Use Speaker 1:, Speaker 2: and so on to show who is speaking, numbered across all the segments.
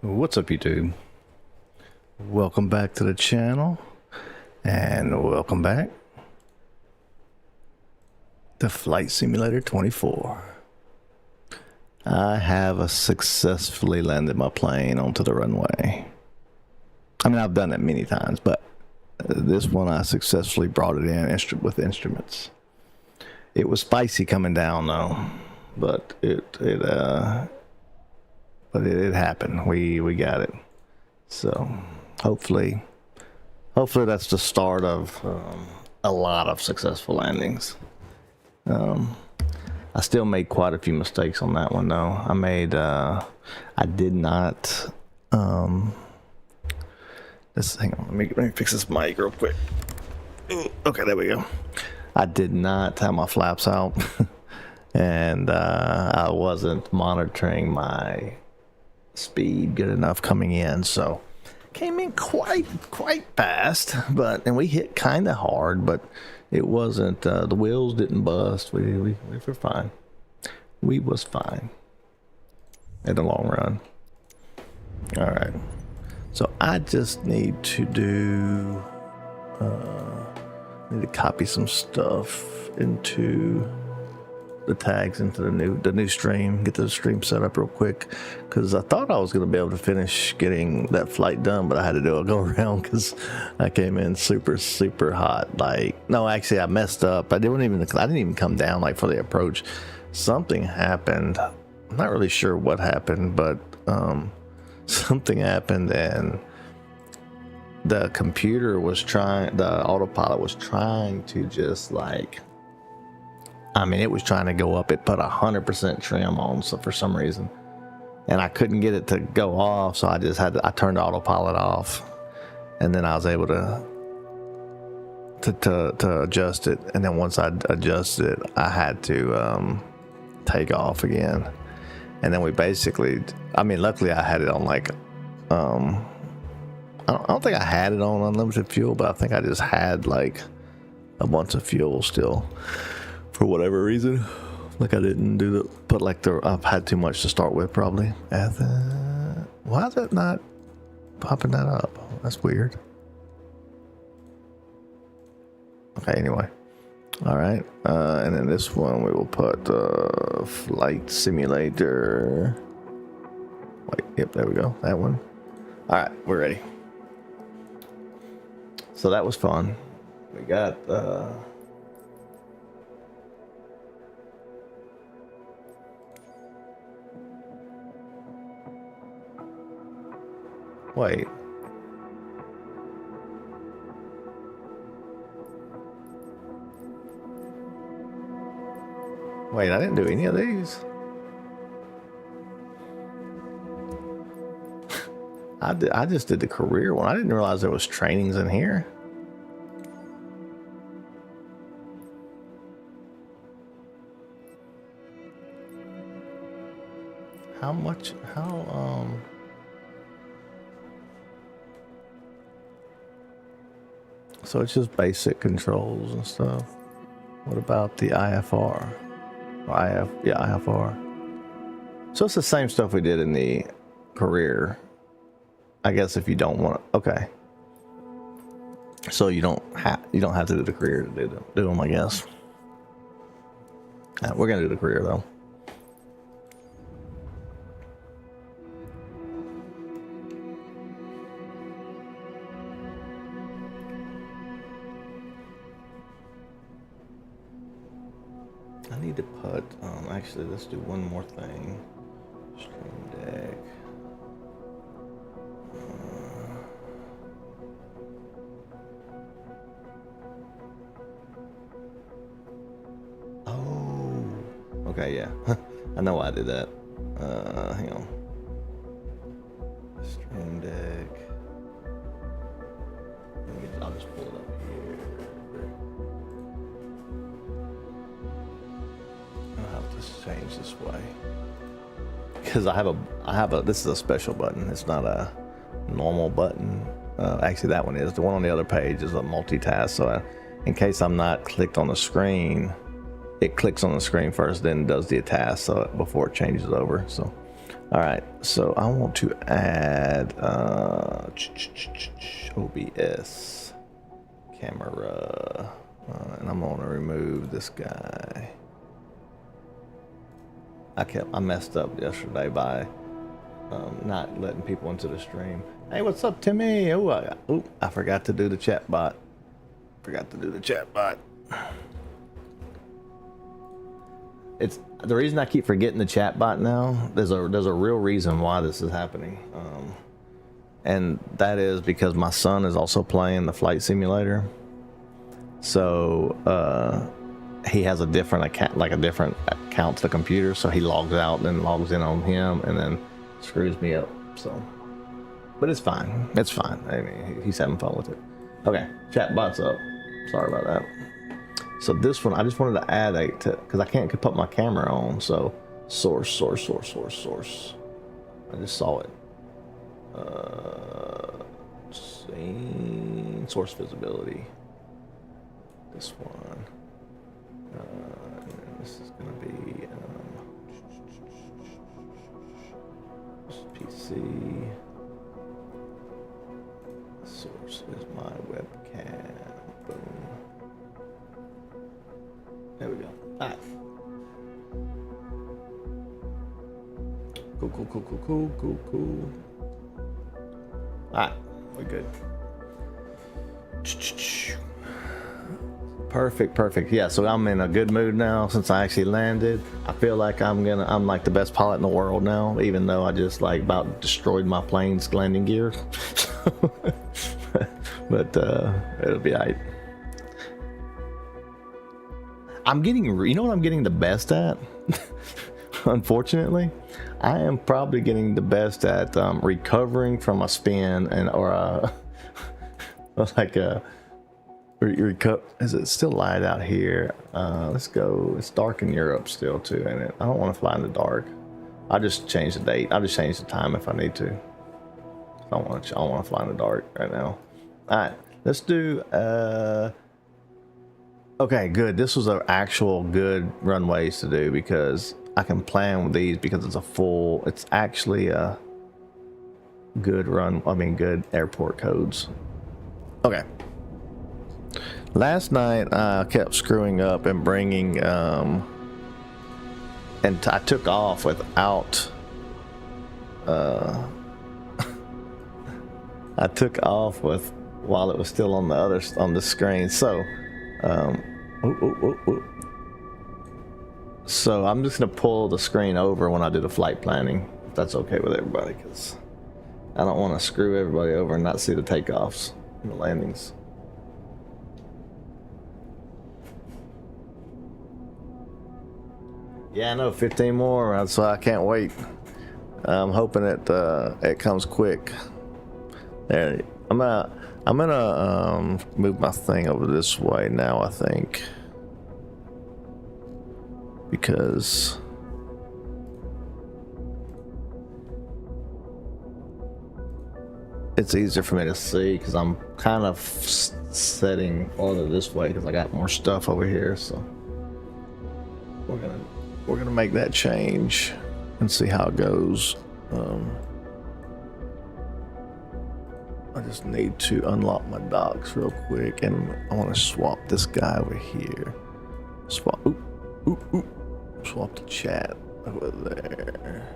Speaker 1: What's up, YouTube? Welcome back to the channel, and welcome back to Flight Simulator 24. I have successfully landed my plane onto the runway. I mean, I've done it many times, but this one I successfully brought it in with instruments. It was spicy coming down though, but it happened. We got it. So hopefully that's the start of a lot of successful landings. I still made quite a few mistakes on that one though. I did not hang on, let me fix this mic real quick. Okay, there we go. I did not have my flaps out and I wasn't monitoring my speed good enough coming in, so came in quite fast, and we hit kind of hard, but it wasn't the wheels didn't bust. We were fine. We was fine in the long run. All right, so I just need to copy some stuff into the tags into the new stream, get the stream set up real quick, because I thought I was going to be able to finish getting that flight done, but I had to do a go around because I came in super hot. Like, no, actually I messed up. I didn't even come down like for the approach. Something happened. I'm not really sure what happened, but something happened, and the computer was the autopilot was trying to just like, I mean, it was trying to go up. It put 100% trim on, so for some reason, and I couldn't get it to go off, so I turned the autopilot off, and then I was able to adjust it. And then once I adjusted it, I had to take off again. And then we basically, I mean, luckily I had it on like, I don't think I had it on unlimited fuel, but I think I just had like a bunch of fuel still. For whatever reason, like I didn't I've had too much to start with probably. Why is that not popping that up? That's weird. Okay, anyway. All right, and then this one we will put Flight Simulator. Wait, yep, there we go, that one. All right, we're ready. So that was fun. We got wait. Wait, I didn't do any of these. I just did the career one. I didn't realize there was trainings in here. So it's just basic controls and stuff. What about the IFR? IFR. So it's the same stuff we did in the career. I guess if you don't want to, okay. So you don't have to do the career to do them, I guess. We're gonna do the career though. I need to put, actually, let's do one more thing. Stream deck. Oh, okay, yeah. I know why I did that. Hang on. Stream deck. I'll just pull it up here. Change this way because I have a this is a special button. It's not a normal button. Actually, that one is. The one on the other page is a multitask, so in case I'm not clicked on the screen, it clicks on the screen first, then does the task, so before it changes over. So All right, so I want to add OBS camera, and I'm gonna remove this guy. I messed up yesterday by not letting people into the stream. Hey, what's up, Timmy? I forgot to do the chat bot. It's the reason I keep forgetting the chat bot now. There's a real reason why this is happening, and that is because my son is also playing the flight simulator. So he has a different account, like a different account to the computer. So he logs out and then logs in on him, and then screws me up. So, but it's fine. It's fine. I mean, he's having fun with it. Okay, chat bot's up. Sorry about that. So this one, I just wanted to add because I can't put my camera on. So source. I just saw it. Source visibility. This one. And this is gonna be PC. Source is my webcam. Boom. There we go. All right. Cool. All right, we're good. Perfect. Yeah, so I'm in a good mood now since I actually landed. I feel like I'm like the best pilot in the world now, even though I just like about destroyed my plane's landing gear. But it'll be all right. I'm getting, you know what I'm getting the best at? Unfortunately, I am probably getting the best at recovering from a spin or like a is it still light out here? Let's go. It's dark in Europe still too, ain't it? I don't want to fly in the dark. I'll just change the date. I'll just change the time if I need to. I don't want to fly in the dark right now. All right, let's do. Okay, good. This was an actual good runways to do because I can plan with these because it's actually a good good airport codes. Okay. Last night I kept screwing up and bringing and I took off without I took off with while it was still on the screen. So so I'm just gonna pull the screen over when I do the flight planning, if that's okay with everybody, because I don't want to screw everybody over and not see the takeoffs and the landings. Yeah, I know, 15 more, so I can't wait. I'm hoping it comes quick. There, I'm gonna move my thing over this way now, I think, because it's easier for me to see because I'm kind of setting order this way because I got more stuff over here. So we're gonna make that change and see how it goes. I just need to unlock my docks real quick, and I want to swap this guy over here. Swap the chat over there.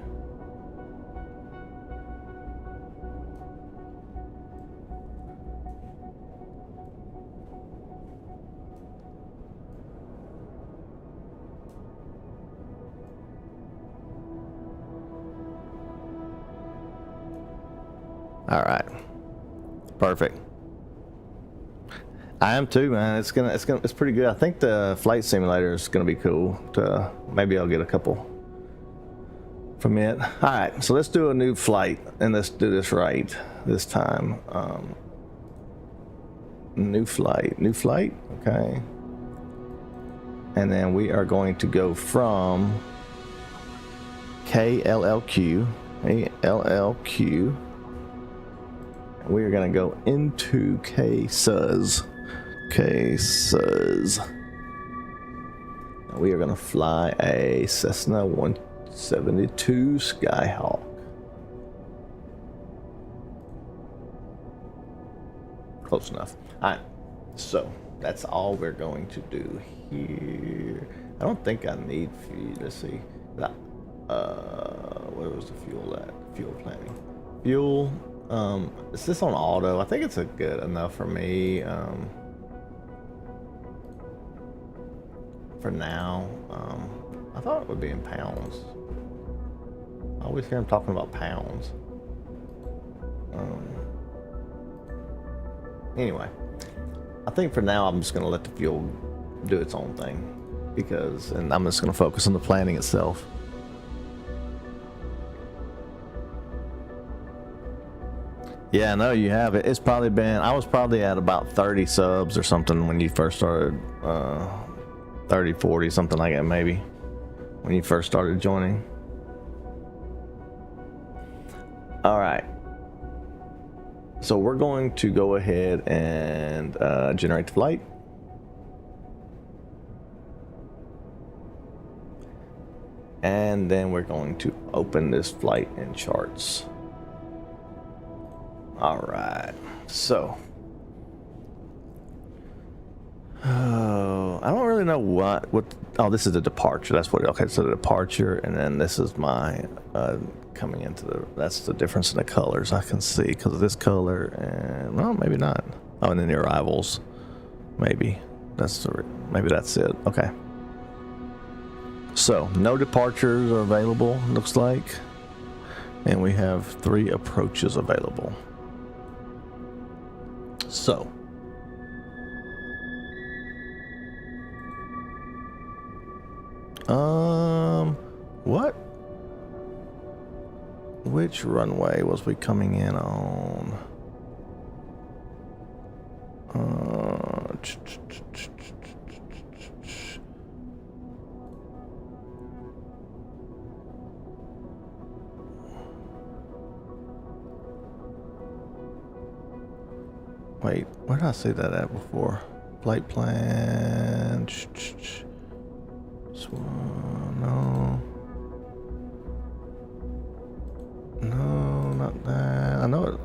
Speaker 1: All right, perfect. I am too, man. It's pretty good. I think the flight simulator is gonna be cool. Maybe I'll get a couple from it. All right, so let's do a new flight and let's do this right this time. New flight. Okay. And then we are going to go from KLLQ. We are going to go into KSUZ. We are going to fly a Cessna 72 Skyhawk. Close enough. All right, so that's all we're going to do here. I don't think I need fuel. Let's see. Where was the fuel at? Fuel planning. Fuel. Is this on auto? I think it's a good enough for me. For now. I thought it would be in pounds. I always hear him talking about pounds. Anyway, I think for now I'm just gonna let the fuel do its own thing, and I'm just gonna focus on the planning itself. Yeah, no, you have it. It's probably been, I was probably at about 30 subs or something when you first started, 30, 40, something like that maybe, when you first started joining. All right. So we're going to go ahead and generate the flight. And then we're going to open this flight in charts. All right, so I don't really know what, oh, this is the departure. That's what, okay, so the departure, and then this is my coming into that's the difference in the colors I can see because of this color, and well, maybe not. Oh, and then the arrivals, maybe that's it. Okay, so no departures are available, looks like, and we have 3 approaches available. So which runway was we coming in on? Wait, where did I see that at before? Flight plan. No. No, not that. I know it.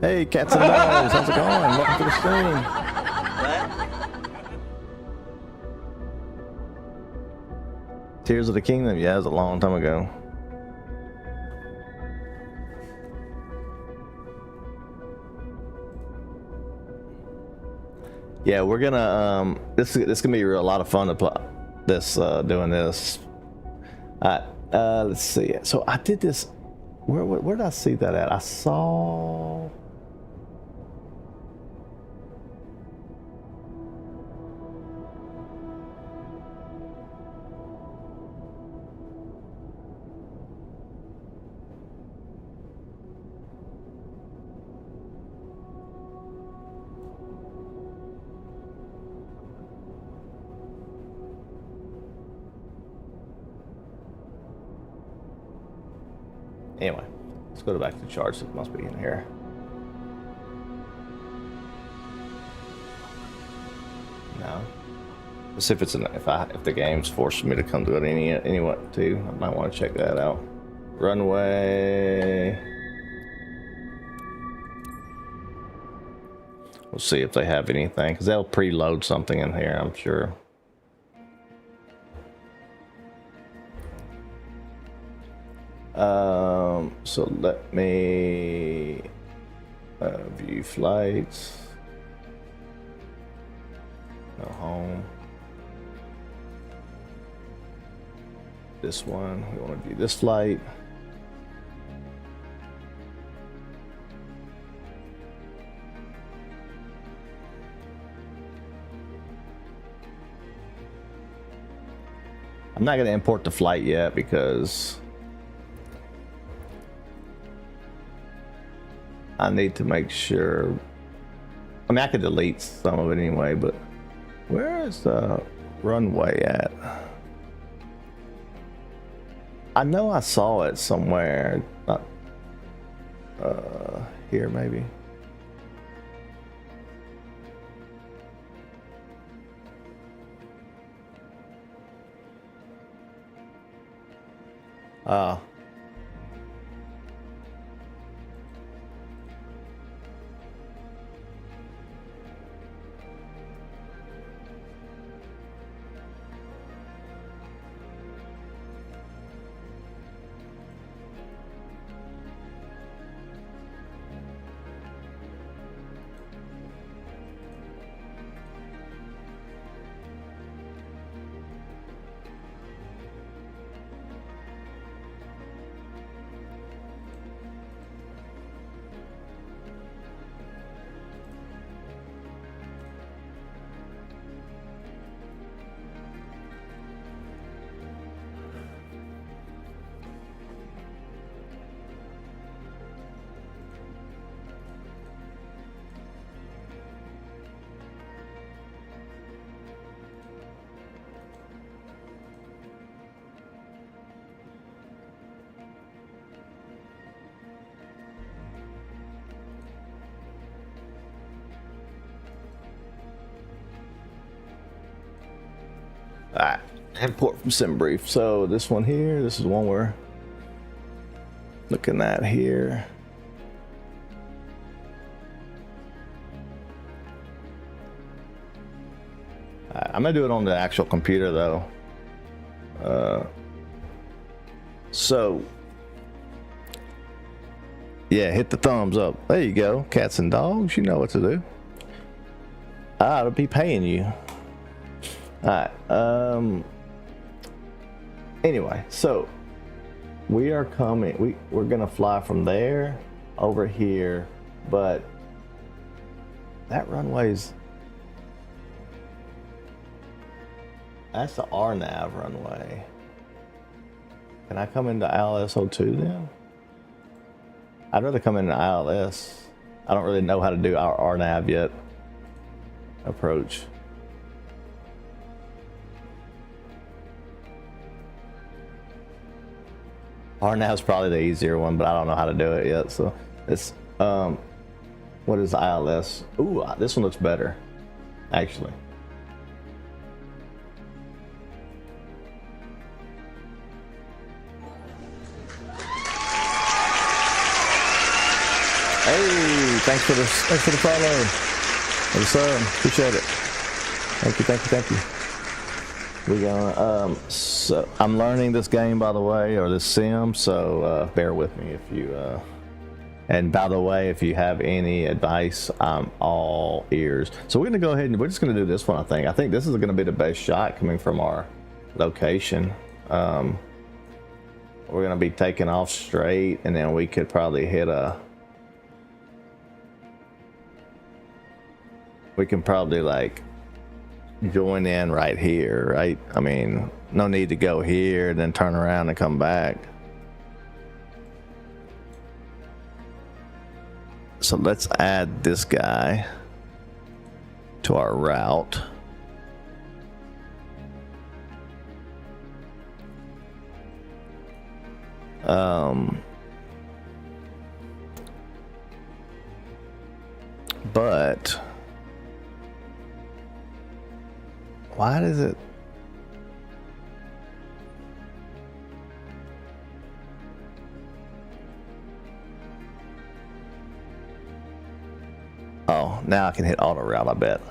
Speaker 1: Hey, cats and dogs, how's it going? Welcome to the stream. Tears of the Kingdom? Yeah, it was a long time ago. Yeah, we're gonna this is gonna be a lot of fun to play this doing this. Let's see. So I did this. Where did I see that at? I saw. Anyway, let's go back to the charts. It must be in here. No. Let's see if it's if the game's forcing me to come to it anyway too. I might want to check that out. Runway. We'll see if they have anything, because they'll preload something in here, I'm sure. So let me view flights. Go home. This one, we want to view this flight. I'm not going to import the flight yet because I need to make sure. I mean, I could delete some of it anyway, but where is the runway at? I know I saw it somewhere. Not here, maybe. Alright, import from SimBrief. So this one here, this is one we're looking at here. I'm gonna do it on the actual computer though. So yeah, hit the thumbs up. There you go. Cats and dogs, you know what to do. I ought to be paying you. Alright, anyway, so we are coming, we're gonna fly from there over here, but that runway's, that's the RNAV runway. Can I come into ILS-02 then? I'd rather come into ILS. I don't really know how to do our RNAV yet. Approach. RNAV's probably the easier one, but I don't know how to do it yet. So it's what is ILS? Ooh, this one looks better, actually. Hey, thanks for the follow. What's up? Appreciate it. Thank you. We gonna so I'm learning this game, by the way, or this sim, so bear with me if you and by the way, if you have any advice, I'm all ears. So we're gonna go ahead and we're just gonna do this one. I think this is gonna be the best shot coming from our location. We're gonna be taking off straight, and then we could probably hit we can probably like join in right here, right? I mean, no need to go here and then turn around and come back. So let's add this guy to our route. But why does it? Oh, now I can hit auto route, I bet.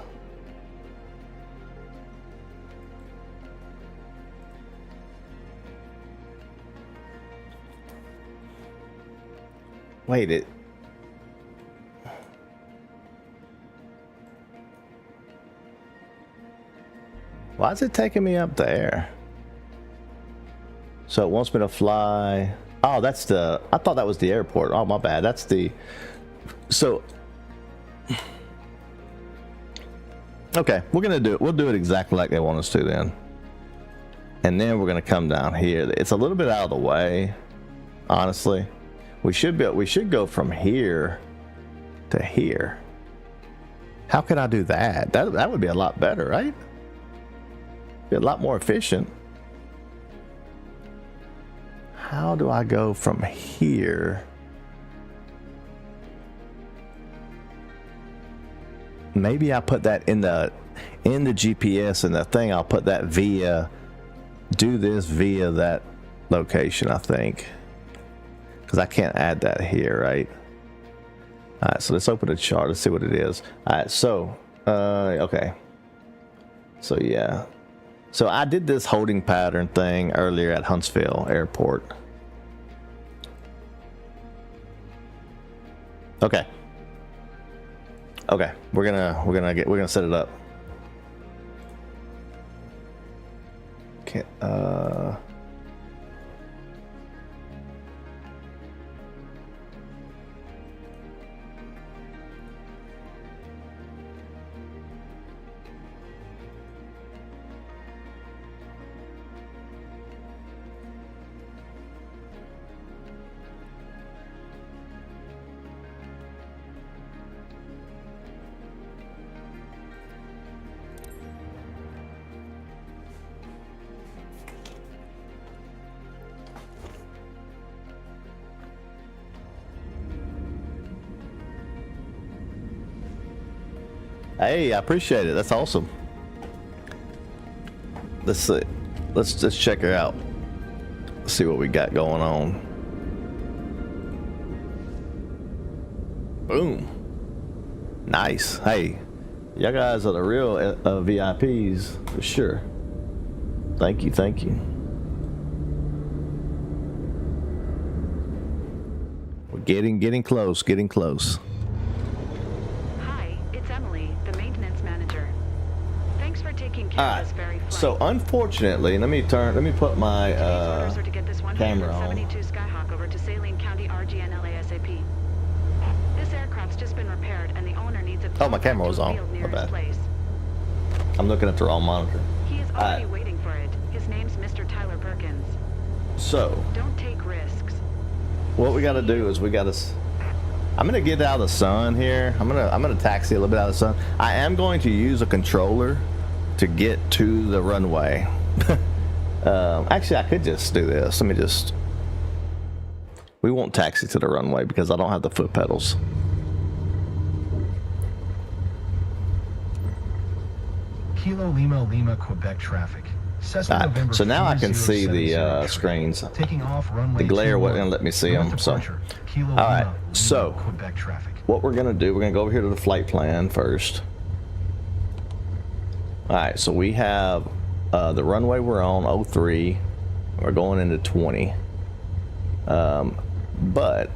Speaker 1: Wait, it. Why is it taking me up there? So it wants me to fly. Oh, that's the, I thought that was the airport. Oh, my bad. That's the, so. Okay, we're gonna do it. We'll do it exactly like they want us to then. And then we're gonna come down here. It's a little bit out of the way, honestly. We should go from here to here. How can I do that? That would be a lot better, right? Be a lot more efficient. How do I go from here? Maybe I put that in the GPS and the thing. I'll put that via, do this via that location, I think. Because I can't add that here, right? All right, so let's open the chart. Let's see what it is. All right, so, okay. So, yeah. So I did this holding pattern thing earlier at Huntsville Airport. Okay. Okay, we're gonna set it up. Okay, hey, I appreciate it. That's awesome. Let's see. Let's just check her out. See what we got going on. Boom. Nice. Hey, y'all guys are the real VIPs for sure. Thank you. Thank you. We're getting close. Getting close. Alright, so unfortunately, let me put my camera on. Oh, my camera was on. My bad. I'm looking at the wrong monitor.
Speaker 2: He is already waiting for it. His name's Mr. Tyler Perkins.
Speaker 1: So,
Speaker 2: don't take risks.
Speaker 1: What we gotta do is I'm gonna get out of the sun here. I'm gonna taxi a little bit out of the sun. I am going to use a controller to get to the runway. Actually, I could just do this. We won't taxi to the runway because I don't have the foot pedals.
Speaker 3: Kilo Lima Lima Quebec traffic.
Speaker 1: Right, so now I can see the screens. The glare wouldn't let me see them. So, all right. So, what we're gonna do? We're gonna go over here to the flight plan first. All right, so we have the runway we're on, 03. We're going into 20. But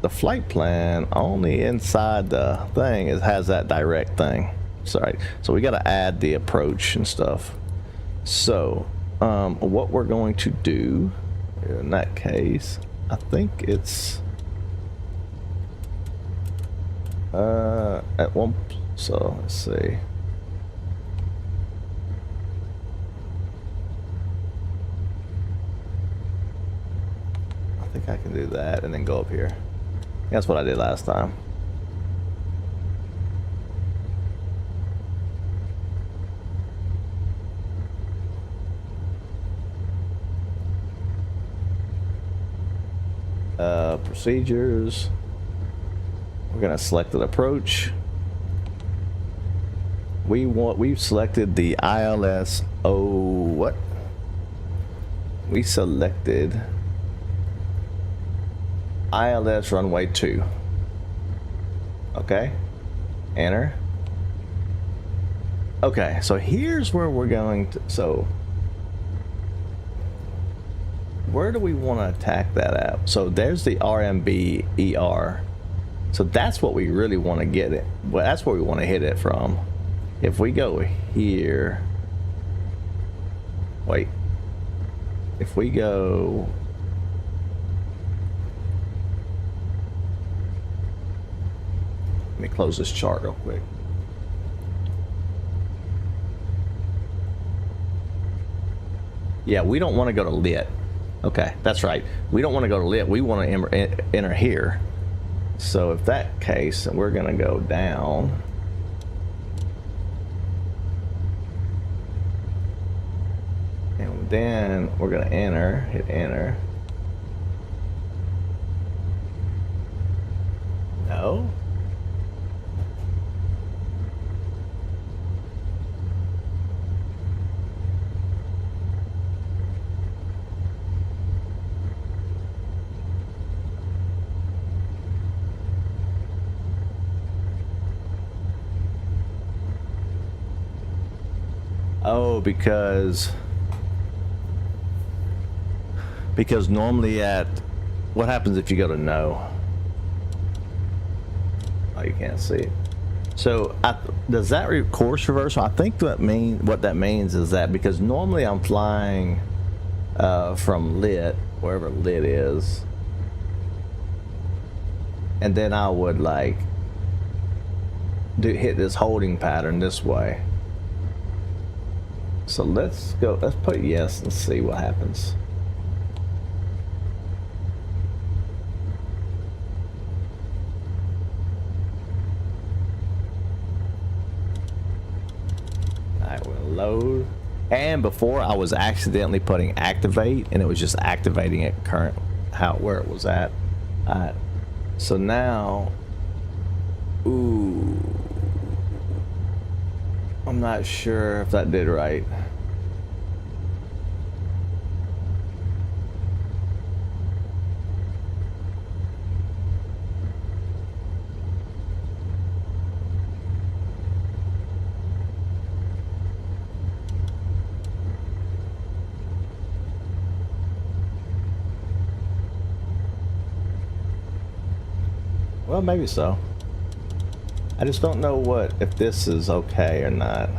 Speaker 1: the flight plan only inside the thing has that direct thing. Sorry, so we got to add the approach and stuff. So what we're going to do in that case, I think it's at one. So let's see. I think I can do that and then go up here. That's what I did last time. Procedures. We're gonna select an approach. We've selected the ILS. What? We selected ILS runway 2. Okay. Enter. Okay, so here's where we're going to. So where do we want to attack that at? So there's the RMB ER. So that's what we really want to get it. Well, that's where we want to hit it from. If we go here, wait. If we go, let me close this chart real quick. Yeah, we don't want to go to lit. Okay, that's right. We don't want to go to lit. We want to enter here. So if that case, we're going to go down. And then we're going to enter, hit enter. No. Oh, because normally at what happens if you go to no? Oh, you can't see it. So does that course reversal? I think what that means is that because normally I'm flying from lit, wherever lit is, and then I would like hit this holding pattern this way. So let's put yes and see what happens. Alright, we'll load. And before I was accidentally putting activate and it was just activating it where it was at. Alright. So now, ooh, I'm not sure if that did right. Well, maybe so. I just don't know if this is okay or not.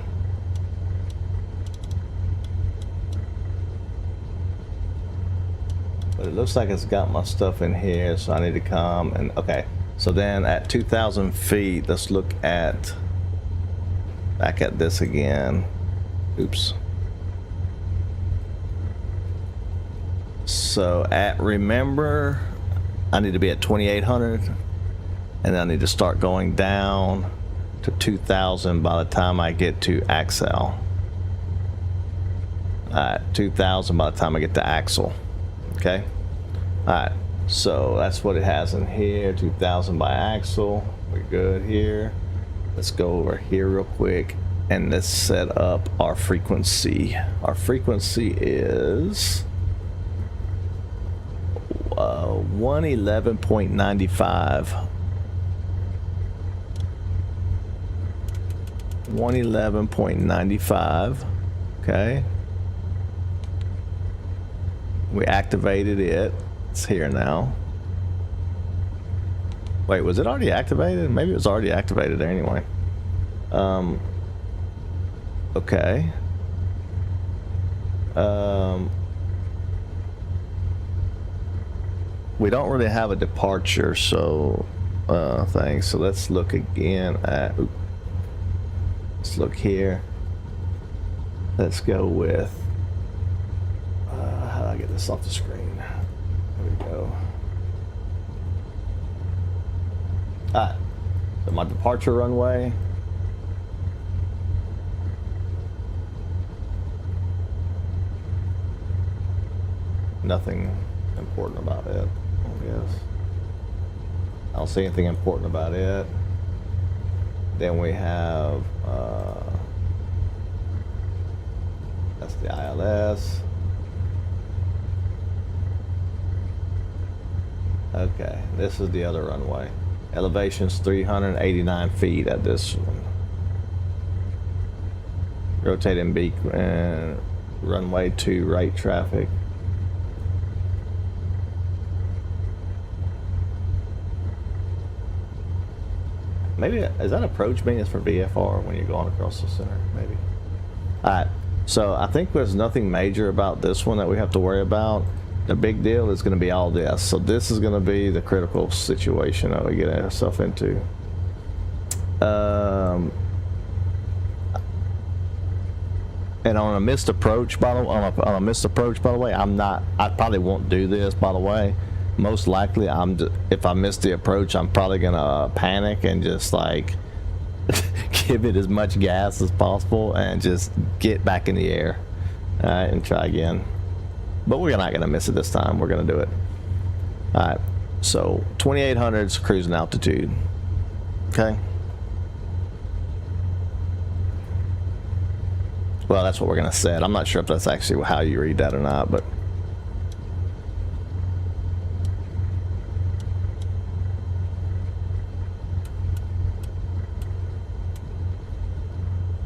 Speaker 1: But it looks like it's got my stuff in here, so I need to come and, okay. So then at 2,000 feet, let's look back at this again. Oops. So remember, I need to be at 2,800. And then I need to start going down to 2,000 by the time I get to Axel. 2,000 by the time I get to Axel. Okay? Alright, so that's what it has in here. 2,000 by Axel. We're good here. Let's go over here real quick and let's set up our frequency. Our frequency is 111.95. 111.95. Okay. We activated it. It's here now. Wait, was it already activated? Maybe it was already activated there anyway. Okay. We don't really have a departure, so thing. So let's look again at. Let's look here. Let's go with. How do I get this off the screen? There we go. Alright. So my departure runway. Nothing important about it, I guess. I don't see anything important about it. Then we have that's the ILS. Okay, this is the other runway. Elevation's 389 feet at this one. Rotating beak and runway 2 right traffic. Maybe, is that approach beam is for VFR when you're going across the center? Maybe. Alright, so I think there's nothing major about this one that we have to worry about. The big deal is going to be all this. So this is going to be the critical situation that we get ourselves into. And on a missed approach, by the way, I probably won't do this, by the way. Most likely, if I miss the approach, I'm probably gonna panic and just like give it as much gas as possible and just get back in the air, all right, and try again. But we're not gonna miss it this time. We're gonna do it. All right. So 2,800's cruising altitude. Okay. Well, that's what we're gonna set. I'm not sure if that's actually how you read that or not, but.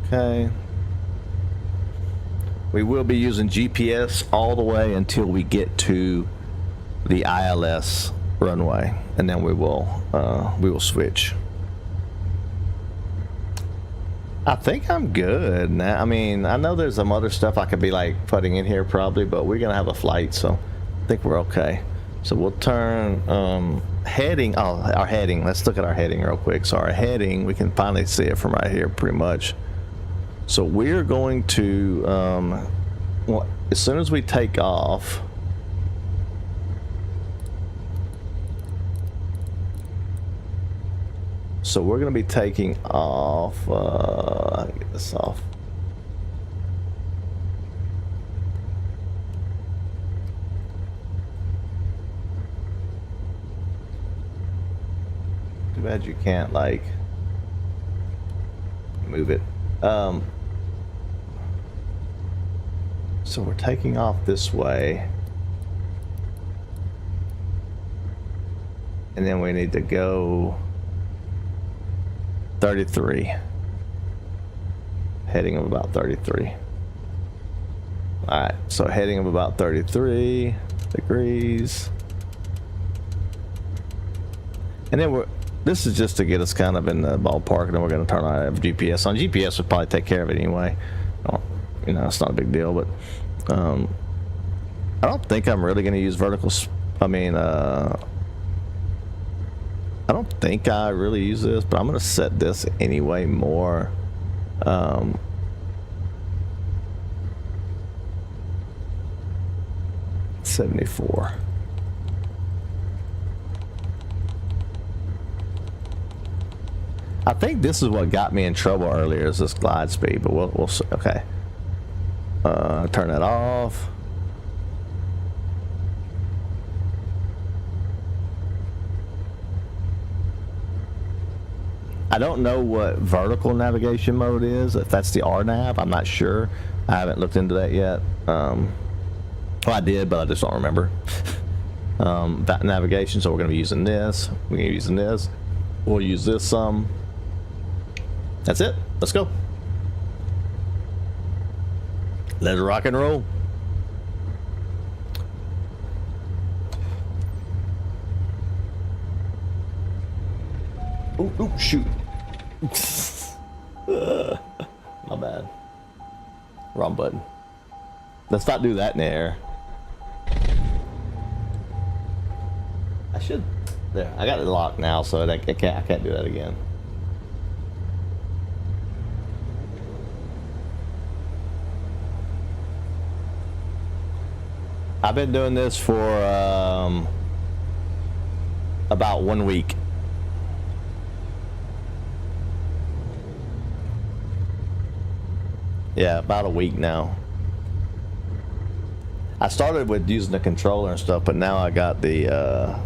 Speaker 1: Okay. We will be using GPS all the way until we get to the ILS runway, and then we will switch. I think I'm good now. I mean, I know there's some other stuff I could be like putting in here probably, but we're gonna have a flight, so I think we're okay. So we'll turn heading. Oh, our heading. Let's look at our heading real quick. So our heading, we can finally see it from right here, pretty much. So we're going to, well, as soon as we take off, so we're going to be taking off, get this off. Too bad you can't, like, move it. So we're taking off this way. And then we need to go 33. Heading of about 33. Alright, so heading of about 33 degrees. And then this is just to get us kind of in the ballpark, and then we're going to turn on GPS. On GPS would probably take care of it anyway. You know, it's not a big deal, but I don't think I'm really going to use vertical. I mean, I don't think I really use this, but I'm going to set this anyway more. 74. I think this is what got me in trouble earlier, is this glide speed, but we'll see. Okay. Turn that off. I don't know what vertical navigation mode is, if that's the RNAV. I'm not sure. I haven't looked into that yet. Well, I did, but I just don't remember. That navigation, so we're going to be using this. We're going to be using this. We'll use this some. That's it. Let's go. Let's rock and roll. Ooh, shoot. My bad. Wrong button. Let's not do that in the air. I should. There. I got it locked now, so I can't do that again. I've been doing this for about 1 week. Yeah, about a week now. I started with using the controller and stuff, but now I got the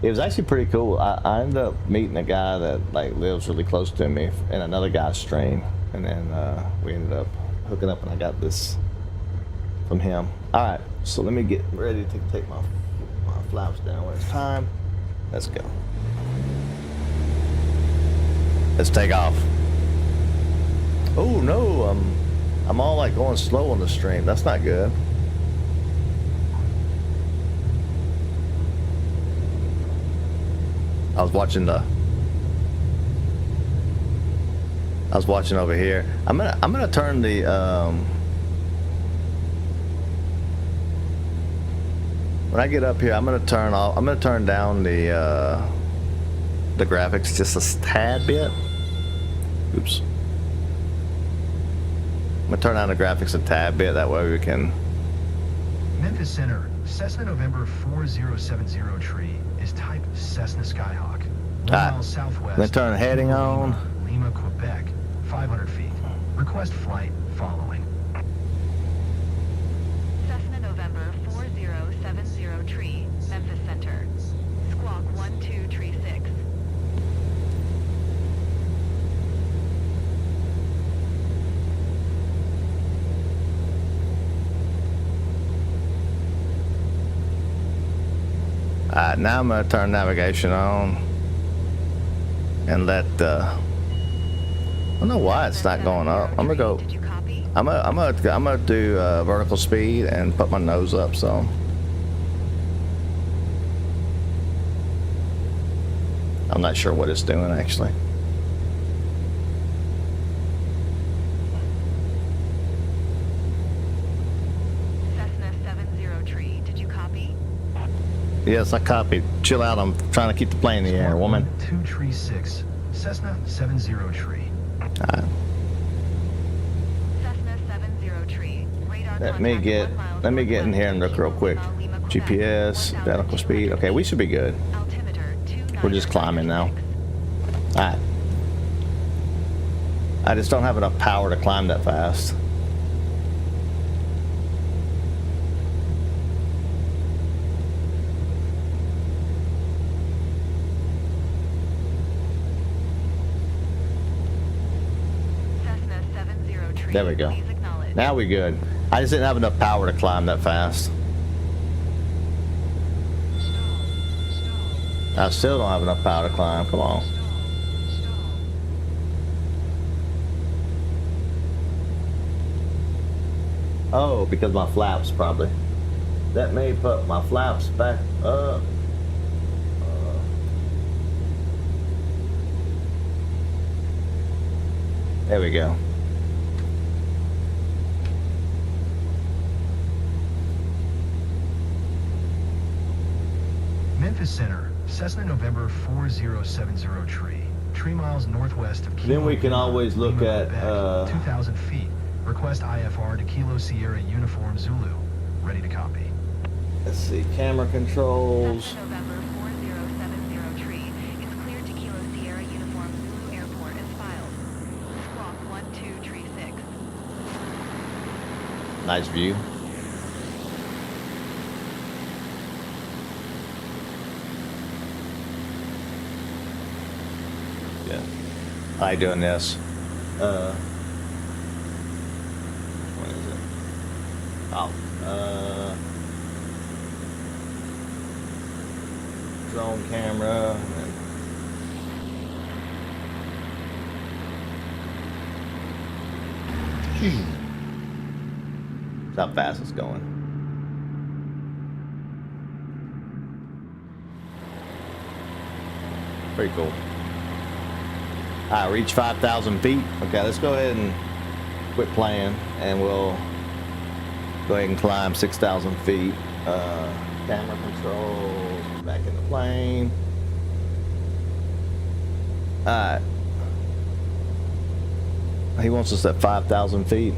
Speaker 1: it was actually pretty cool. I ended up meeting a guy that like lives really close to me in another guy's stream, and then we ended up hooking up, and I got this from him. All right, so let me get ready to take my flaps down when it's time. Let's go. Let's take off. Oh no, I'm all like going slow on the stream. That's not good. I was watching over here. I'm gonna turn the when I get up here, I'm gonna turn down the graphics just a tad bit. Oops. I'm gonna turn down the graphics a tad bit, that way we can.
Speaker 3: Memphis Center, Cessna November 4070 tree is type Cessna Skyhawk. 1 mile southwest.
Speaker 1: Let's turn heading on.
Speaker 3: Lima, Quebec, 500 feet. Request flight following.
Speaker 2: Cessna November 4070 tree, Memphis Center. Squawk 1236.
Speaker 1: Alright, now I'm gonna turn navigation on and let I don't know why it's not going up. I'm gonna go.
Speaker 2: Did you copy?
Speaker 1: I'm gonna do vertical speed and put my nose up. So I'm not sure what it's doing actually.
Speaker 2: Cessna 70 tree, did you copy?
Speaker 1: Yes, I copied. Chill out. I'm trying to keep the plane in the air, woman.
Speaker 3: 2 tree 6, Cessna 70 tree.
Speaker 1: Alright.
Speaker 2: Cessna 70 tree. Radar
Speaker 1: Let me
Speaker 2: contact
Speaker 1: get
Speaker 2: 1 mile
Speaker 1: let me get in here and look real quick.
Speaker 2: Lima, Quebec,
Speaker 1: GPS, vertical speed. Okay, we should be good.
Speaker 2: Altimeter
Speaker 1: We're just climbing now.
Speaker 2: 2996.
Speaker 1: Alright. I just don't have enough power to climb that fast.
Speaker 2: Cessna 70 tree.
Speaker 1: There we go.
Speaker 2: Please acknowledge.
Speaker 1: Now we good. I just didn't have enough power to climb that fast. I still don't have enough power to climb. Come on. Oh, because my flaps probably. That may put my flaps back up. There we go.
Speaker 3: Memphis Center, Cessna November 4070 tree. 3 miles northwest of Kilo.
Speaker 1: Then we can always look
Speaker 3: Lima,
Speaker 1: at,
Speaker 3: Quebec, 2,000 feet. Request IFR to Kilo Sierra Uniform Zulu. Ready to copy.
Speaker 1: Let's see, camera controls.
Speaker 2: Cessna November 4070 tree is cleared to Kilo Sierra Uniform Zulu Airport as filed. Squawk 1236.
Speaker 1: Nice view. Yeah. I like doing this. What is it? Oh, drone camera. That's how fast it's going. Pretty cool. I reached 5,000 feet. Okay, let's go ahead and quit playing, and we'll go ahead and climb 6,000 feet. Camera controls, back in the plane. Alright. He wants us at 5,000 feet.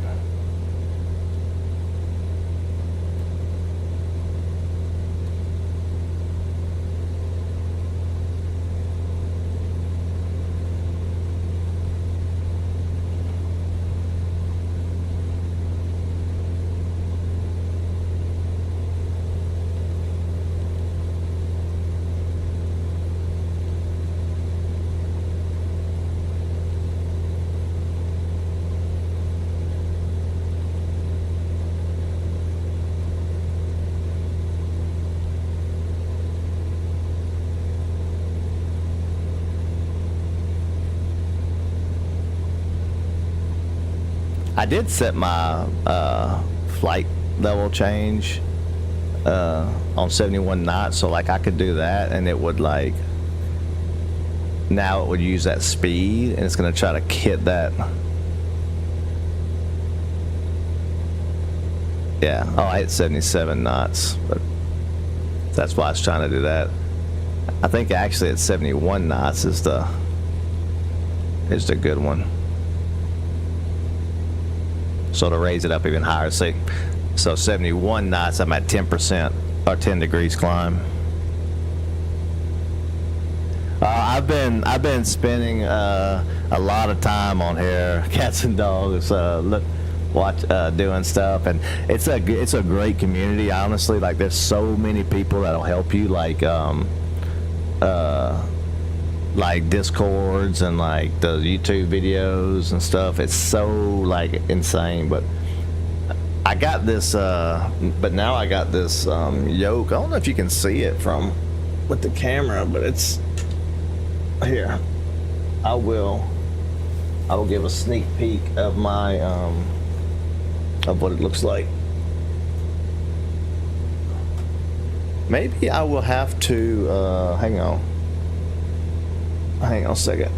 Speaker 1: I did set my flight level change on 71 knots, so like I could do that and it would like, now it would use that speed and it's gonna try to hit that. Yeah, oh, I hit 77 knots, but that's why I was trying to do that. I think actually at 71 knots is the good one. So to raise it up even higher, say, so 71 knots, I'm at 10% or 10 degrees climb. I've been spending a lot of time on here, cats and dogs, doing stuff, and it's a great community. Honestly, like there's so many people that'll help you, like Discords and like the YouTube videos and stuff. It's so like insane. But I got this but now I got this yoke. I don't know if you can see it from with the camera, but it's here. I will give a sneak peek of my of what it looks like. Maybe I will have to, hang on a second.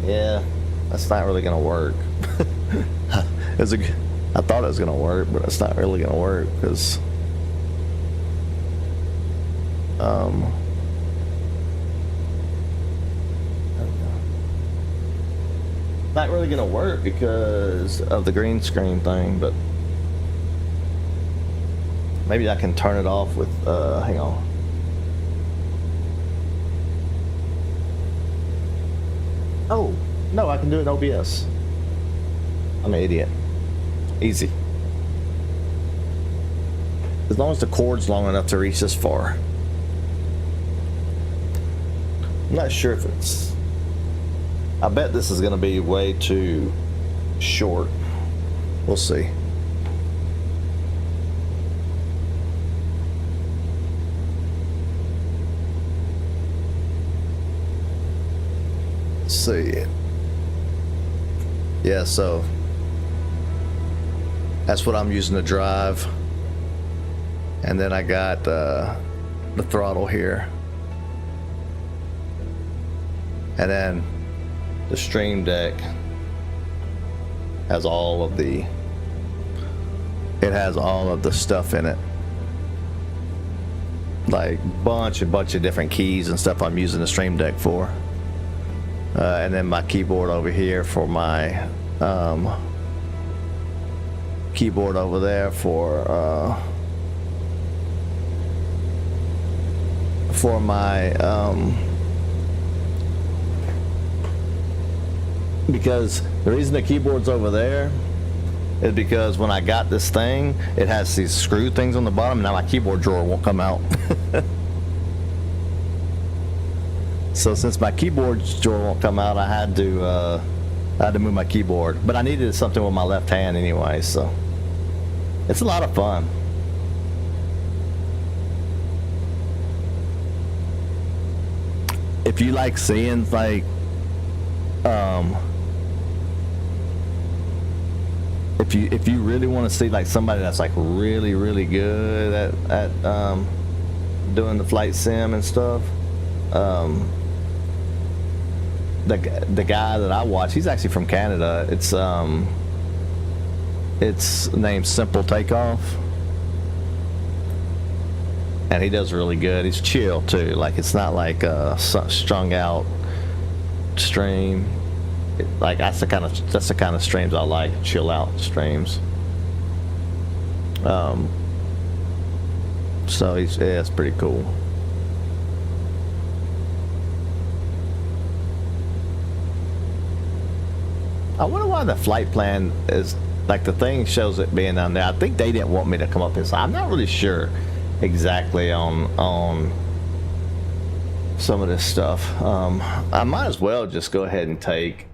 Speaker 1: Yeah, that's not really gonna work. I thought it was gonna work, but it's not really gonna work because not really gonna work because of the green screen thing. But maybe I can turn it off with hang on. Oh no, I can do it in OBS. I'm an idiot. Easy. As long as the cord's long enough to reach this far. I'm not sure if it's... I bet this is going to be way too short. We'll see. Let's see. Yeah, so that's what I'm using to drive. And then I got the throttle here. And then the Stream Deck has all of the stuff in it. Like bunch of different keys and stuff I'm using the Stream Deck for. And then my keyboard over here for my keyboard over there for my because the reason the keyboard's over there is because when I got this thing, it has these screw things on the bottom, and now my keyboard drawer won't come out. So since my keyboard drawer won't come out, I had to move my keyboard. But I needed something with my left hand anyway, so it's a lot of fun. If you like seeing like if you really want to see like somebody that's like really good at doing the flight sim and stuff, the guy that I watch, he's actually from Canada. It's named Simple Takeoff, and he does really good. He's chill too. Like it's not like a strung out stream. Like that's the kind of streams I like. Chill out streams. So it's pretty cool. I wonder why the flight plan is like the thing shows it being down there. I think they didn't want me to come up inside. I'm not really sure exactly on some of this stuff. I might as well just go ahead and take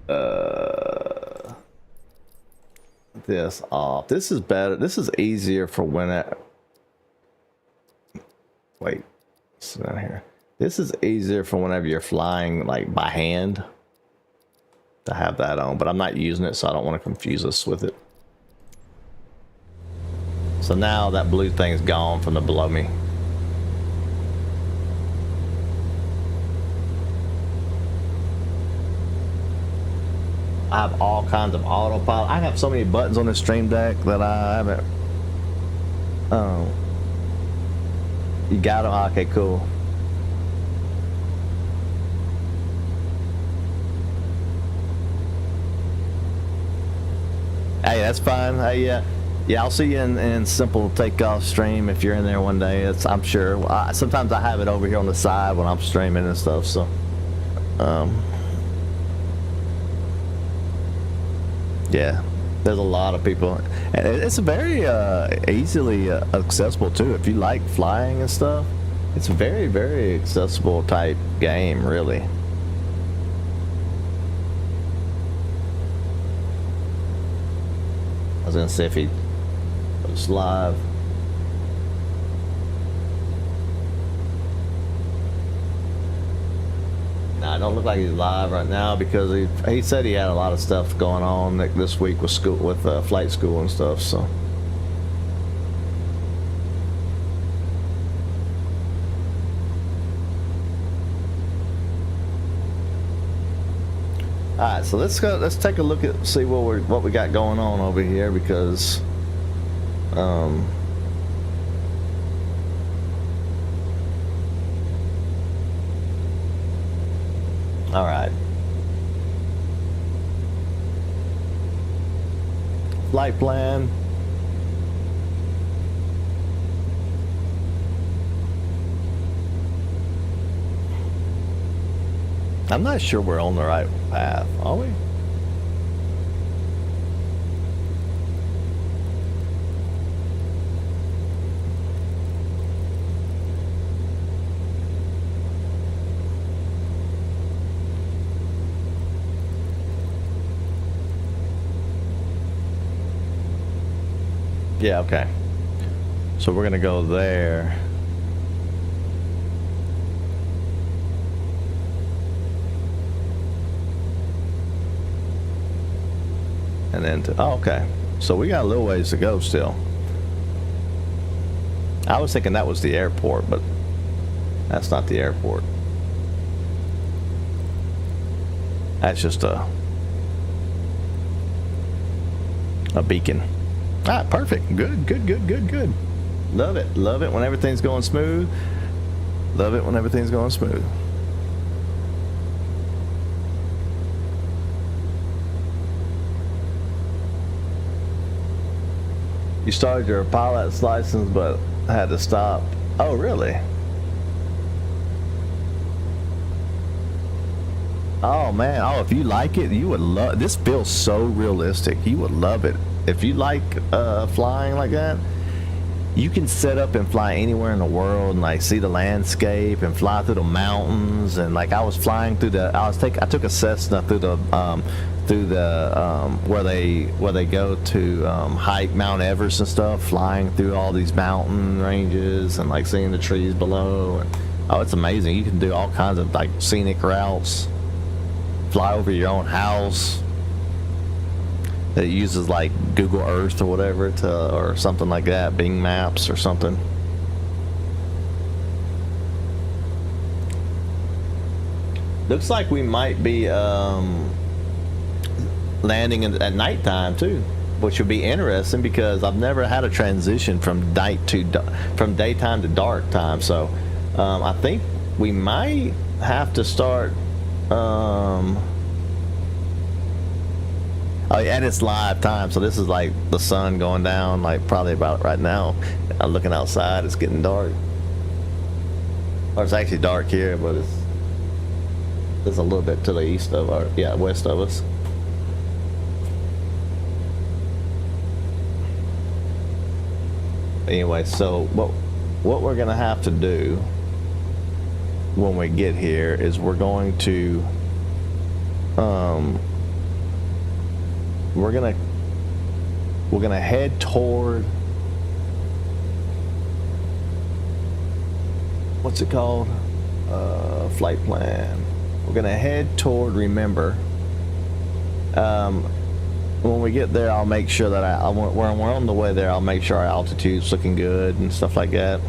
Speaker 1: this off. This is better. This is easier for when I wait. It's down here. This is easier for whenever you're flying like by hand. To have that on, but I'm not using it, so I don't want to confuse us with it. So now that blue thing's gone from the below me. I have all kinds of autopilot. I have so many buttons on this Stream Deck that I haven't. Oh, you got them? Okay, cool. Hey, that's fine. Hey, yeah, I'll see you in Simple Takeoff stream if you're in there one day. I'm sure. Sometimes I have it over here on the side when I'm streaming and stuff. So, yeah, there's a lot of people, and it's very easily accessible too. If you like flying and stuff, it's a very accessible type game, really. I was gonna see if he was live. don't look like he's live right now because he said he had a lot of stuff going on this week with school, with flight school and stuff. So. All right, so let's go. Let's take a look at see what we got going on over here because. All right. Flight plan. I'm not sure we're on the right path, are we? Yeah, okay. So we're gonna go there. And then oh, okay. So we got a little ways to go still. I was thinking that was the airport, but that's not the airport. That's just a beacon. Ah, perfect. Good, good, good, good, good. Love it. Love it when everything's going smooth. Love it when everything's going smooth. You started your pilot's license but had to stop. Oh, really? Oh, man. Oh, if you like it, you would love. This feels so realistic. You would love it. If you like flying like that, you can set up and fly anywhere in the world and like see the landscape and fly through the mountains. And like I was flying through the, I took a Cessna through the where they go to hike Mount Everest and stuff, flying through all these mountain ranges and like seeing the trees below. And oh, it's amazing. You can do all kinds of like scenic routes, fly over your own house. It uses like Google Earth or whatever or something like that, Bing Maps or something. Looks like we might be landing at nighttime too, which would be interesting because I've never had a transition from from daytime to dark time. So I think we might have to start. Oh, and it's live time, so this is like the sun going down, like probably about right now. I'm looking outside, it's getting dark. Or it's actually dark here, but it's a little bit to the east of west of us. Anyway, so what we're gonna have to do when we get here is we're gonna head toward, what's it called? Flight plan. We're gonna head toward Remember. When we get there, I'll make sure that when we're on the way there, I'll make sure our altitude's looking good and stuff like that.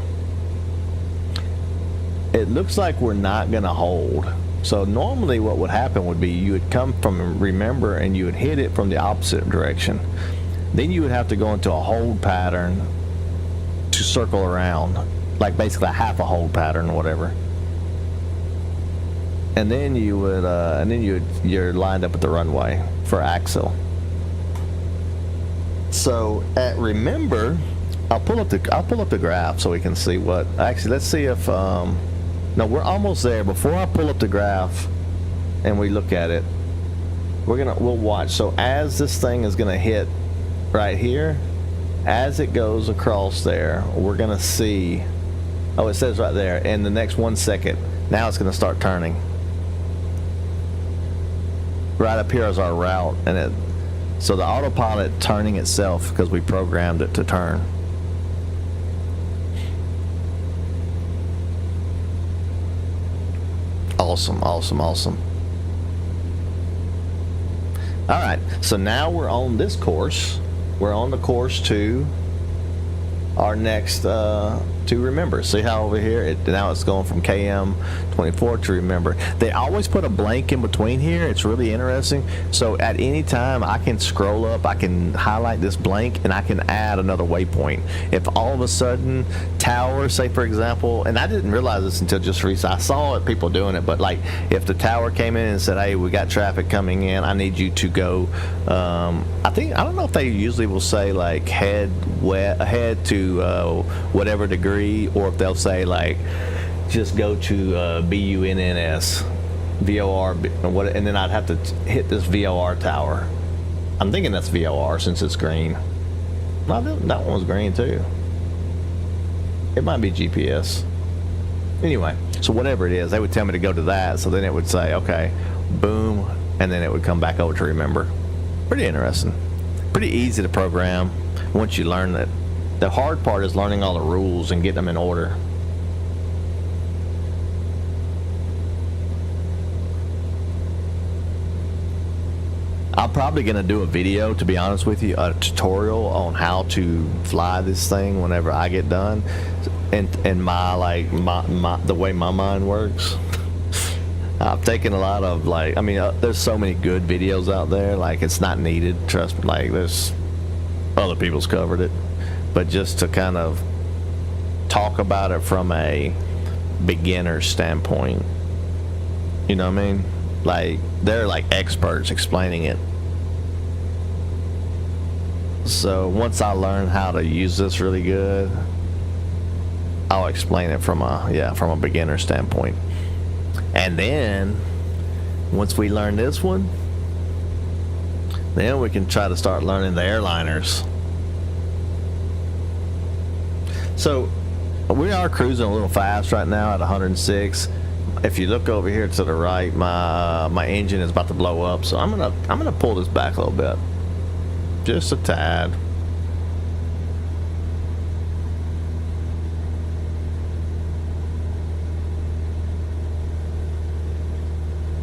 Speaker 1: It looks like we're not gonna hold. So normally what would happen would be you would come from Remember and you would hit it from the opposite direction. Then you would have to go into a hold pattern to circle around, like basically a half a hold pattern or whatever. And then you're lined up at the runway for Axel. So at Remember, I'll pull up the graph so we can see what. Actually, let's see if no, we're almost there. Before I pull up the graph and we look at it, we'll watch. So as this thing is gonna hit right here, as it goes across there, we're gonna see. Oh, it says right there. In the next 1 second, now it's gonna start turning. Right up here is our route, and so the autopilot turning itself because we programmed it to turn. Awesome, awesome, awesome. All right, so now we're on this course. We're on the course to our next to remember. See how over here now it's going from KM 24 to remember. They always put a blank in between here. It's really interesting. So at any time I can scroll up, I can highlight this blank, and I can add another waypoint. If all of a sudden tower, say for example, and I didn't realize this until just recently, I saw it, people doing it, but like if the tower came in and said, hey, we got traffic coming in, I need you to go, I don't know if they usually will say like head to whatever degree, or if they'll say like just go to BUNNS VOR, and then I'd have to hit this VOR tower. I'm thinking that's VOR since it's green. No, that one was green too. It might be GPS. Anyway, so whatever it is, they would tell me to go to that, so then it would say, okay, boom, and then it would come back over to remember. Pretty interesting. Pretty easy to program once you learn that. The hard part is learning all the rules and getting them in order. I'm probably going to do a video, to be honest with you, a tutorial on how to fly this thing whenever I get done, and the way my mind works. I've taken a lot of there's so many good videos out there, like it's not needed, trust me, like there's other people's covered it, but just to kind of talk about it from a beginner standpoint, you know what I mean? Like they're like experts explaining it. So once I learn how to use this really good, I'll explain it from a beginner standpoint. And then once we learn this one, then we can try to start learning the airliners. So we are cruising a little fast right now at 106. If you look over here to the right, my engine is about to blow up, so I'm gonna pull this back a little bit, just a tad.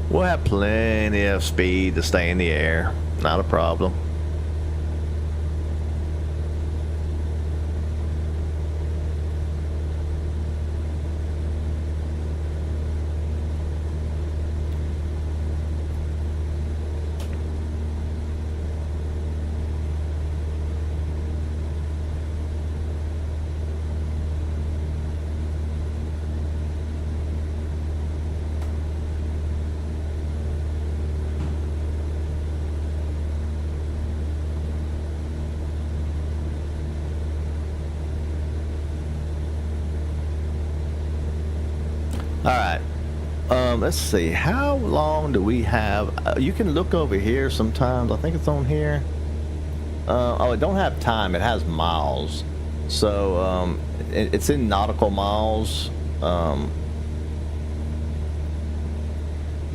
Speaker 1: We'll have plenty of speed to stay in the air, not a problem. All right, let's see, how long do we have? You can look over here sometimes. I think it's on here. Oh, it don't have time, it has miles. So it's in nautical miles.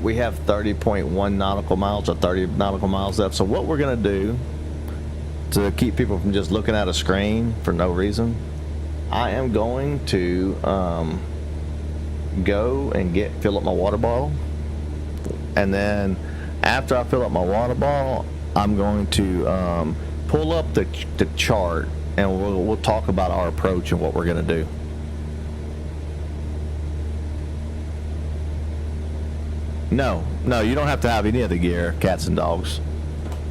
Speaker 1: We have 30.1 nautical miles, or 30 nautical miles left. So what we're gonna do to keep people from just looking at a screen for no reason, I am going to go and fill up my water bottle, and then after I fill up my water bottle, I'm going to pull up the chart, and we'll talk about our approach and what we're going to do. No, you don't have to have any of the gear, cats and dogs.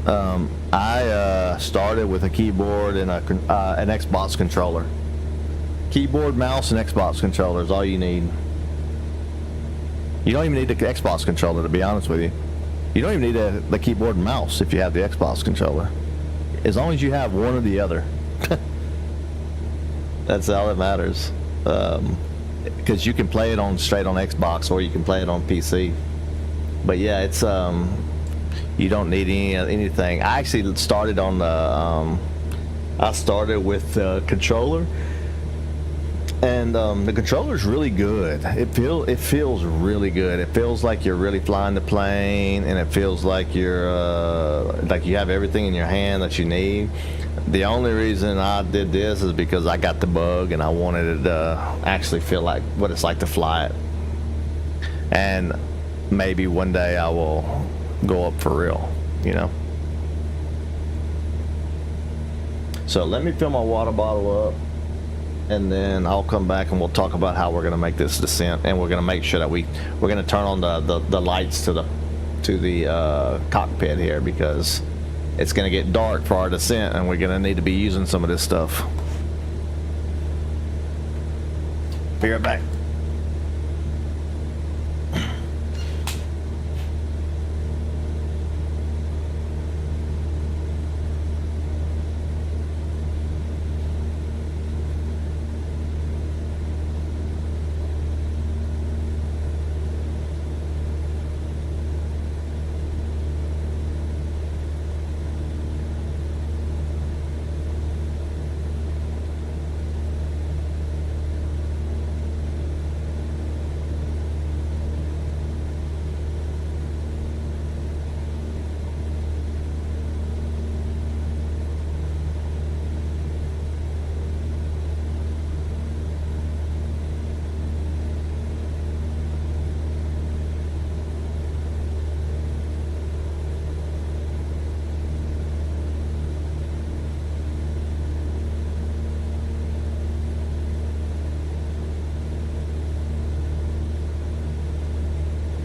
Speaker 1: I started with a keyboard and an Xbox controller. Keyboard, mouse, and Xbox controller is all you need. You don't even need the Xbox controller, to be honest with you. You don't even need the keyboard and mouse if you have the Xbox controller. As long as you have one or the other. That's all that matters. Because you can play it straight on Xbox, or you can play it on PC. But yeah, it's you don't need anything. I actually started on the I started with the controller. And the controller's really good. It feels really good. It feels like you're really flying the plane, and it feels like you're like you have everything in your hand that you need. The only reason I did this is because I got the bug and I wanted it to actually feel like what it's like to fly it. And maybe one day I will go up for real, you know. So let me fill my water bottle up, and then I'll come back and we'll talk about how we're gonna make this descent, and we're gonna make sure that we're gonna turn on the lights to the cockpit here, because it's gonna get dark for our descent, and we're gonna need to be using some of this stuff. Be right back.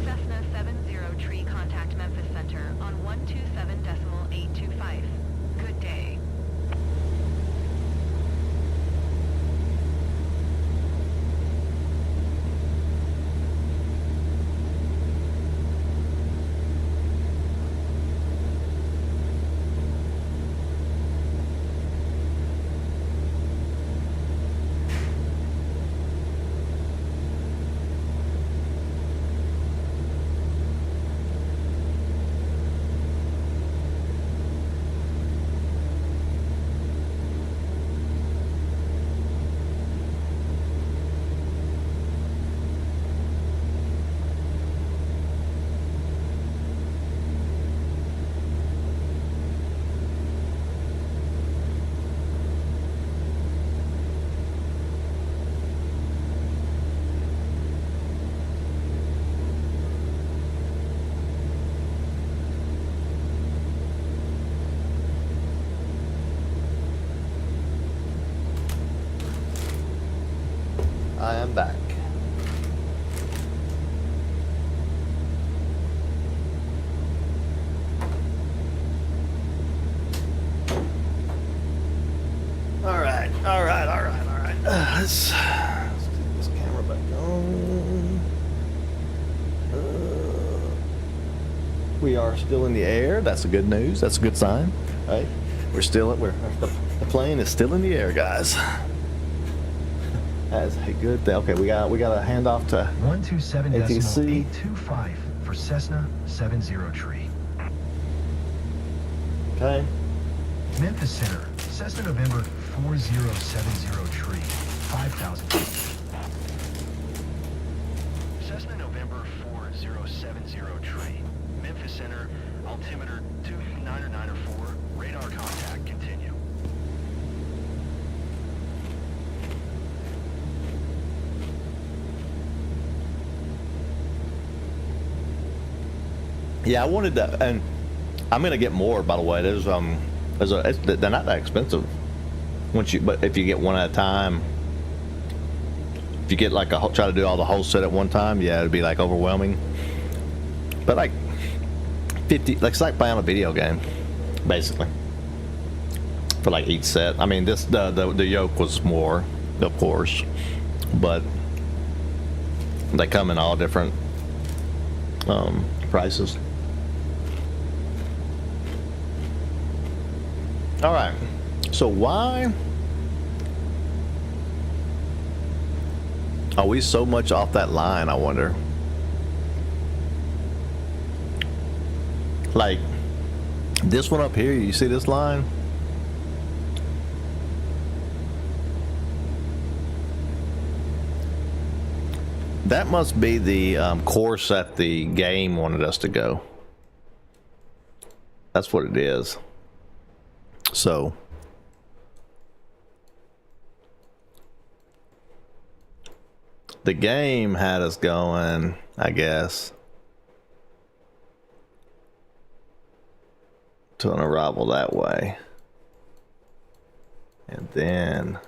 Speaker 2: Cessna 70 tree, contact Memphis Center on 127.825. Good day.
Speaker 1: I am back. All right. Let's get this camera back on. We are still in the air. That's a good news. That's a good sign, right? The plane is still in the air, guys. That's a good thing. Okay, we got a handoff to
Speaker 3: 127.825 for Cessna 70 tree.
Speaker 1: Okay.
Speaker 3: Memphis Center, Cessna November 4070 tree, 5,000 feet. Cessna November 4070 tree, Memphis Center, altimeter 2994, radar contact, continue.
Speaker 1: Yeah, I wanted that, and I'm gonna get more. By the way, they're not that expensive. But if you get one at a time, if you get like try to do all the whole set at one time, yeah, it'd be like overwhelming. But like 50, like it's like buying a video game, basically. For like each set. I mean, the yoke was more, of course, but they come in all different prices. All right, so why are we so much off that line, I wonder? Like this one up here, you see this line? That must be the course that the game wanted us to go. That's what it is. So the game had us going, I guess. to an arrival that way. And then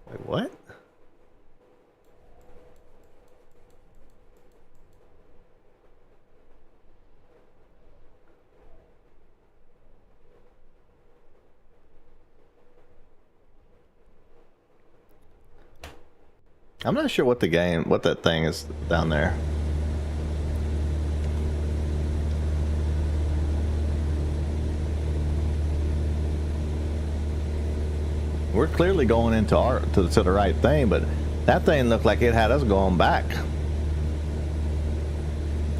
Speaker 1: wait, what? I'm not sure what that thing is down there. We're clearly going into to the right thing, but that thing looked like it had us going back.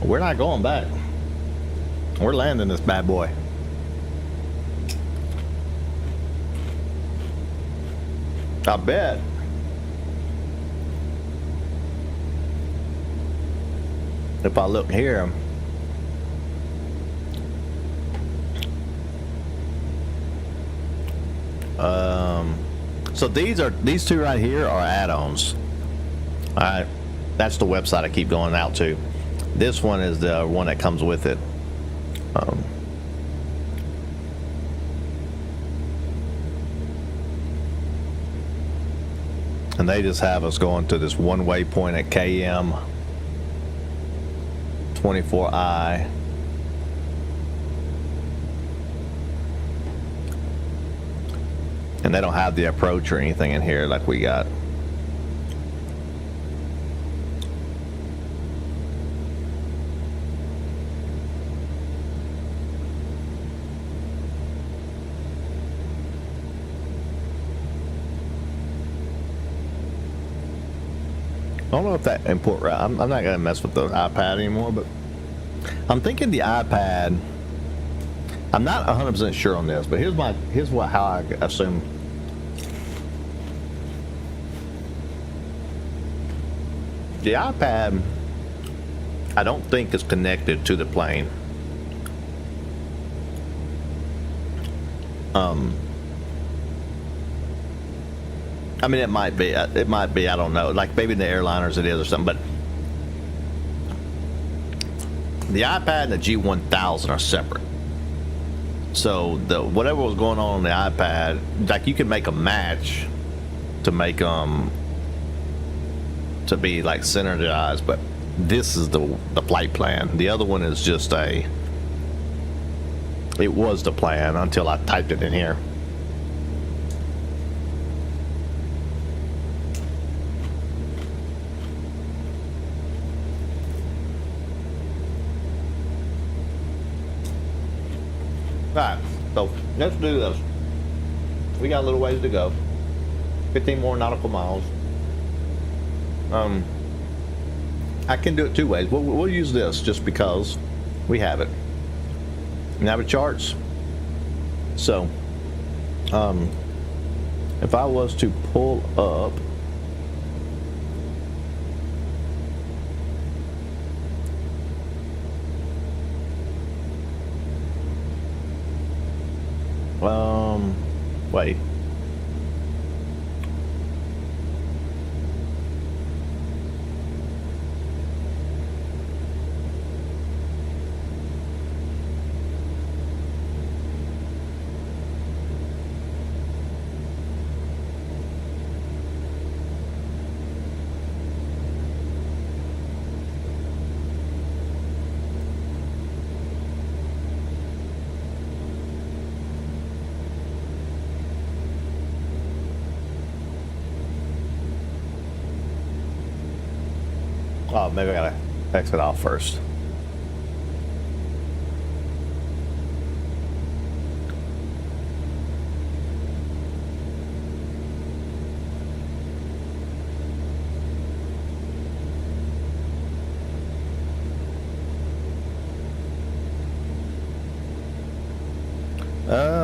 Speaker 1: We're not going back. We're landing this bad boy. I bet. If I look here, so these two right here are add-ons. All right, that's the website I keep going out to. This one is the one that comes with it. And they just have us going to this one waypoint at KM 24I. And they don't have the approach or anything in here like we got. I don't know if that import route, I'm not gonna mess with the iPad anymore, but I'm thinking the iPad, I'm not 100% sure on this, but how I assume. The iPad, I don't think is connected to the plane. I mean, it might be, I don't know. Like maybe in the airliners it is or something, but the iPad and the G1000 are separate. So whatever was going on the iPad, like you can make a match to make them to be like synergized, but this is the flight plan. The other one is just it was the plan until I typed it in here. Alright, so let's do this. We got a little ways to go. 15 more nautical miles. I can do it two ways. We'll use this just because we have it. Nav charts. So, if I was to pull up wait. Oh, maybe I gotta exit off first.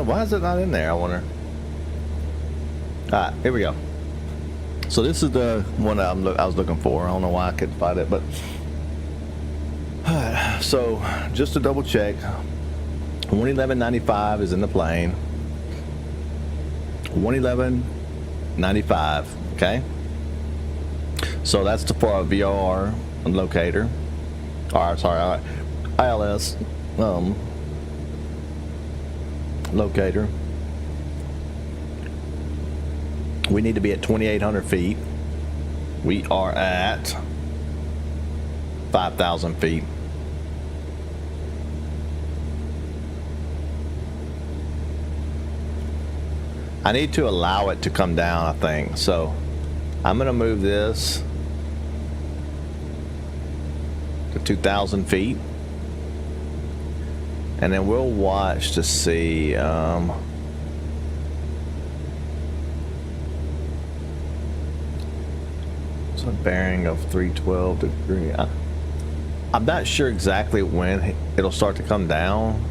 Speaker 1: Why is it not in there, I wonder? Alright, here we go. So this is the one that I was looking for. I don't know why I couldn't find it, but so just to double check, 111.95 is in the plane. 111.95, okay? So that's for our VOR locator. Or sorry, ILS locator. We need to be at 2,800 feet. We are at 5,000 feet. I need to allow it to come down, I think. So I'm gonna move this to 2,000 feet. And then we'll watch to see, it's a bearing of 312 degree. I'm not sure exactly when it'll start to come down.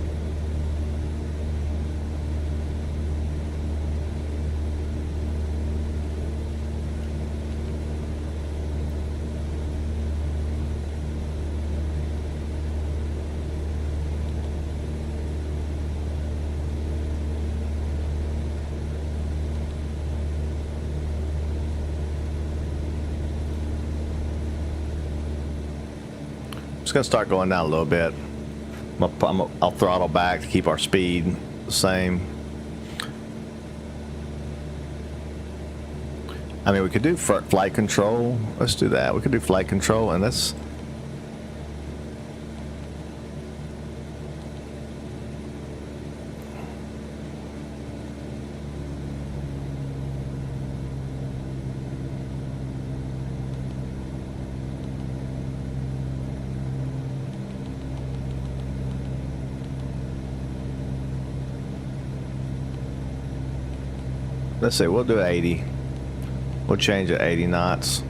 Speaker 1: It's gonna start going down a little bit. I'll throttle back to keep our speed the same. I mean, we could do flight control. Let's do that. We could do flight control, and let's. Let's see, we'll do 80. We'll change it 80 knots.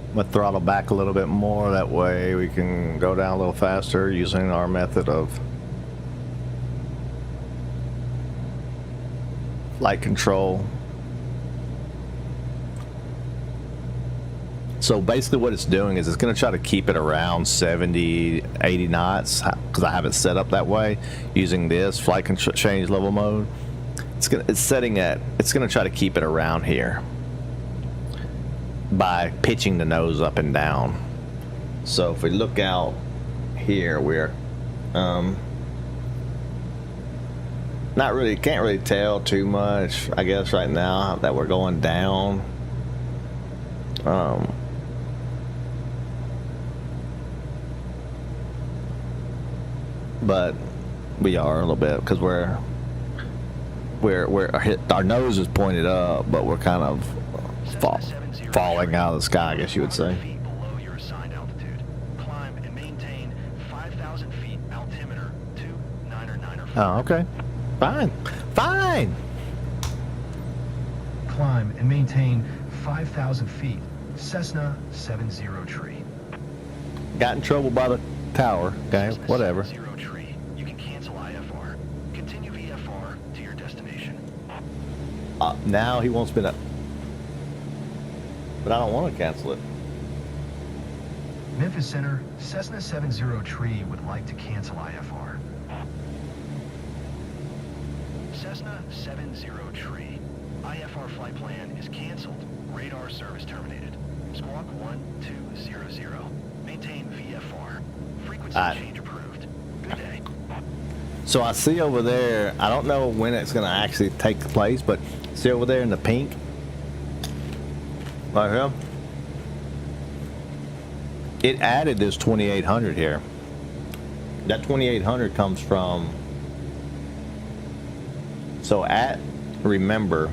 Speaker 1: I'm gonna throttle back a little bit more, that way we can go down a little faster using our method of flight control. So basically what it's doing is it's going to try to keep it around 70, 80 knots because I have it set up that way using this flight control change level mode. It's going to try to keep it around here by pitching the nose up and down. So if we look out here, we're can't really tell too much, I guess, right now that we're going down. But we are a little bit because our nose is pointed up, but we're kind of falling out of the sky, I guess you would say.
Speaker 3: Below your assigned altitude. Climb and maintain 5,000 feet altimeter 299.
Speaker 1: Oh, okay. Fine.
Speaker 3: Climb and maintain 5,000 feet. Cessna 70 tree.
Speaker 1: Got in trouble by the tower. Okay,
Speaker 3: Cessna
Speaker 1: whatever.
Speaker 3: 70 tree. You can cancel IFR. Continue VFR to your destination.
Speaker 1: Now he wants me to, but I don't want to cancel it.
Speaker 3: Memphis Center, Cessna 70 tree would like to cancel IFR. Cessna 70 tree. IFR flight plan is canceled. Radar service terminated. Squawk 1200. Maintain VFR. Frequency change approved. Good day.
Speaker 1: So I see over there, I don't know when it's going to actually take place, but see over there in the pink? Right here? It added this 2,800 here. That 2,800 comes from, remember,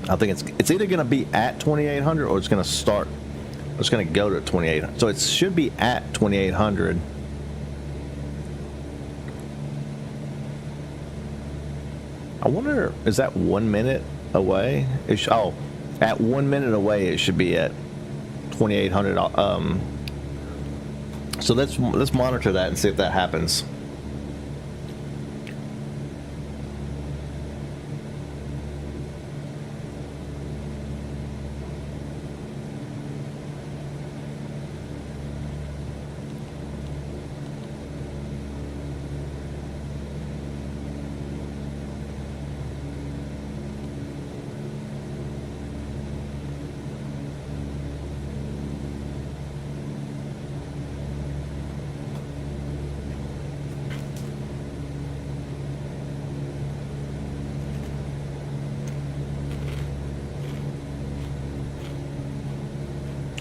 Speaker 1: I think it's either going to be at 2,800 or it's going to start, it's going to go to 2,800. So it should be at 2,800. I wonder, is that 1 minute away? At 1 minute away, it should be at 2,800. So let's monitor that and see if that happens.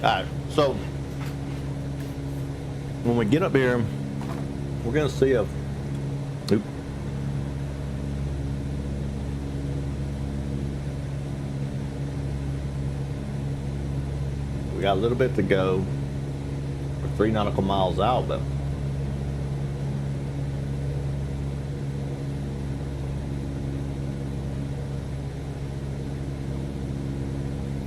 Speaker 1: Alright, so when we get up here, we're gonna see a oop. We got a little bit to go. We're 3 nautical miles out, but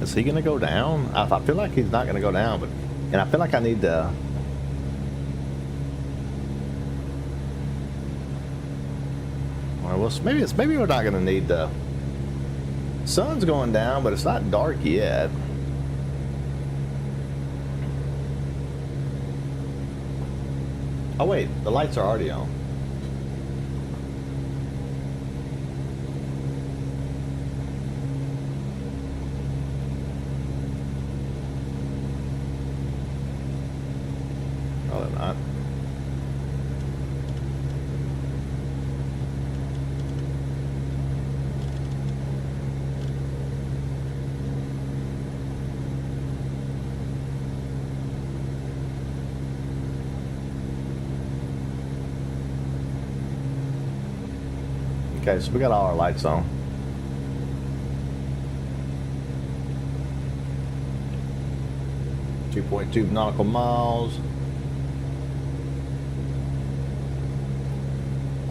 Speaker 1: is he gonna go down? I feel like he's not gonna go down, but and I feel like I need to. Or well, maybe we're not gonna need the. Sun's going down, but it's not dark yet. Oh wait, the lights are already on. No, they're not. Okay, so we got all our lights on. .2 nautical miles.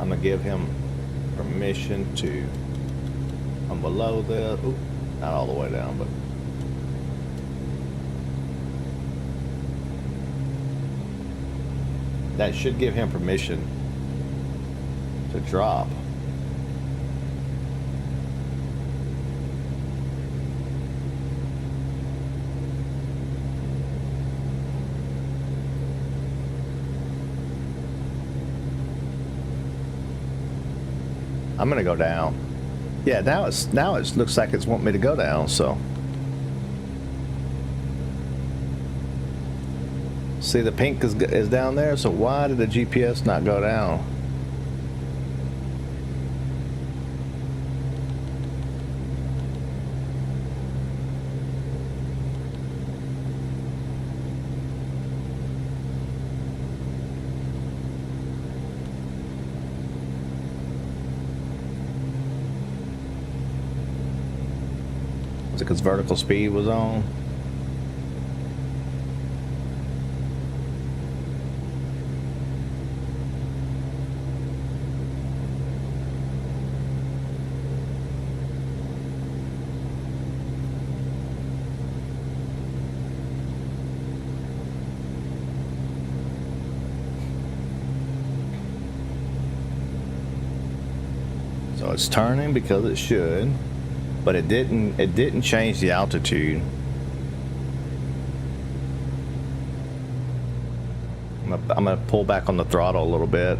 Speaker 1: I'm gonna give him permission to come below this. Oop, not all the way down, but that should give him permission to drop. I'm gonna go down. Yeah, now it looks like it's wanting me to go down. So see, the pink is down there. So why did the GPS not go down? Is it because vertical speed was on? So it's turning because it should. But it didn't change the altitude. I'm gonna pull back on the throttle a little bit.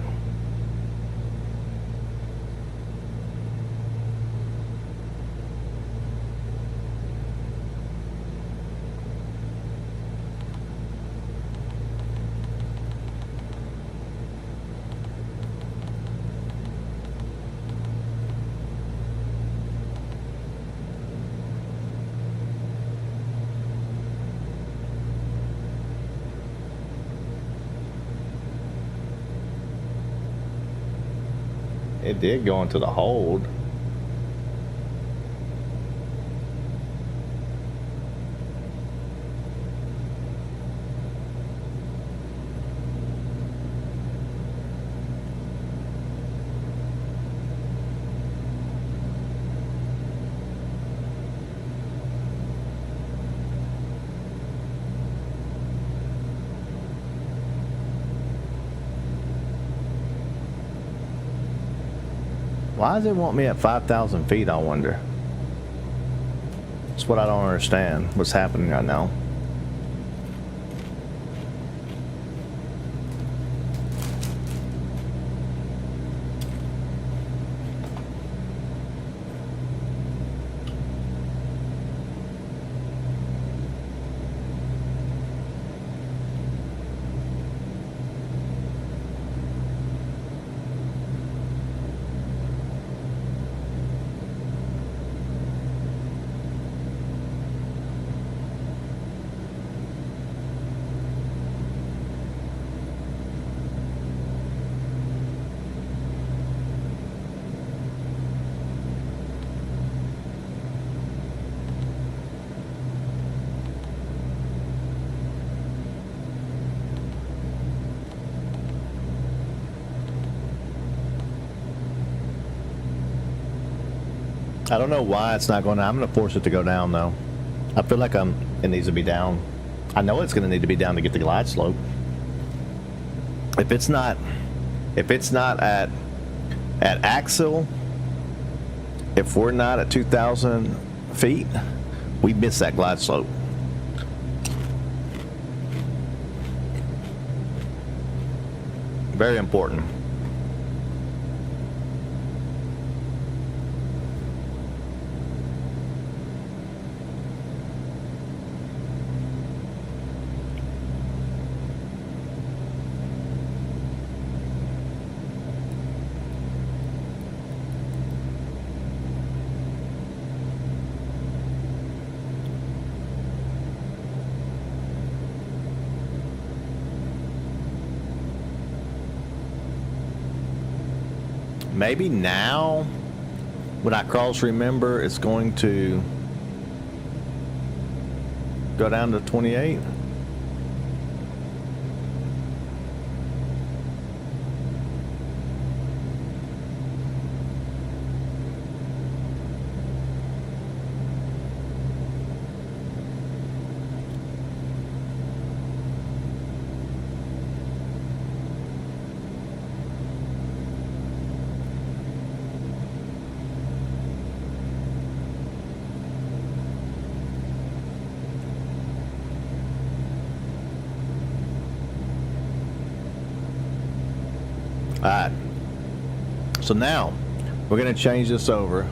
Speaker 1: It did go into the hold. Why does it want me at 5,000 feet, I wonder? That's what I don't understand. What's happening right now? I don't know why it's not going down. I'm going to force it to go down, though. I feel like it needs to be down. I know it's going to need to be down to get the glide slope. If it's not at axle, if we're not at 2,000 feet, we miss that glide slope. Very important. Maybe now, when I cross remember, it's going to go down to 28. All right, so now we're going to change this over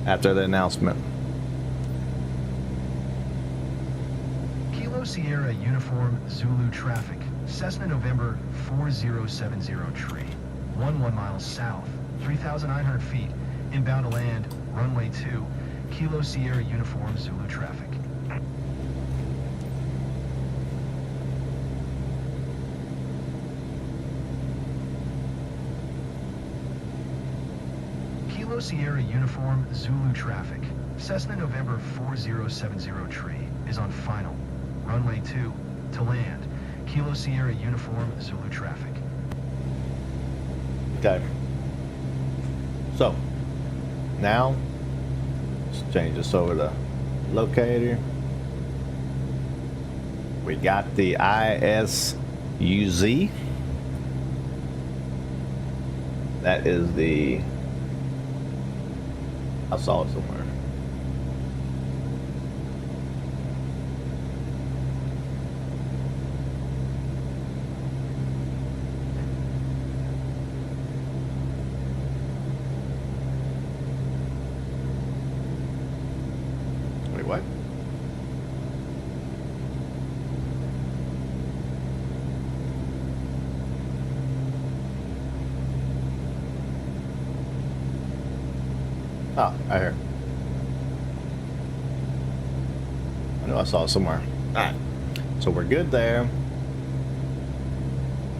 Speaker 1: after the announcement.
Speaker 3: Kilo Sierra Uniform Zulu traffic. Cessna November 4070 tree. 11 miles south, 3,900 feet. Inbound to land, runway 2. Kilo Sierra Uniform Zulu traffic. Kilo Sierra Uniform Zulu traffic. Cessna November 4070 tree is on final. Runway 2 to land. Kilo Sierra Uniform Zulu traffic.
Speaker 1: Okay. So now let's change this over to locator. We got the ISUZ. That is the, I saw it somewhere. Wait, what? Oh, right here. I know I saw it somewhere. Alright. So we're good there.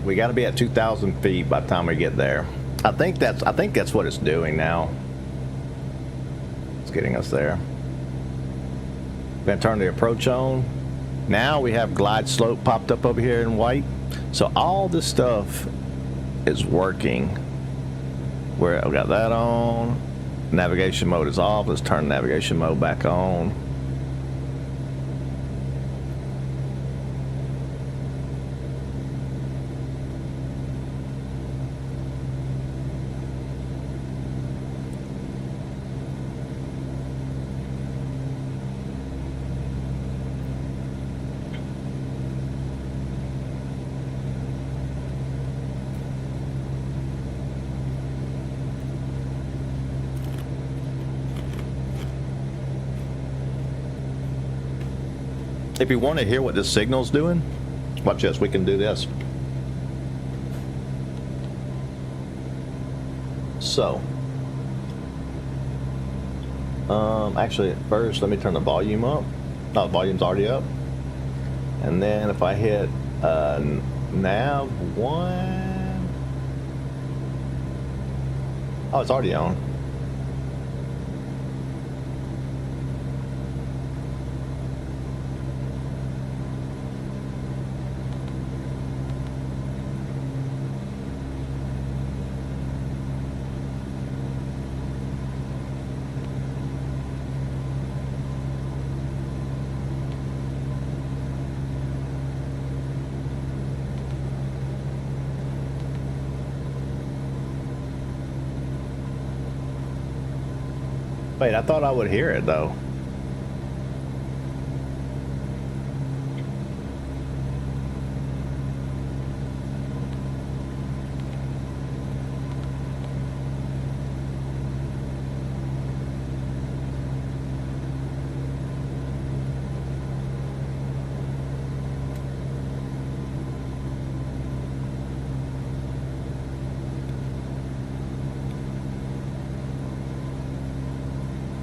Speaker 1: We gotta be at 2,000 feet by the time we get there. I think that's what it's doing now. It's getting us there. We're gonna turn the approach on. Now we have glide slope popped up over here in white. So all this stuff is working. Where we got that on. Navigation mode is off. Let's turn navigation mode back on. If you want to hear what this signal's doing, watch this, we can do this. So, actually, first, let me turn the volume up. No, the volume's already up. And then if I hit nav 1, oh, it's already on. Wait, I thought I would hear it though.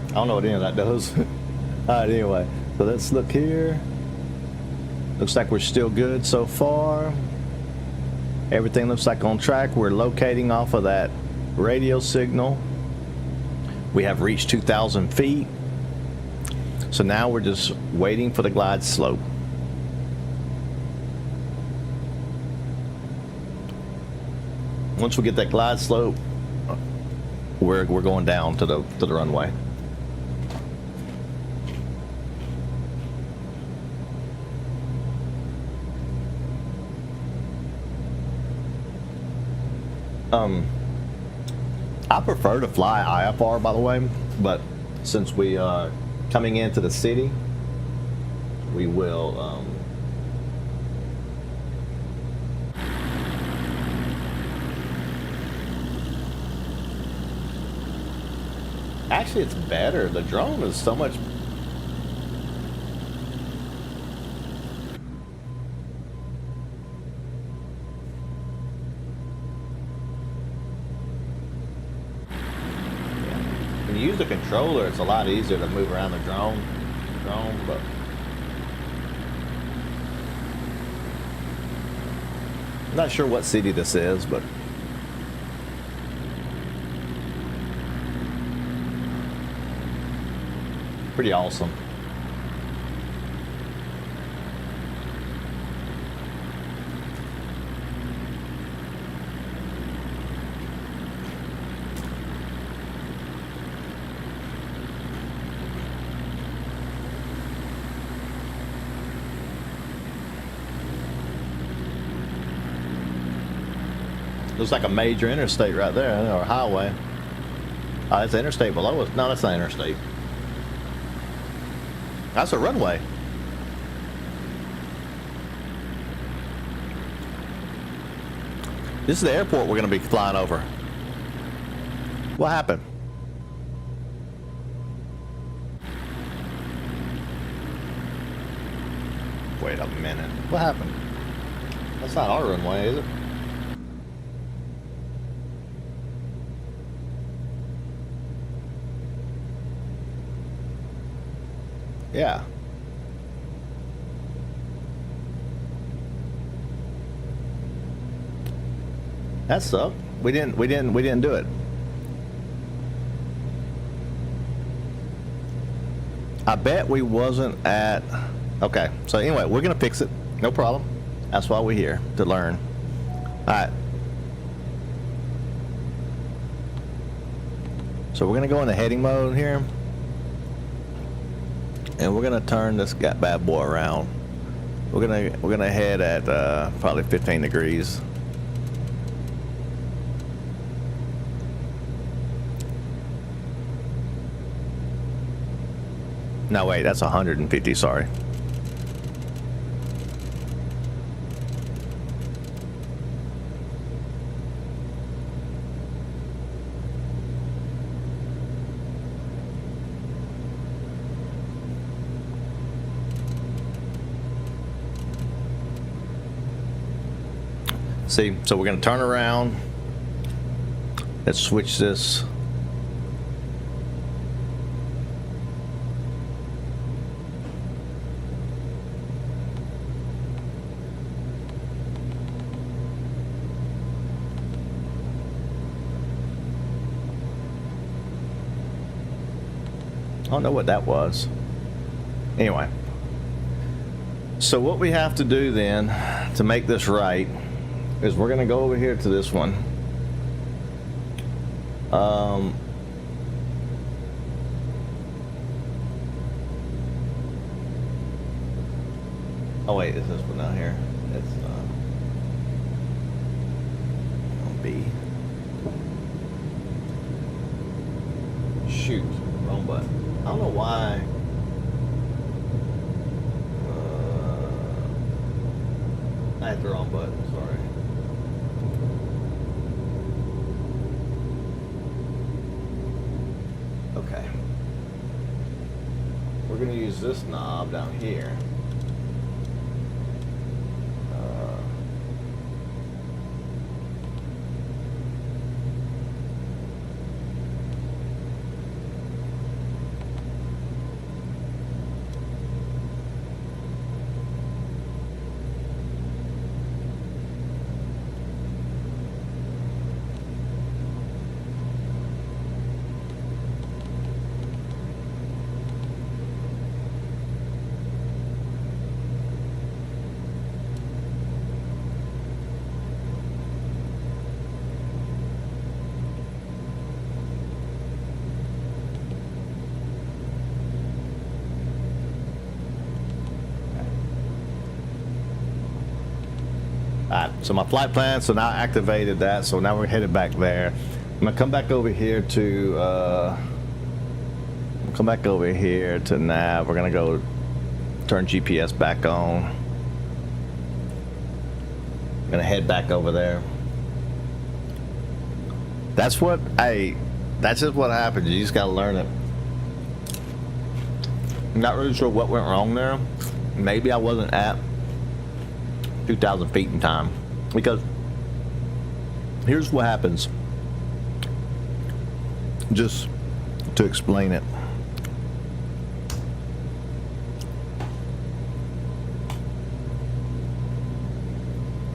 Speaker 1: I don't know what any of that does. Alright, anyway. So let's look here. Looks like we're still good so far. Everything looks like on track. We're locating off of that radio signal. We have reached 2,000 feet. So now we're just waiting for the glide slope. Once we get that glide slope, we're going down to the runway. I prefer to fly IFR, by the way, but since we are coming into the city, we will actually, it's better. The drone is so much. When you use the controller, it's a lot easier to move around the drone, but I'm not sure what city this is, but pretty awesome. Looks like a major interstate right there, or highway. Oh, it's the interstate below us. No, that's not interstate. That's a runway. This is the airport we're going to be flying over. What happened? Wait a minute. What happened? That's not our runway, is it? Yeah. That sucked. We didn't do it. I bet we wasn't at. Okay. So anyway, we're gonna fix it. No problem. That's why we're here, to learn. All right. So we're gonna go into heading mode here. And we're gonna turn this bad boy around. We're gonna head at probably 15 degrees. No, wait, that's 150. Sorry. See, so we're going to turn around. Let's switch this. I don't know what that was. Anyway. So what we have to do then to make this right is we're going to go over here to this one. Oh wait, is this one down here? It's B. Shoot, wrong button. I don't know why. I hit the wrong button, sorry. Okay. We're going to use this knob down here. Alright, so my flight plan, so now I activated that, so now we're headed back there. I'm gonna come back over here to nav. We're gonna go turn GPS back on. I'm gonna head back over there. That's just what happens. You just gotta learn it. I'm not really sure what went wrong there. Maybe I wasn't at 2,000 feet in time, because here's what happens, just to explain it.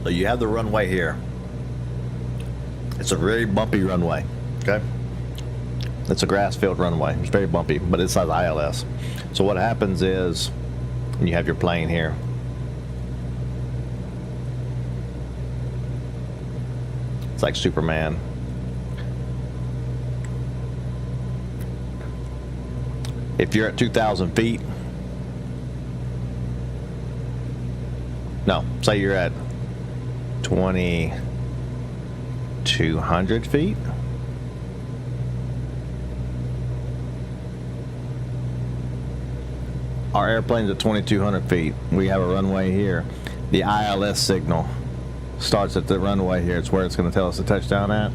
Speaker 1: So you have the runway here. It's a very bumpy runway, okay? It's a grass-filled runway. It's very bumpy, but it's like ILS. So what happens is, you have your plane here. It's like Superman. If you're at 2,000 feet, no, say you're at 2,200 feet. Our airplane's at 2,200 feet. We have a runway here. The ILS signal starts at the runway here. It's where it's going to tell us to touch down at.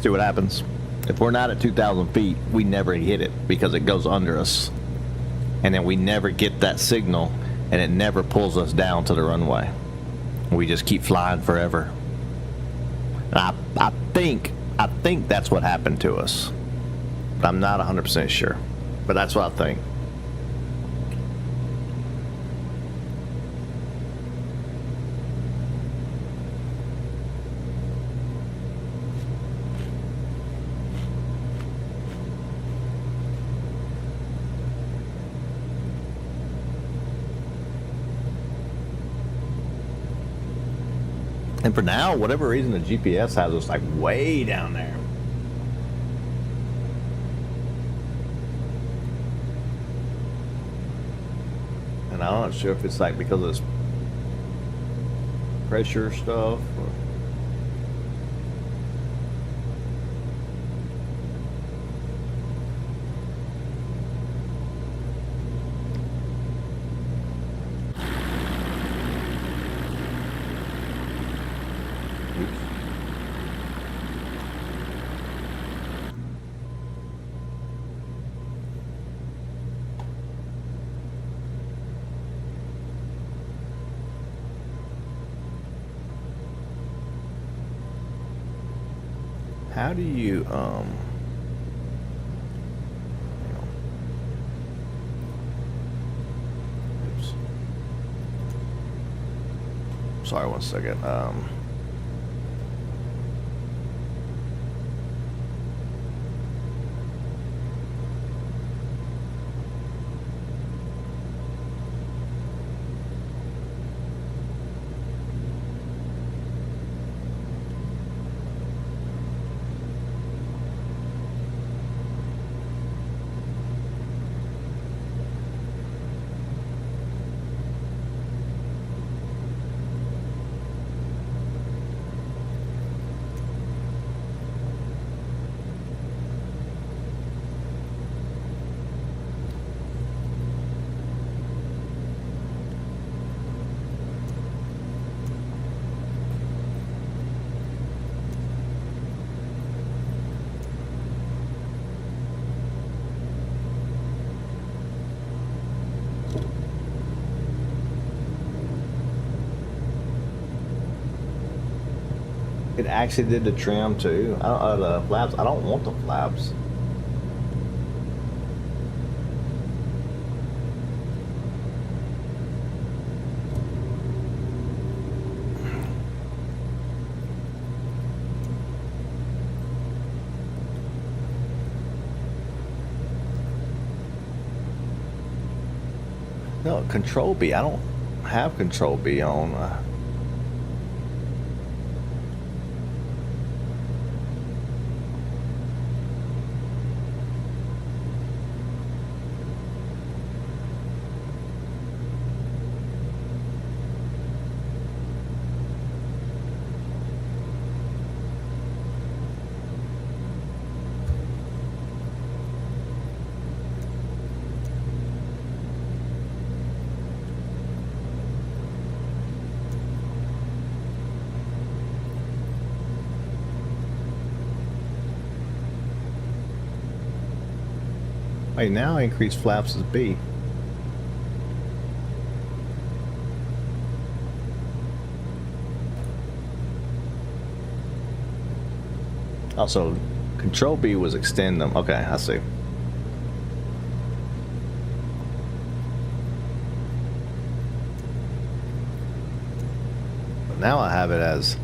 Speaker 1: See what happens. If we're not at 2,000 feet, we never hit it because it goes under us. And then we never get that signal, and it never pulls us down to the runway. We just keep flying forever. And I think that's what happened to us. But I'm not 100% sure. But that's what I think. And for now, whatever reason, the GPS has us like way down there. And I'm not sure if it's like because of this pressure stuff or... How do you, oops. Sorry, one second. It actually did the trim too. I don't, the flaps. I don't want the flaps. No, Control B. I don't have Control B on. Wait, now increase flaps is B. Also, Control B was extend them. Okay, I see. But now I have it as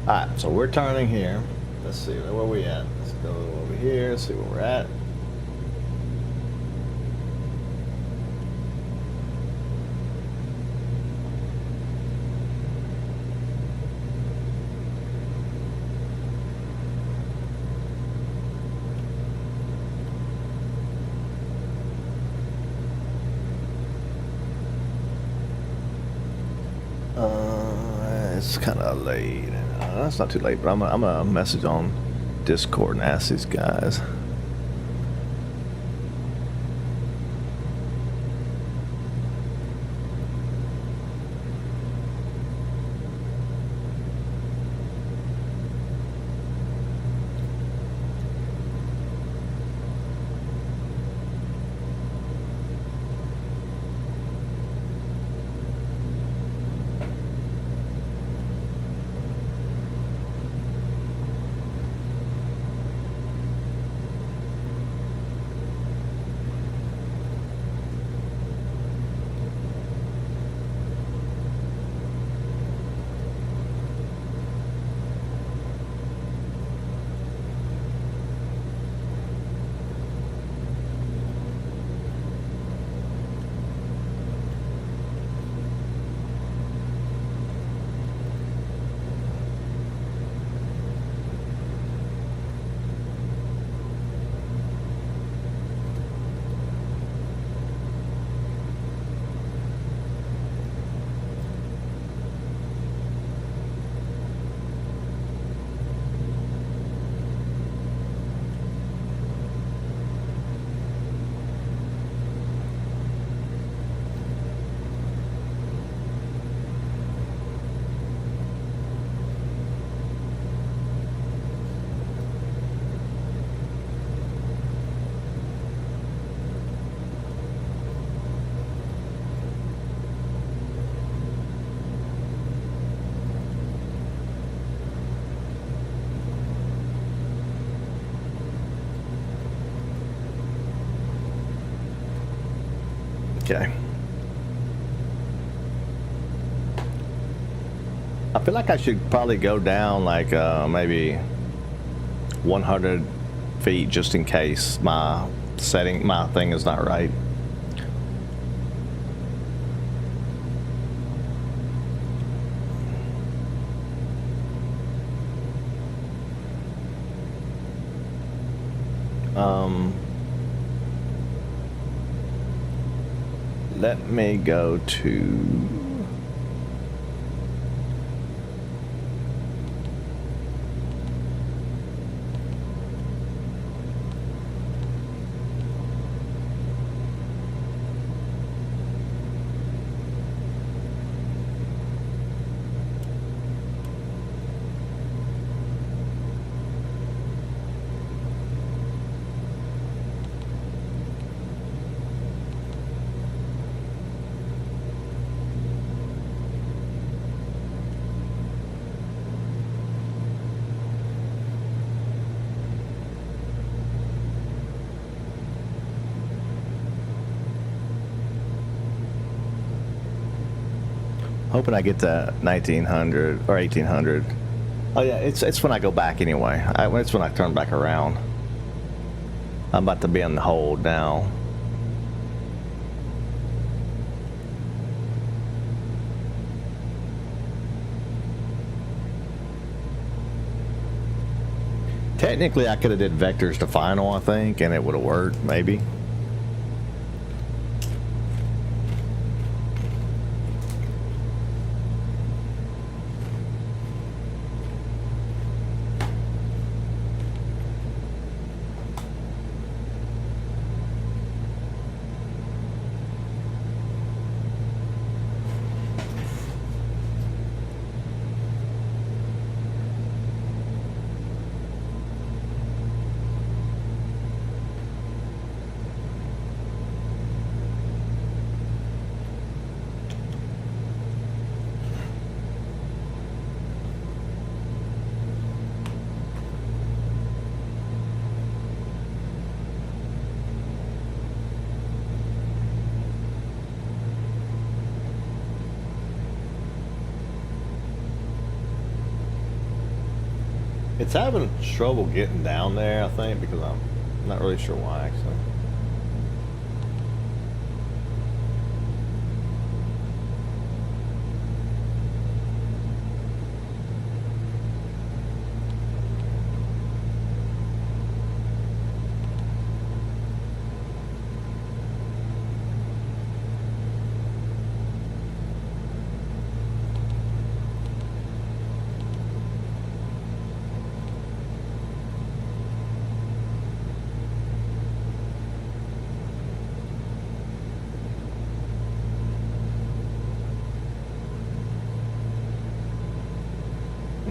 Speaker 1: alright, so we're turning here. Let's see, where we at? Let's go over here, see where we're at. It's kind of late. That's not too late, but I'm gonna message on Discord and ask these guys. Okay. I feel like I should probably go down like maybe 100 feet just in case my thing is not right. Let me go to Hoping I get to 1900 or 1800. Oh yeah, it's when I go back anyway. It's when I turn back around. I'm about to be on the hold now. Technically, I could have did vectors to final, I think, and it would have worked, maybe. It's having trouble getting down there, I think, because I'm not really sure why, actually.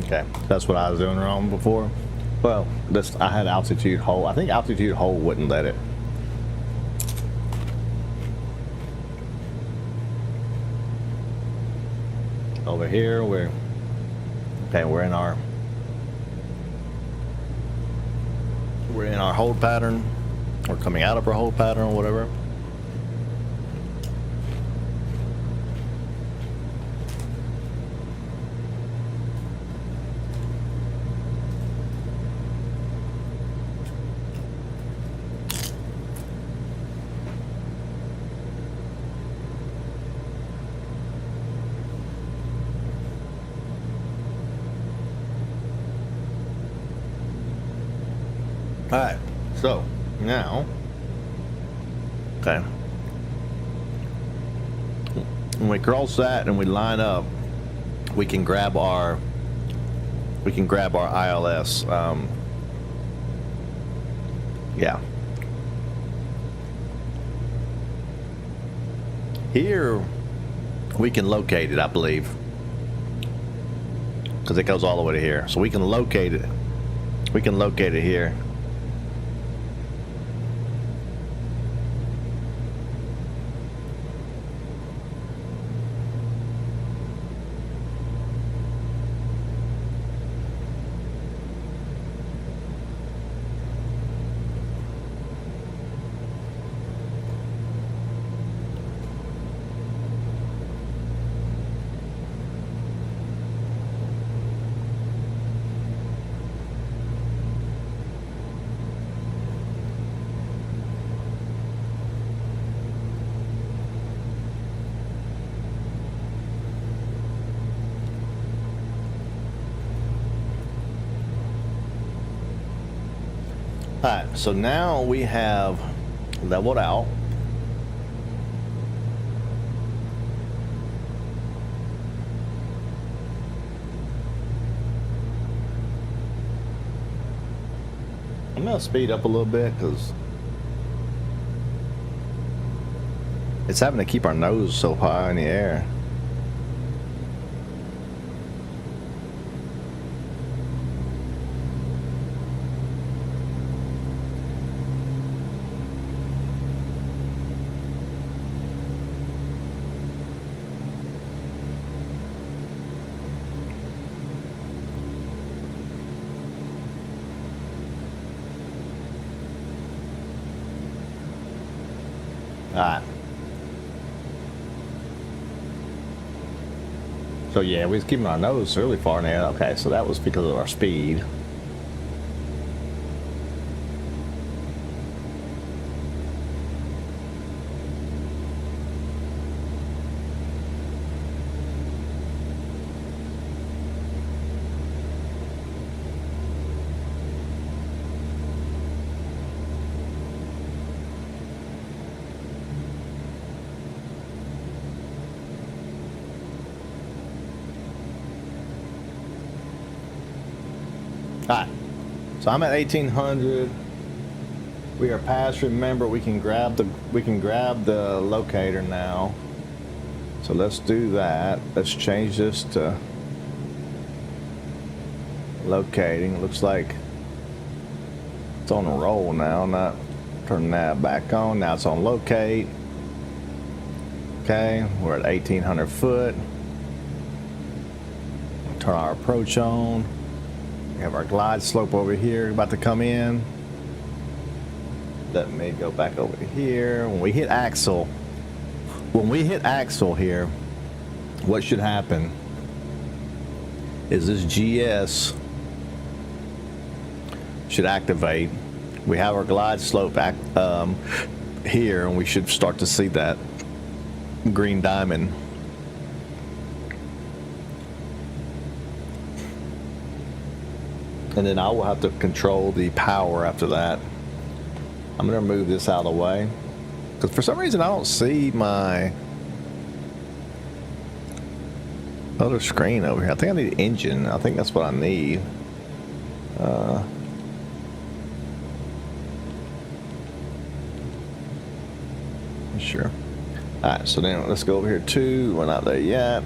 Speaker 1: Okay, that's what I was doing wrong before. Well, I had altitude hold. I think altitude hold wouldn't let it. Over here, we're in our hold pattern. We're coming out of our hold pattern or whatever. All right, so now, okay, when we cross that and we line up, we can grab our ILS. Yeah. Here, we can locate it, I believe, because it goes all the way to here. So we can locate it. We can locate it here. Alright, so now we have leveled out. I'm gonna speed up a little bit because it's having to keep our nose so high in the air. Alright. So yeah, we was keeping our nose really far in the air. Okay, so that was because of our speed. Alright, so I'm at 1800. We are past. Remember, we can grab the locator now. So let's do that. Let's change this to locating. Looks like it's on a roll now. Not turning that back on. Now it's on locate. Okay, we're at 1800 foot. Turn our approach on. We have our glide slope over here about to come in. Let me go back over here. When we hit axle here, what should happen is this GS should activate. We have our glide slope here, and we should start to see that green diamond. And then I will have to control the power after that. I'm gonna move this out of the way because for some reason I don't see my other screen over here. I think I need engine. I think that's what I need. Sure. All right, so then let's go over here too. We're not there yet.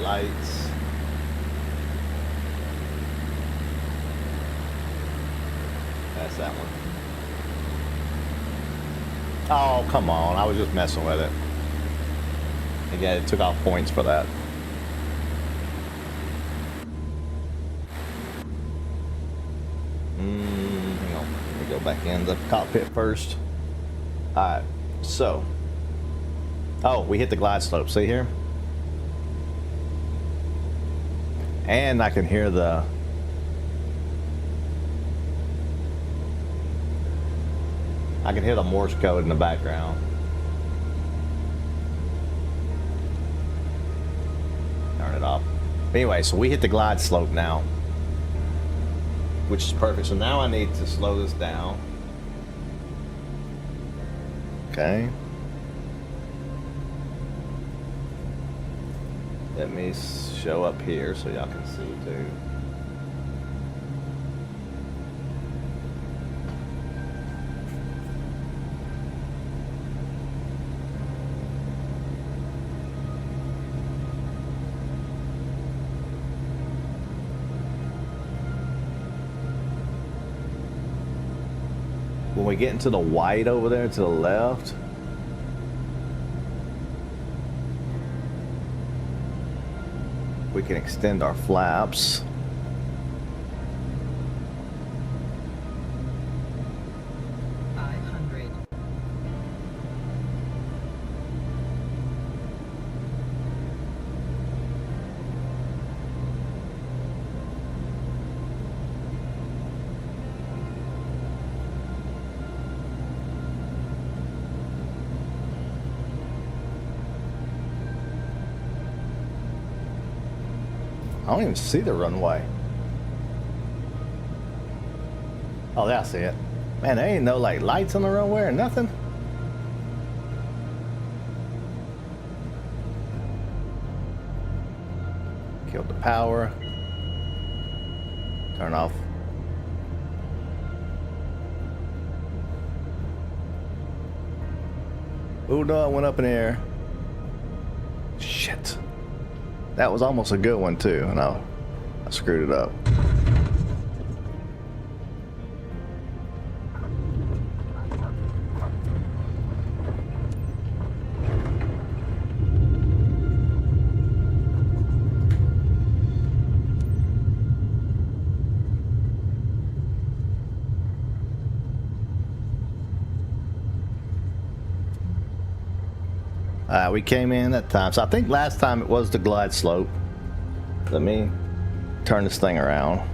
Speaker 1: Lights. That's that one. Oh, come on. I was just messing with it. Again, it took off points for that. Hang on. Let me go back in the cockpit first. Alright, so. Oh, we hit the glide slope. See here? And I can hear the Morse code in the background. Turn it off. But anyway, so we hit the glide slope now, which is perfect. So now I need to slow this down. Okay. Let me show up here so y'all can see too. When we get into the white over there to the left, we can extend our flaps. I don't even see the runway. Oh, there I see it. Man, there ain't no like lights on the runway or nothing. Killed the power. Turn off Oh no, I went up in the air. Shit. That was almost a good one too, and I screwed it up. We came in that time. So I think last time it was the glide slope. Let me turn this thing around.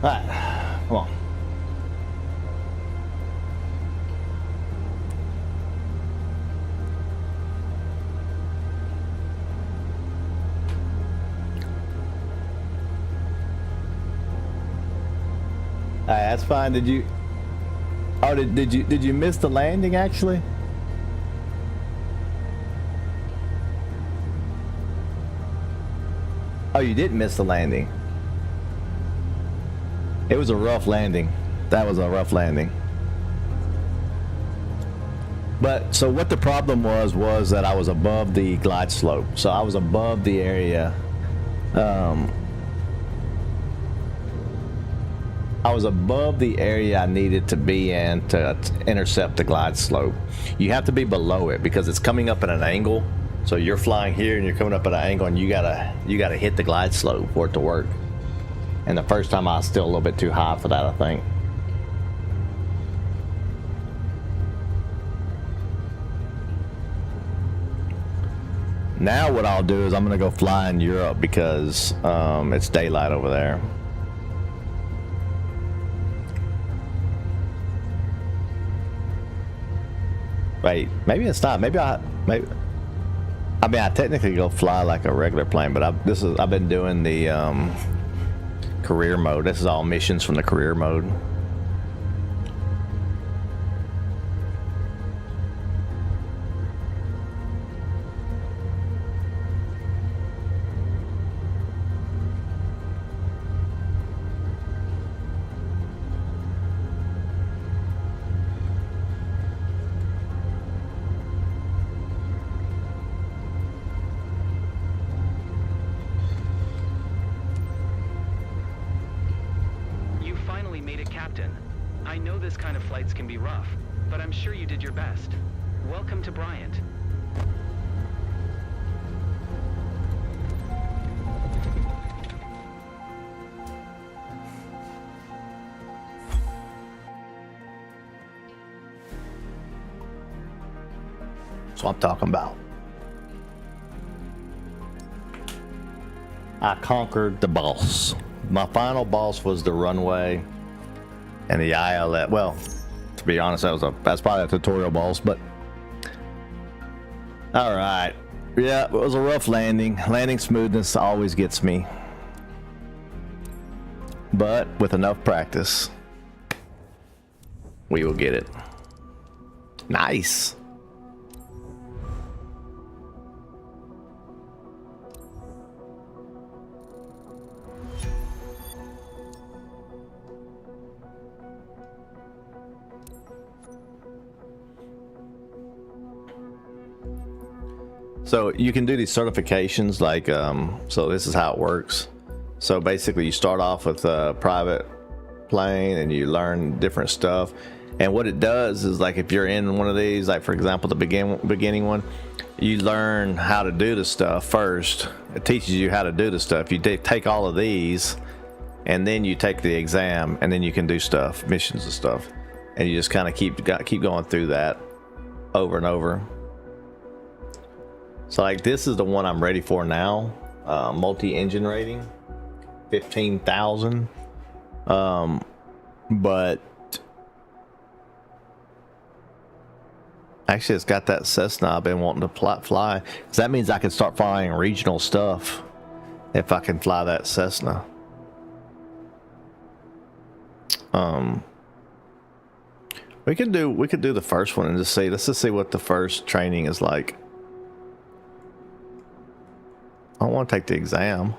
Speaker 1: All right, come on. All right, that's fine. Did you? Oh, did you miss the landing actually? Oh, you didn't miss the landing. It was a rough landing. That was a rough landing. But so what the problem was that I was above the glide slope. So I was above the area. I was above the area I needed to be in to intercept the glide slope. You have to be below it because it's coming up at an angle. So you're flying here and you're coming up at an angle, and you gotta hit the glide slope for it to work. And the first time I was still a little bit too high for that, I think. Now what I'll do is I'm gonna go fly in Europe because it's daylight over there. Wait, maybe it's not. I mean, I technically go fly like a regular plane, but I've been doing the career mode. This is all missions from the career mode.
Speaker 4: Captain, I know this kind of flights can be rough, but I'm sure you did your best. Welcome to Bryant.
Speaker 1: That's what I'm talking about. I conquered the boss. My final boss was the runway and the ILS. Well, to be honest, that's probably a tutorial boss, but all right. Yeah, it was a rough landing. Landing smoothness always gets me, but with enough practice, we will get it. Nice. So you can do these certifications like, so this is how it works. So basically you start off with a private plane and you learn different stuff. And what it does is, like, if you're in one of these, like for example, the beginning one, you learn how to do the stuff first. It teaches you how to do the stuff. You take all of these and then you take the exam, and then you can do stuff, missions and stuff. And you just kind of keep going through that over and over. So like this is the one I'm ready for now. Multi-engine rating, 15,000. But actually it's got that Cessna I've been wanting to fly. Cause that means I can start flying regional stuff if I can fly that Cessna. We could do the first one and just see. Let's just see what the first training is like. I don't want to take the exam.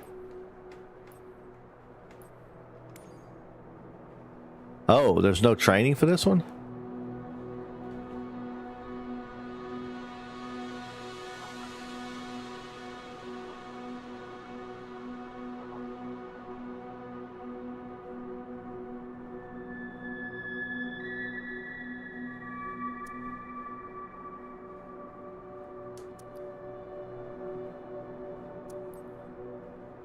Speaker 1: Oh, there's no training for this one?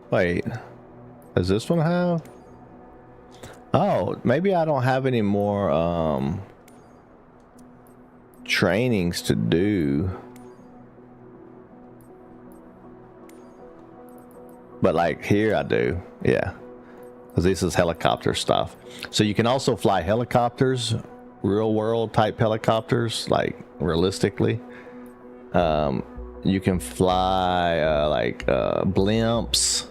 Speaker 1: Wait, does this one have? Oh, maybe I don't have any more trainings to do. But like here I do, yeah. Because this is helicopter stuff. So you can also fly helicopters, real world type helicopters, like realistically. You can fly blimps.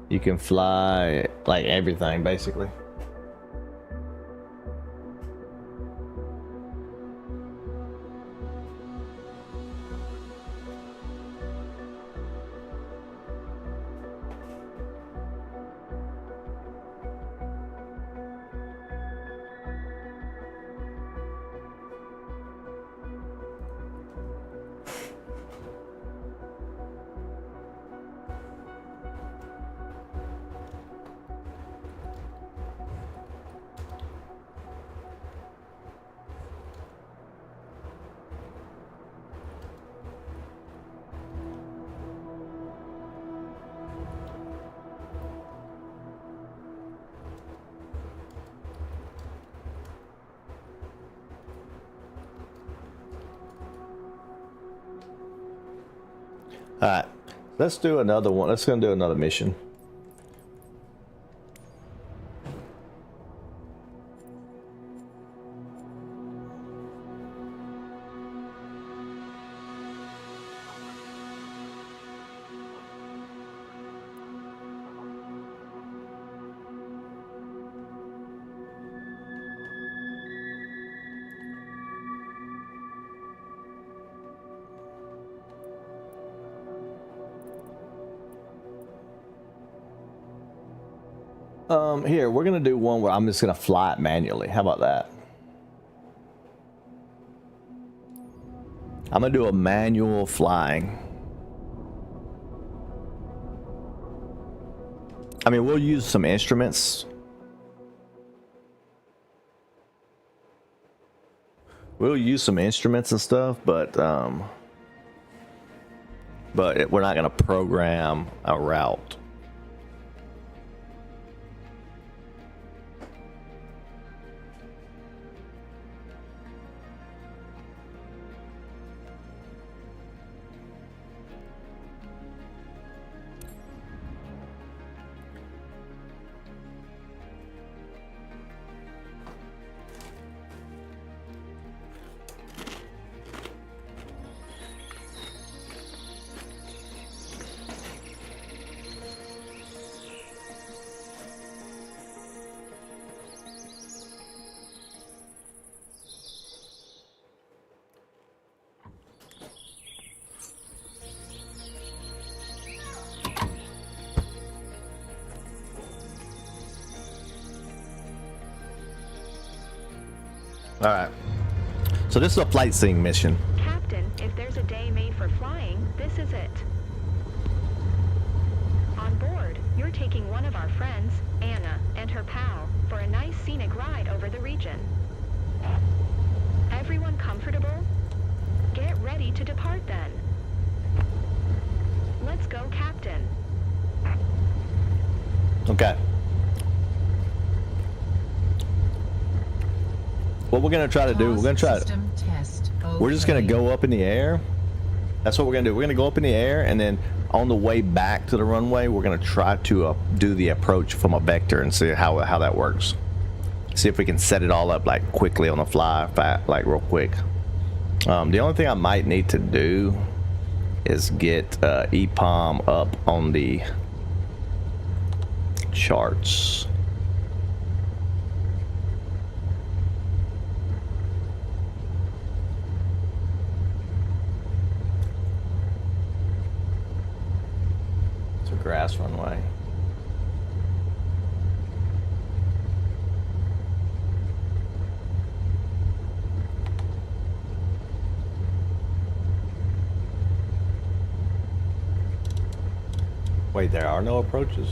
Speaker 1: You can fly like everything basically. All right, let's do another one. Let's go do another mission. Here, we're gonna do one where I'm just gonna fly it manually. How about that? I'm gonna do a manual flying. I mean, we'll use some instruments. We'll use some instruments and stuff, but we're not gonna program a route. All right. So this is a flight sim mission.
Speaker 2: Captain, if there's a day made for flying, this This is it. On board, you're taking one of our friends, Anna, and her pal, for a nice scenic ride over the region. Everyone comfortable? Get ready to depart then. Let's go, Captain.
Speaker 1: Okay. What we're gonna try to do, we're gonna try.
Speaker 5: System test.
Speaker 1: We're just gonna go up in the air. That's what we're gonna do. We're gonna go up in the air, and then on the way back to the runway, we're gonna try to do the approach from a vector and see how that works. See if we can set it all up like quickly on the fly, like real quick. The only thing I might need to do is get EPOM up on the charts. It's a grass runway. Wait, there are no approaches.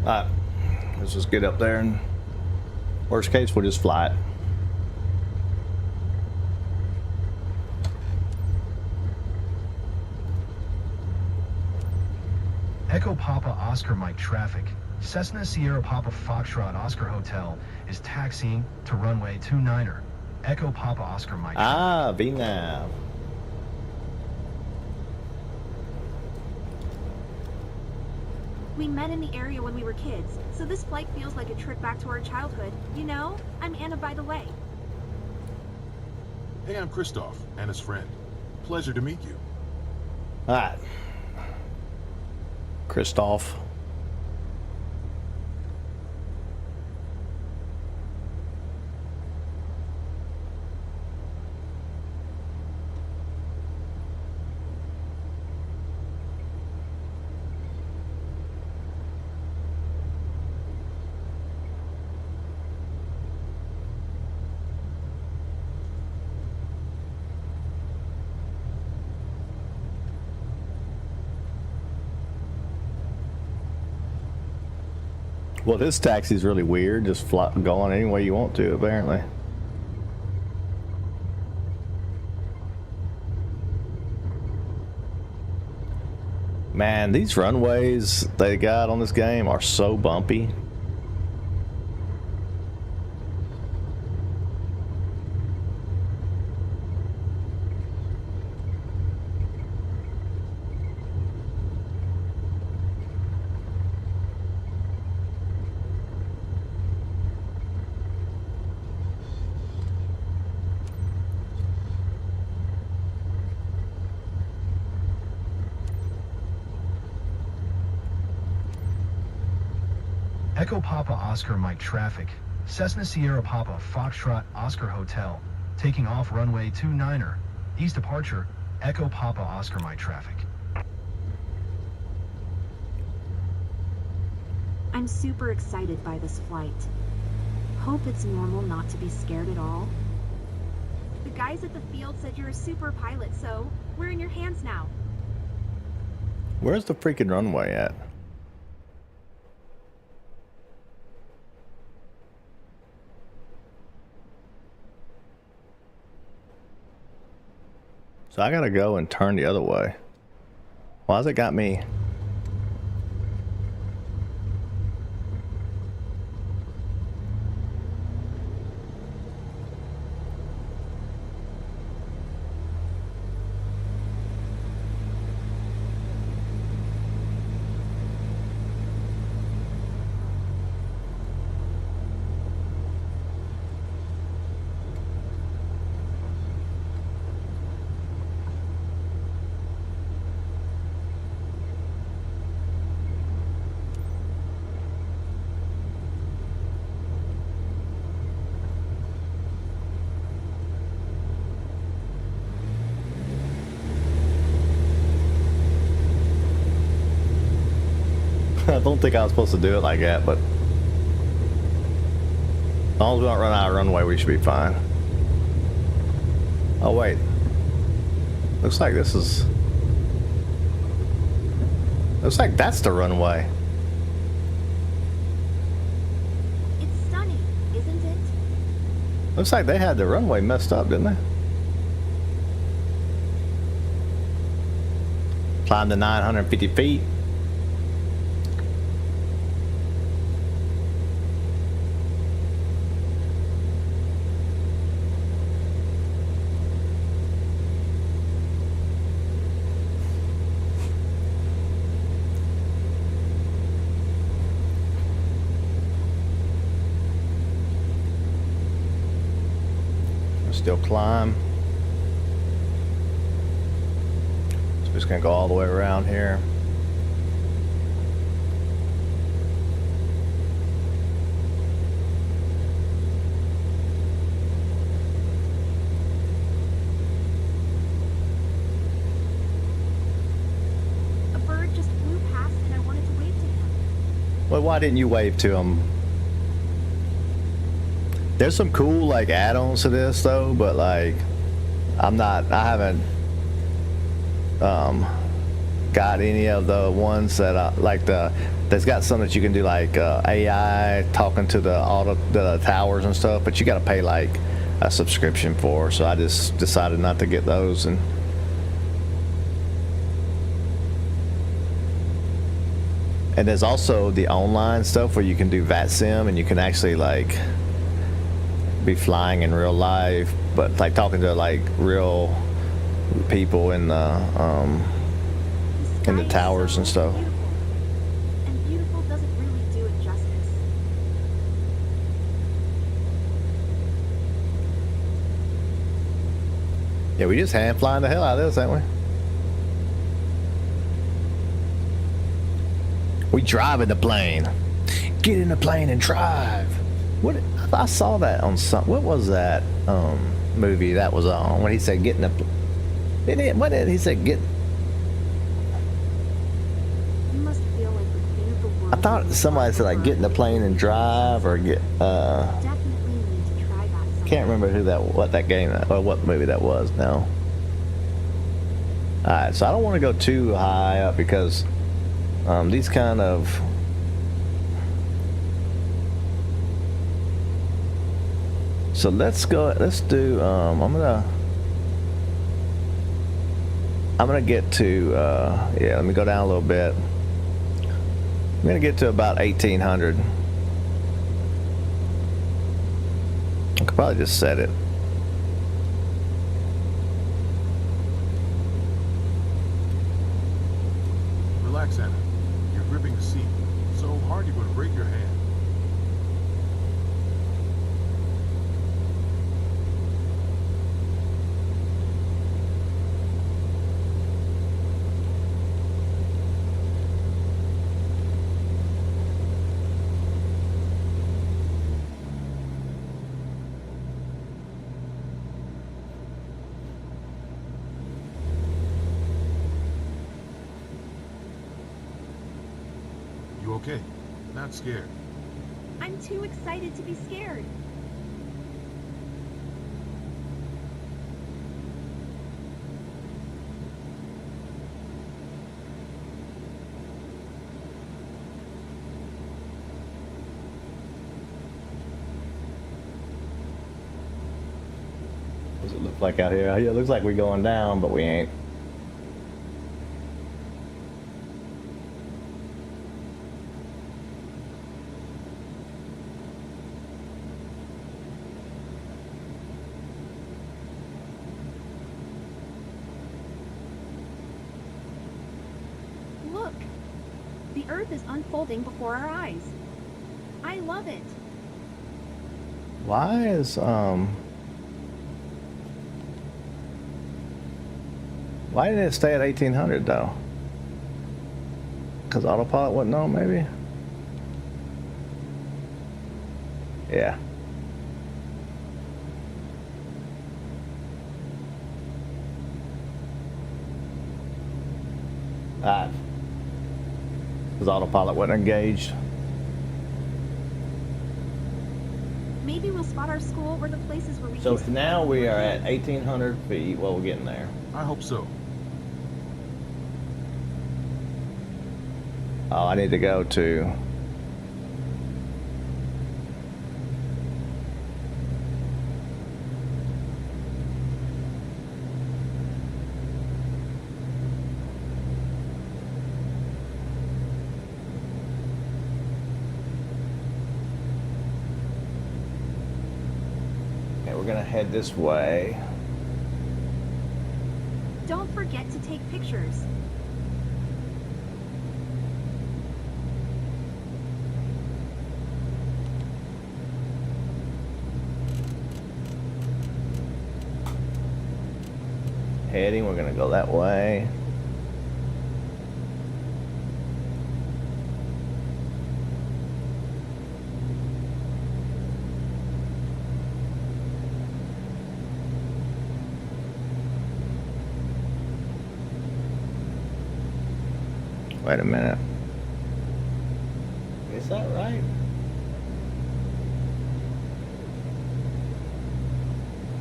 Speaker 1: Alright, let's just get up there, and worst case, we'll just fly it.
Speaker 3: Echo Papa Oscar Mike traffic. Cessna Sierra Papa Foxtrot Oscar Hotel is taxiing to runway 29er. Echo Papa Oscar Mike.
Speaker 1: Ah, VNAV.
Speaker 6: We met in the area when we were kids, so this flight feels like a trip back to our childhood. You know, I'm Anna, by the way.
Speaker 7: Hey, I'm Christoph, Anna's friend. Pleasure to meet you.
Speaker 1: Alright. Christoph. Well, this taxi's really weird. Just go on any way you want to, apparently. Man, these runways they got on this game are so bumpy.
Speaker 3: Echo Papa Oscar Mike traffic. Cessna Sierra Papa Foxtrot Oscar Hotel. Taking off runway 29er. East departure, Echo Papa Oscar Mike traffic.
Speaker 6: I'm super excited by this flight. Hope it's normal not to be scared at all. The guys at the field said you're a super pilot, so we're in your hands now.
Speaker 1: Where's the freaking runway at? So I gotta go and turn the other way. Why's it got me? I don't think I was supposed to do it like that, but as long as we don't run out of runway, we should be fine. Oh wait, looks like this is. Looks like that's the runway.
Speaker 6: It's stunning, isn't it?
Speaker 1: Looks like they had the runway messed up, didn't they? Climb to 950 feet. Still climb. So we're just gonna go all the way around here.
Speaker 6: A bird just flew past and I wanted to wave to him.
Speaker 1: Well, why didn't you wave to him? There's some cool like add-ons to this though, but like I haven't got any of the ones that that's got some that you can do like AI talking to the towers and stuff, but you got to pay like a subscription for. So I just decided not to get those. And there's also the online stuff where you can do VATSIM and you can actually like be flying in real life, but like talking to like real people in the towers and stuff.
Speaker 6: Beautiful. And beautiful doesn't really do it justice.
Speaker 1: Yeah, we just hand flying the hell out of this, ain't we? We driving the plane. Get in the plane and drive. What? I saw that on some. What was that movie that was on when he said get in the? What did he say? Get.
Speaker 6: You must feel like the king of the world.
Speaker 1: I thought somebody said like get in the plane and drive or get.
Speaker 6: Definitely need to try that sometime.
Speaker 1: Can't remember what that game or what movie that was now. All right, so I don't want to go too high up because these kind of. So let's go. Let's do. I'm gonna get to. Yeah, let me go down a little bit. I'm gonna get to about 1800. I could probably just set it.
Speaker 7: Relax, Anna. You're gripping the seat so hard you're going to break your hand. You okay? Not scared.
Speaker 6: I'm too excited to be scared.
Speaker 1: What does it look like out here? Yeah, it looks like we're going down, but we ain't.
Speaker 6: Look, the Earth is unfolding before our eyes. I love it.
Speaker 1: Why is why didn't it stay at 1800 though? Because autopilot wasn't on, maybe? Yeah. Alright. Because autopilot wasn't engaged.
Speaker 6: Maybe we'll spot our school or the places where we
Speaker 1: So
Speaker 6: used to
Speaker 1: now
Speaker 6: play
Speaker 1: we
Speaker 6: when
Speaker 1: are
Speaker 6: were
Speaker 1: at
Speaker 6: kids.
Speaker 1: 1,800 feet. Well, we're getting there.
Speaker 7: I hope so.
Speaker 1: Oh, I need to go to... Okay, we're gonna head this way.
Speaker 6: Don't forget to take pictures.
Speaker 1: Heading, we're gonna go that way. Wait a minute. Is that right?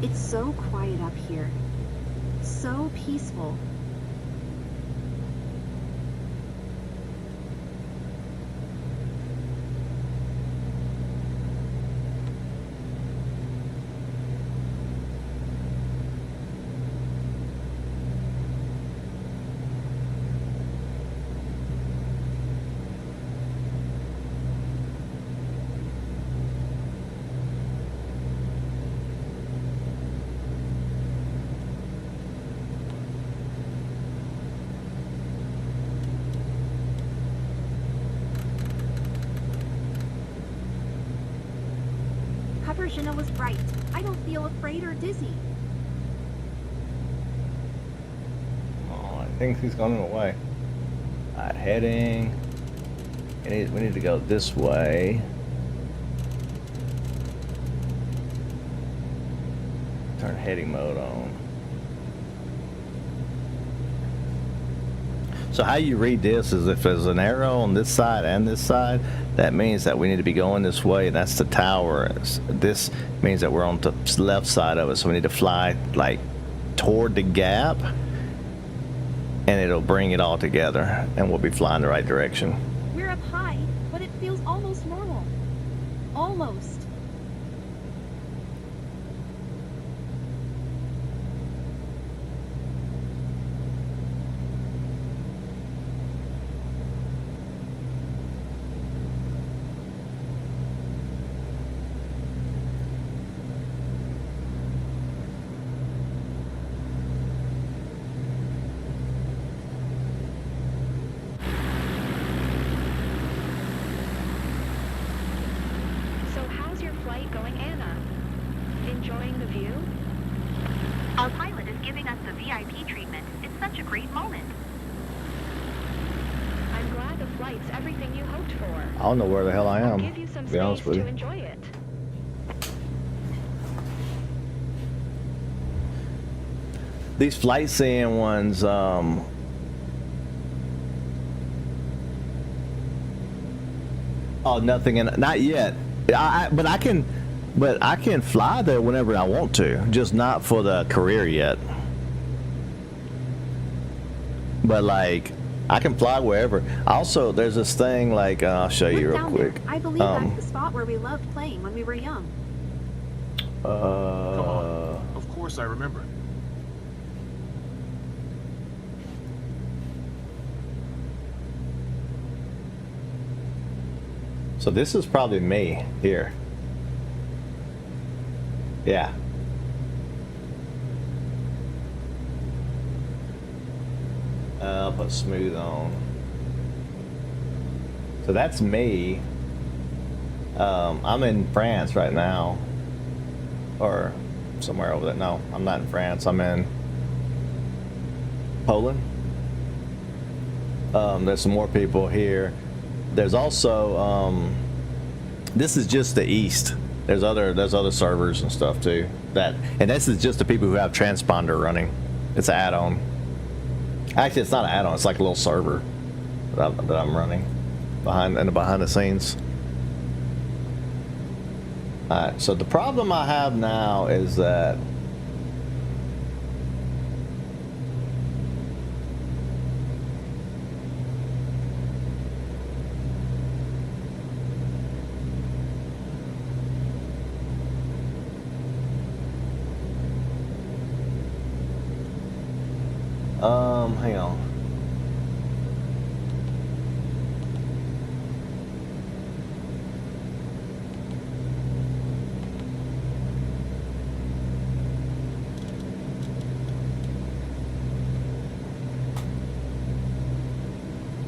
Speaker 6: It's so quiet up here. So peaceful. Katarzyna was right. I don't feel afraid or dizzy.
Speaker 1: Oh, I think he's going away. Alright, heading. We need to go this way. Turn heading mode on. So how you read this is if there's an arrow on this side and this side, that means that we need to be going this way, and that's the tower. This means that we're on the left side of it, so we need to fly like toward the gap, and it'll bring it all together, and we'll be flying the right direction.
Speaker 6: We're up high, but it feels almost normal. Almost.
Speaker 2: So how's your flight going, Anna? Enjoying the view?
Speaker 5: Our pilot is giving us the VIP treatment. It's such a great moment.
Speaker 2: I'm glad the flight's everything you hoped for.
Speaker 1: I don't know where the hell I
Speaker 2: I'll
Speaker 1: am,
Speaker 2: give you some
Speaker 1: to be honest
Speaker 2: space
Speaker 1: with
Speaker 2: to
Speaker 1: you.
Speaker 2: enjoy it.
Speaker 1: These flight sim ones, oh, nothing in, not yet. But I can fly there whenever I want to, just not for the career yet. But like, I can fly wherever. Also, there's this thing like, I'll show you
Speaker 6: Look
Speaker 1: real
Speaker 6: down
Speaker 1: quick.
Speaker 6: there. I believe that's the spot where we loved playing when we were young.
Speaker 7: Come on. Of course I remember.
Speaker 1: So this is probably me here. Yeah. I'll put smooth on. So that's me. I'm in France right now. Or somewhere over there. No, I'm not in France. I'm in Poland. There's some more people here. There's also this is just the east. There's other servers and stuff too. And this is just the people who have transponder running. It's an add-on. Actually, it's not an add-on. It's like a little server that I'm running. behind the scenes. All right. So the problem I have now is that hang on.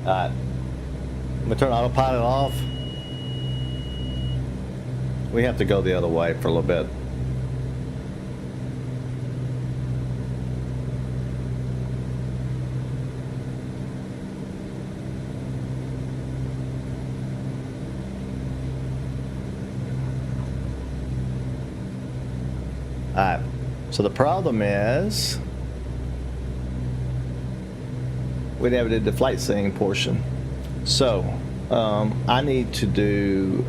Speaker 1: Alright. I'm gonna turn autopilot off. We have to go the other way for a little bit. Alright, so the problem is we never did the flight sim portion. So, I need to do,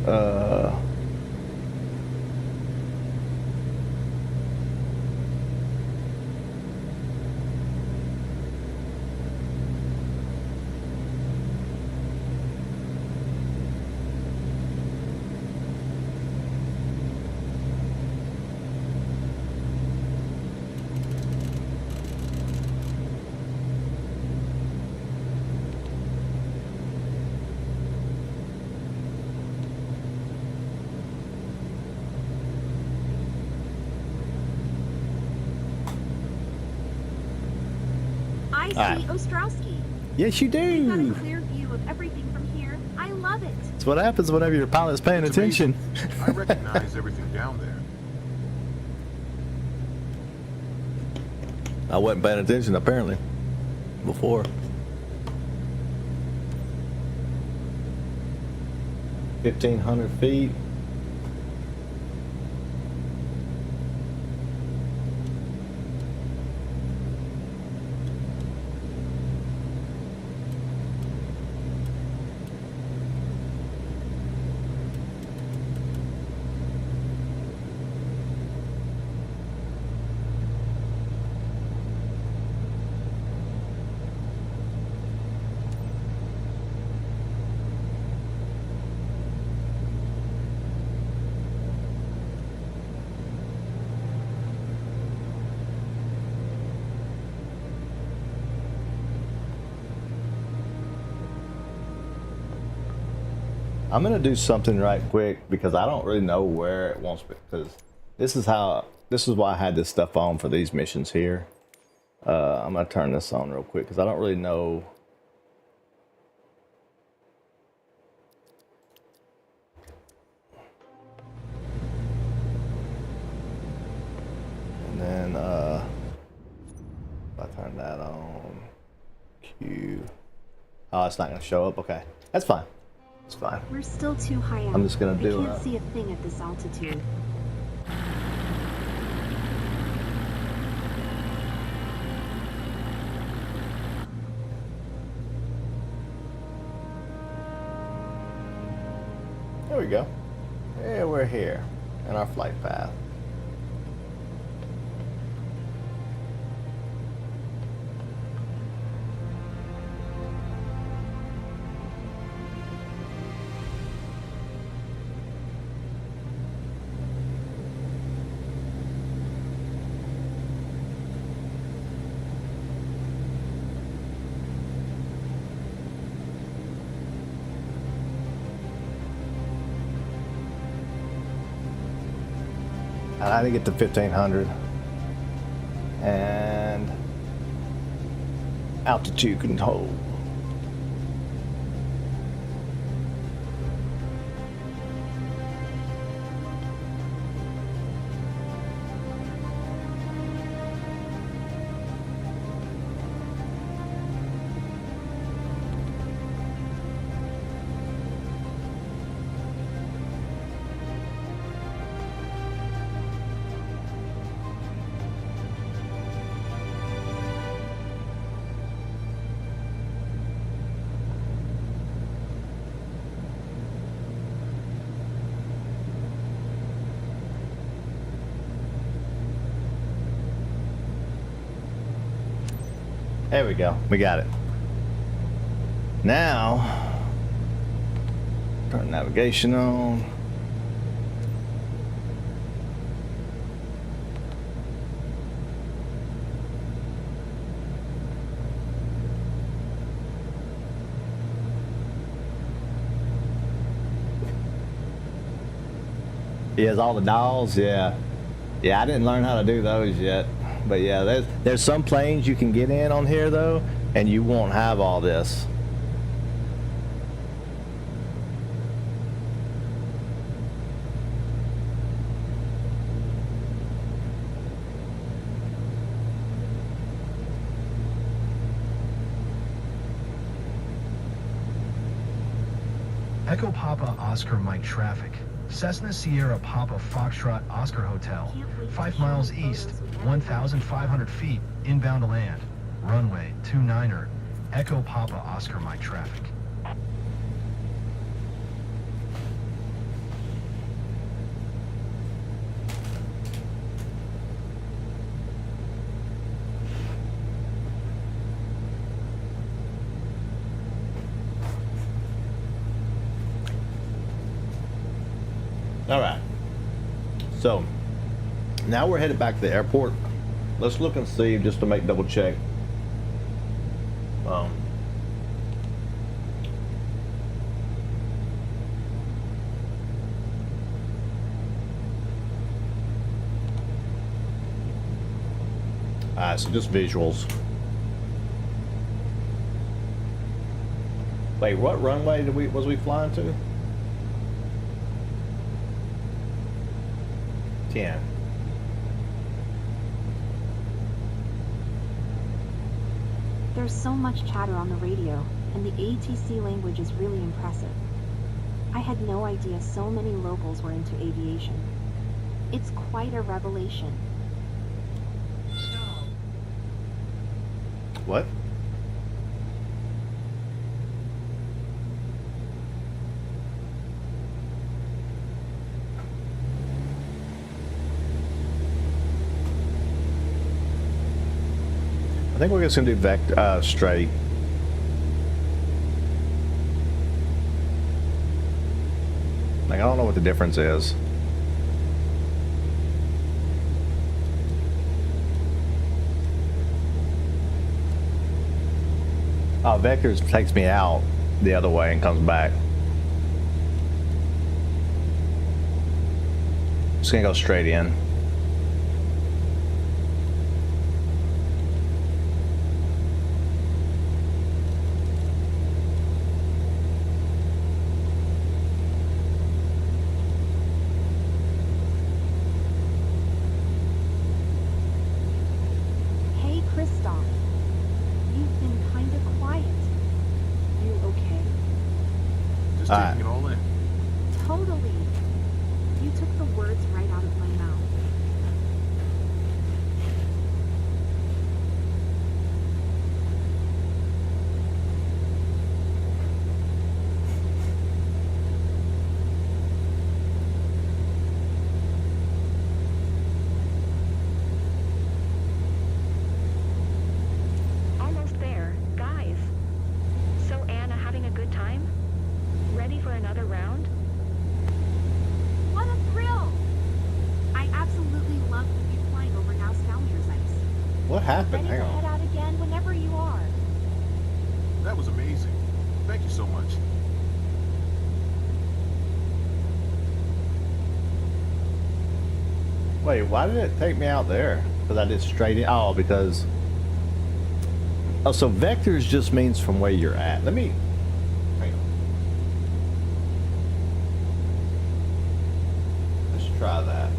Speaker 6: I see
Speaker 1: Alright.
Speaker 6: Ostrowski.
Speaker 1: yes you
Speaker 6: You've got a
Speaker 1: do!
Speaker 6: clear view of everything from here. I love it.
Speaker 1: That's what happens whenever your pilot's paying
Speaker 7: It's
Speaker 1: attention.
Speaker 7: amazing. I recognize everything down there.
Speaker 1: I wasn't paying attention apparently before. 1,500 feet. I'm gonna do something right quick because I don't really know where it wants me, because this is why I had this stuff on for these missions here. I'm gonna turn this on real quick because I don't really know. And then if I turn that on, Q. Oh, it's not gonna show up. Okay, that's fine. It's fine.
Speaker 6: We're still too high up.
Speaker 1: I'm just gonna do
Speaker 6: I can't
Speaker 1: it.
Speaker 6: see a thing at this altitude.
Speaker 1: There we go. Yeah, we're here in our flight path. And I didn't get to 1,500. And altitude control. There we go. We got it. Now, turn navigation on. He has all the dials, yeah. Yeah, I didn't learn how to do those yet. But yeah, there's some planes you can get in on here though, and you won't have all this.
Speaker 3: Echo Papa Oscar Mike traffic. Cessna Sierra Papa Foxtrot Oscar Hotel. 5 miles east, 1,500 feet, inbound to land. Runway 29er. Echo Papa Oscar Mike traffic.
Speaker 1: All right. So now we're headed back to the airport. Let's look and see just to make double check. Alright, so just visuals. Wait, what runway was we flying to? 10.
Speaker 6: There's so much chatter on the radio, and the ATC language is really impressive. I had no idea so many locals were into aviation. It's quite a revelation.
Speaker 1: What? I think we're just gonna do straight. Like, I don't know what the difference is. Oh, vectors takes me out the other way and comes back. Just gonna go straight in.
Speaker 6: Hey, Christoph. You've been kinda quiet. You okay?
Speaker 7: Just
Speaker 1: Alright.
Speaker 7: taking it all in.
Speaker 6: Totally. You took the words right out of my mouth.
Speaker 2: Almost there. Guys. So Anna having a good time? Ready for another round?
Speaker 6: What a thrill! I absolutely love you flying over Nostalgia's ice.
Speaker 1: What happened?
Speaker 6: Ready
Speaker 1: Hang
Speaker 6: to head
Speaker 1: on.
Speaker 6: out again whenever you are.
Speaker 7: That was amazing. Thank you so much.
Speaker 1: Wait, why did it take me out there? Because I did straight in. Oh, because. Oh, so vectors just means from where you're at. Let me. Hang on. Let's try that.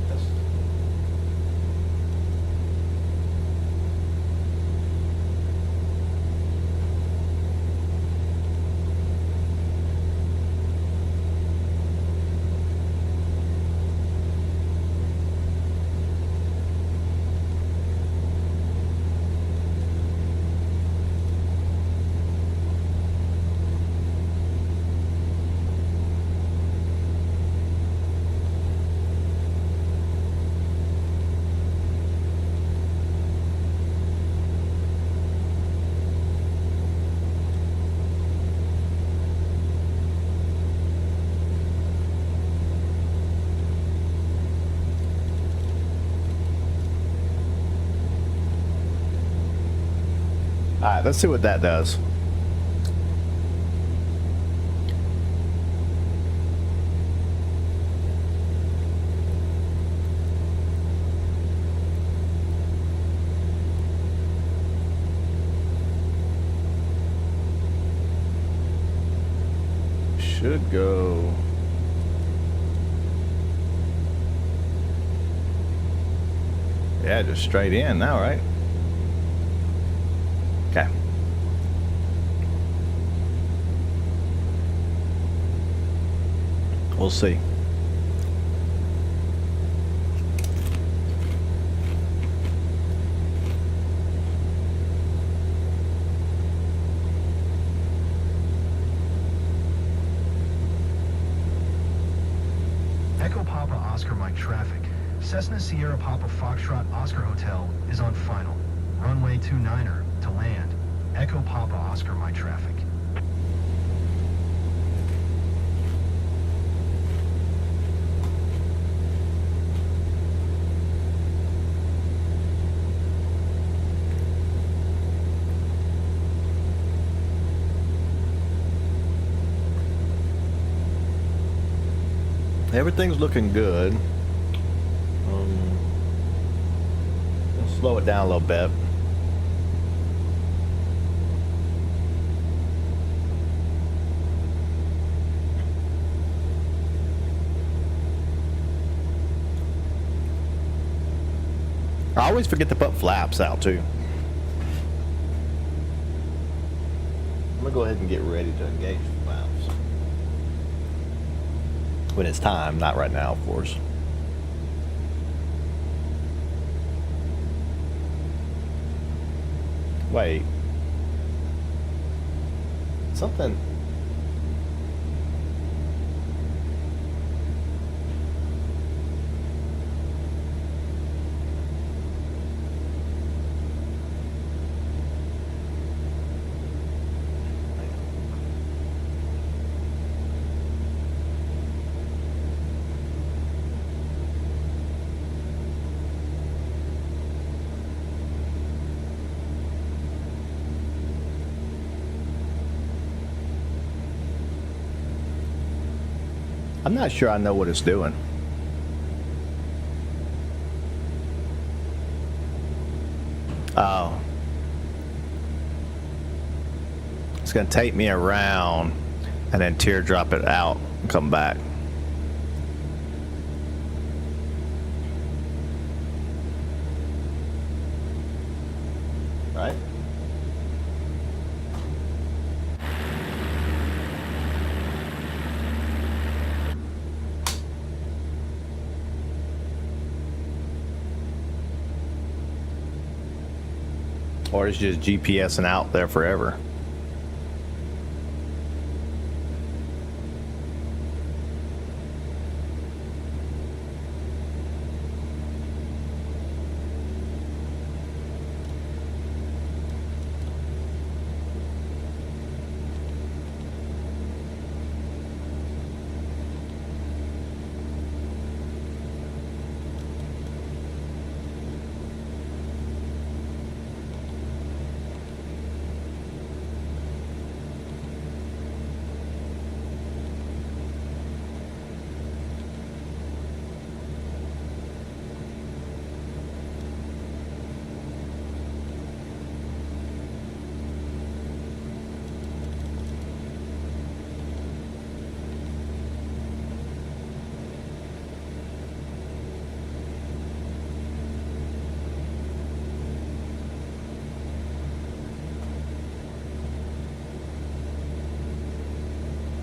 Speaker 1: Alright, let's see what that does. Should go. Yeah, just straight in now, right? Okay. We'll see.
Speaker 3: Echo Papa Oscar Mike traffic. Cessna Sierra Papa Foxtrot Oscar Hotel is on final. Runway 29er to land. Echo Papa Oscar Mike traffic.
Speaker 1: Everything's looking good. Let's slow it down a little bit. I always forget to put flaps out too. I'm gonna go ahead and get ready to engage the flaps. When it's time, not right now, of course. Wait. Something. I'm not sure I know what it's doing. Oh. It's gonna take me around and then teardrop it out and come back. Right? Or it's just GPSing out there forever.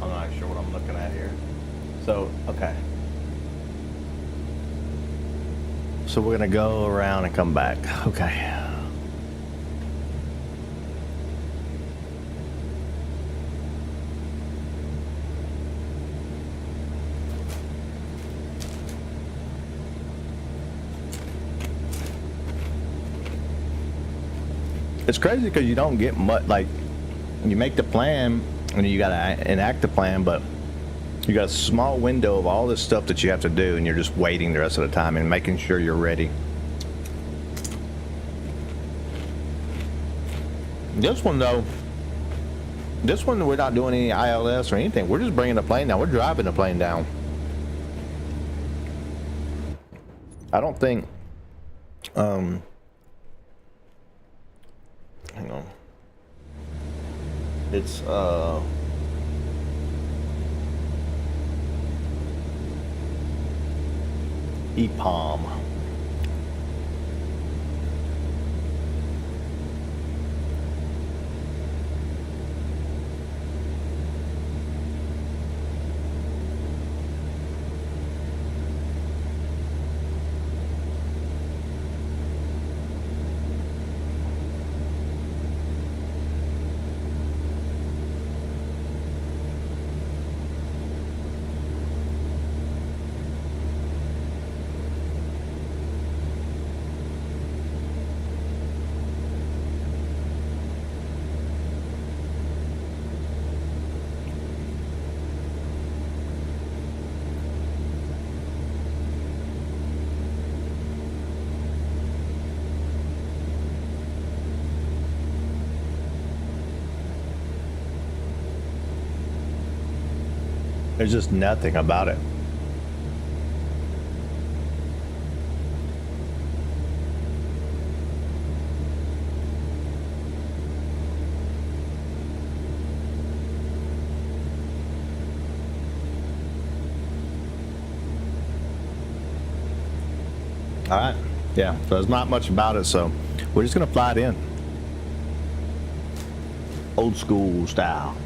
Speaker 1: I'm not sure what I'm looking at here. So, okay. So we're gonna go around and come back. Okay. It's crazy because you don't get much, like, you make the plan and you gotta enact the plan, but you got a small window of all this stuff that you have to do, and you're just waiting the rest of the time and making sure you're ready. This one though, this one we're not doing any ILS or anything. We're just bringing the plane down. We're driving the plane down. I don't think. Hang on. It's EPOM. There's just nothing about it. All right. Yeah, so there's not much about it, so we're just gonna fly it in. Old school style.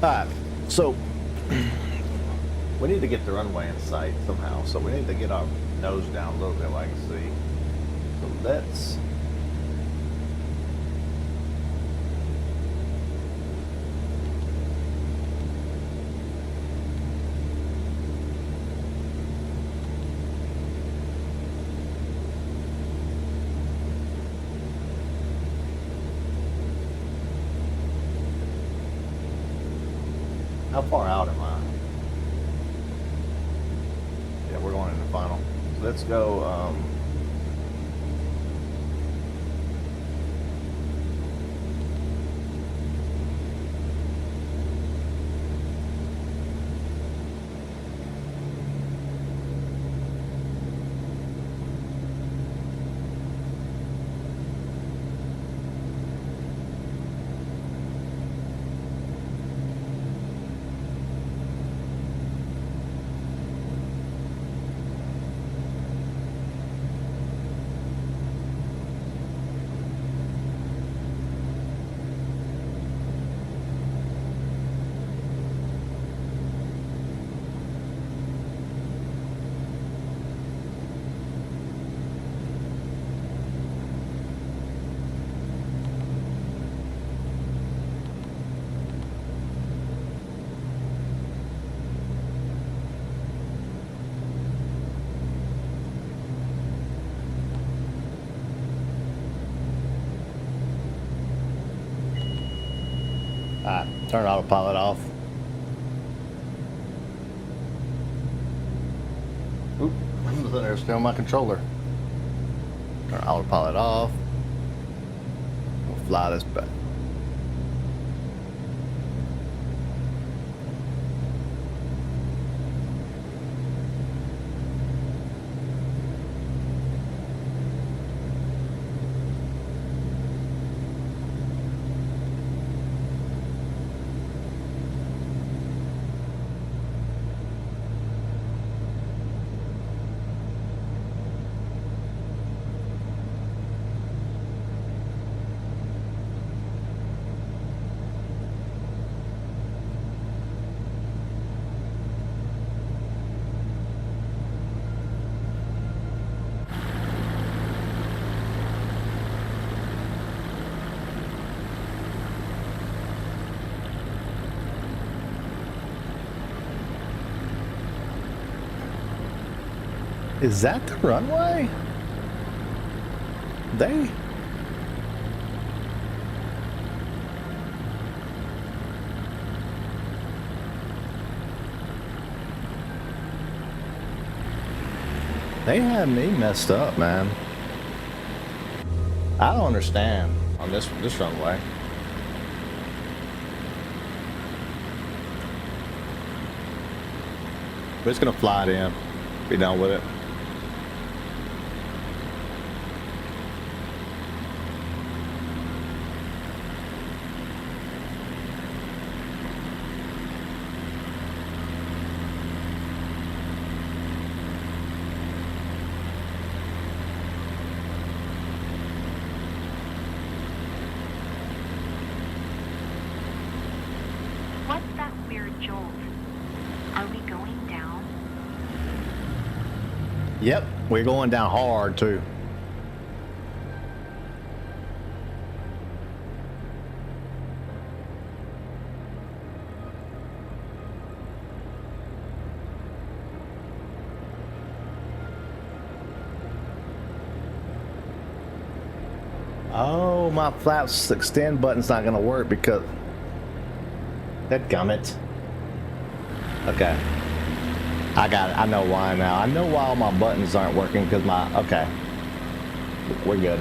Speaker 1: Alright, so we need to get the runway in sight somehow. So we need to get our nose down a little bit, like I can see. So let's how far out am I? Yeah, we're going in the final. So let's go, turn autopilot off. Oop, I'm sitting there still on my controller. Turn autopilot off. We'll fly this back. Is that the runway? They... They had me messed up, man. I don't understand on this runway. We're just gonna fly it in. Be done with it.
Speaker 5: What's that weird jolt? Are we going down?
Speaker 1: Yep, we're going down hard too. Oh, my flaps extend button's not gonna work because that gummit. Okay. I got it. I know why now. I know why all my buttons aren't working because my... Okay. We're good.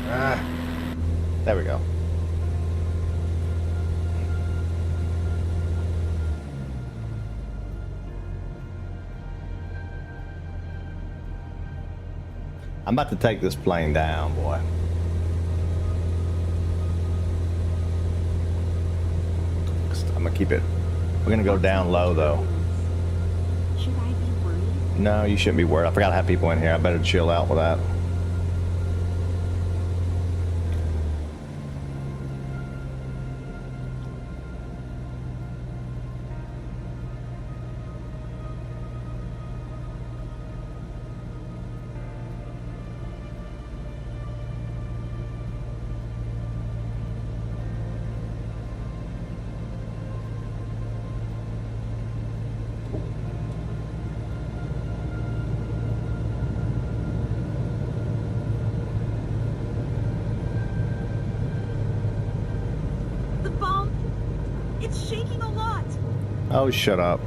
Speaker 1: Ah. There we go. I'm about to take this plane down, boy. I'm gonna keep it. We're gonna go down low, though.
Speaker 6: Should I be worried?
Speaker 1: No, you shouldn't be worried. I forgot to have people in here. I better chill out with that.
Speaker 8: The bomb, it's shaking a lot.
Speaker 1: Oh, shut up.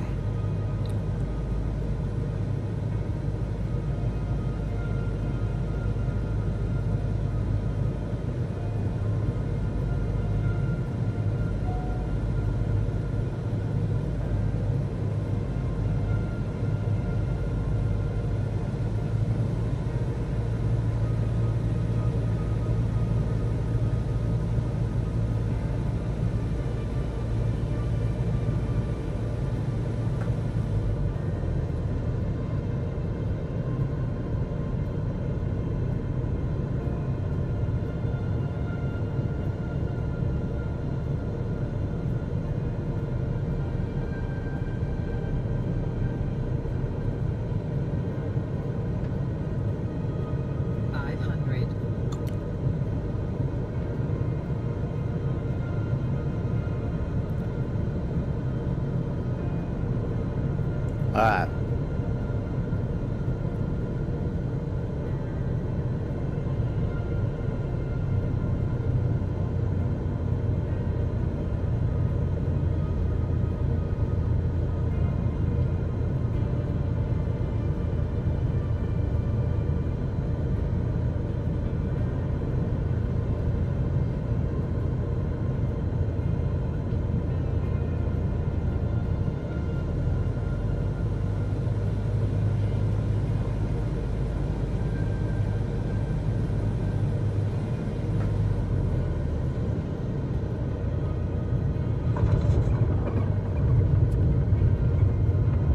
Speaker 1: All right.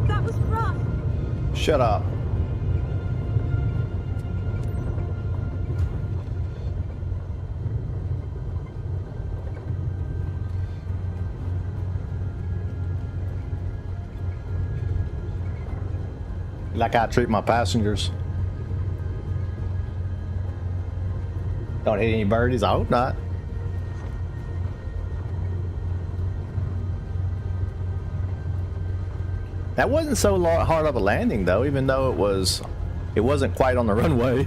Speaker 8: That was rough.
Speaker 1: Shut up. Like I treat my passengers. Don't hit any birdies? I hope not. That wasn't so hard of a landing though, even though it wasn't quite on the runway.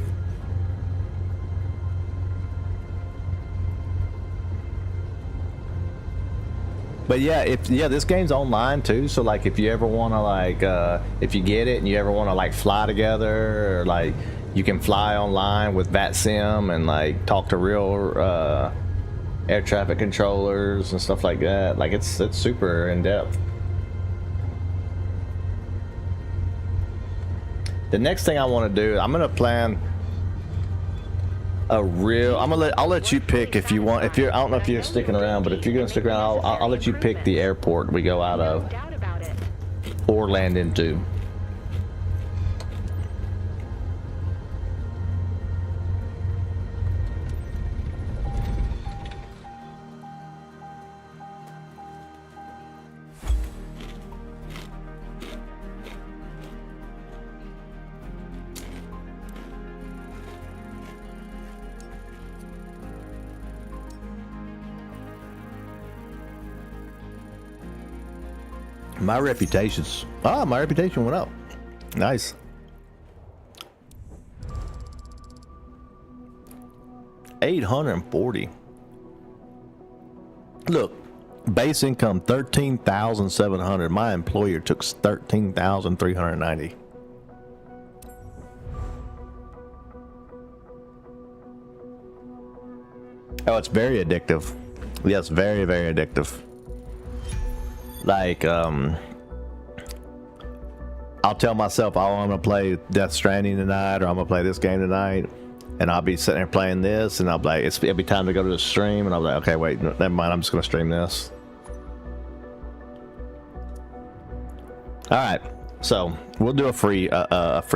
Speaker 1: But yeah, this game's online too, so like if you ever want to like if you get it and you ever want to like fly together, or like you can fly online with VATSIM and like talk to real air traffic controllers and stuff like that. Like it's super in depth. The next thing I want to do, I'm gonna plan a real. I'll let you pick if you want. If you're, I don't know if you're sticking around, but if you're gonna stick around, I'll let you pick the airport we go out of or land into. My reputation went up. Nice. $840. Look, base income $13,700. My employer took $13,390. Oh, it's very addictive. Yes, very, very addictive. Like, I'll tell myself, oh, I'm gonna play Death Stranding tonight, or I'm gonna play this game tonight, and I'll be sitting there playing this, and I'll be like, it'll be time to go to the stream, and I'll be like, okay, wait, never mind, I'm just gonna stream this. All right, so we'll do a free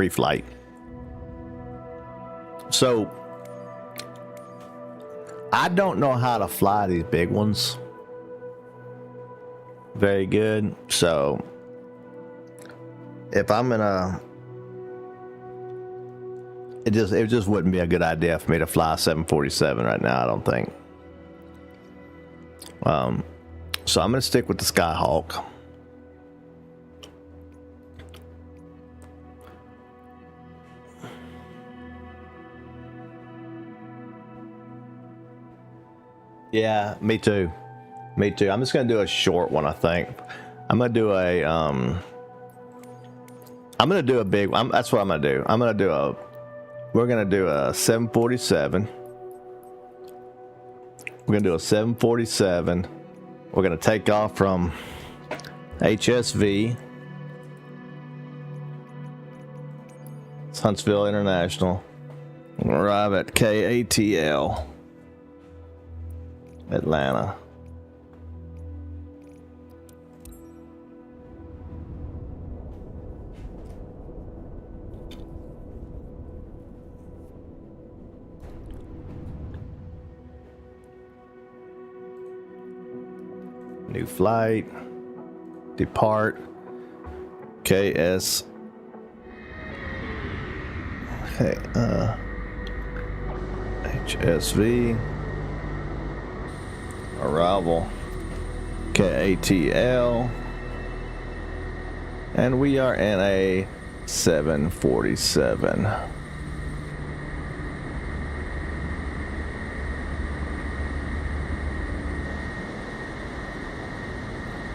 Speaker 1: flight. So I don't know how to fly these big ones very good, so if I'm gonna, it just wouldn't be a good idea for me to fly a 747 right now, I don't think. So I'm gonna stick with the Skyhawk. Yeah, me too. Me too. I'm just gonna do a short one, I think. I'm gonna do a big one. That's what I'm gonna do. We're gonna do a 747. We're gonna do a 747. We're gonna take off from HSV. It's Huntsville International. We'll arrive at KATL, Atlanta. New flight, depart, KS, okay, HSV, arrival, KATL, and we are in a 747.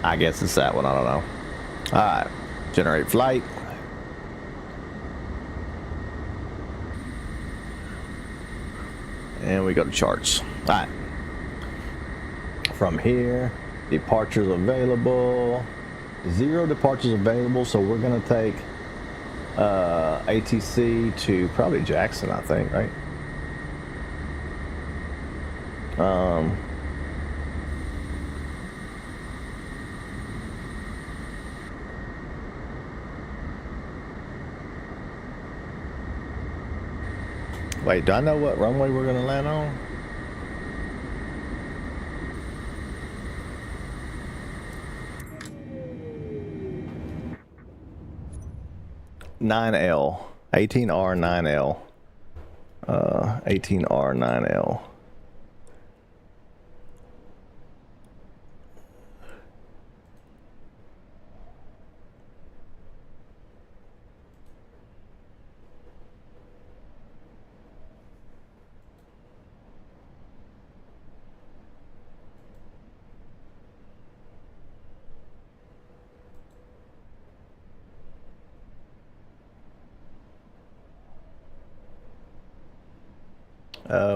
Speaker 1: I guess it's that one, I don't know. Alright, generate flight. And we go to charts. Alright. From here, departures available. 0 departures available, so we're gonna take ATC to probably Jackson, I think, right? Wait, do I know what runway we're gonna land on? (9L) 18R 9L. 18R9L.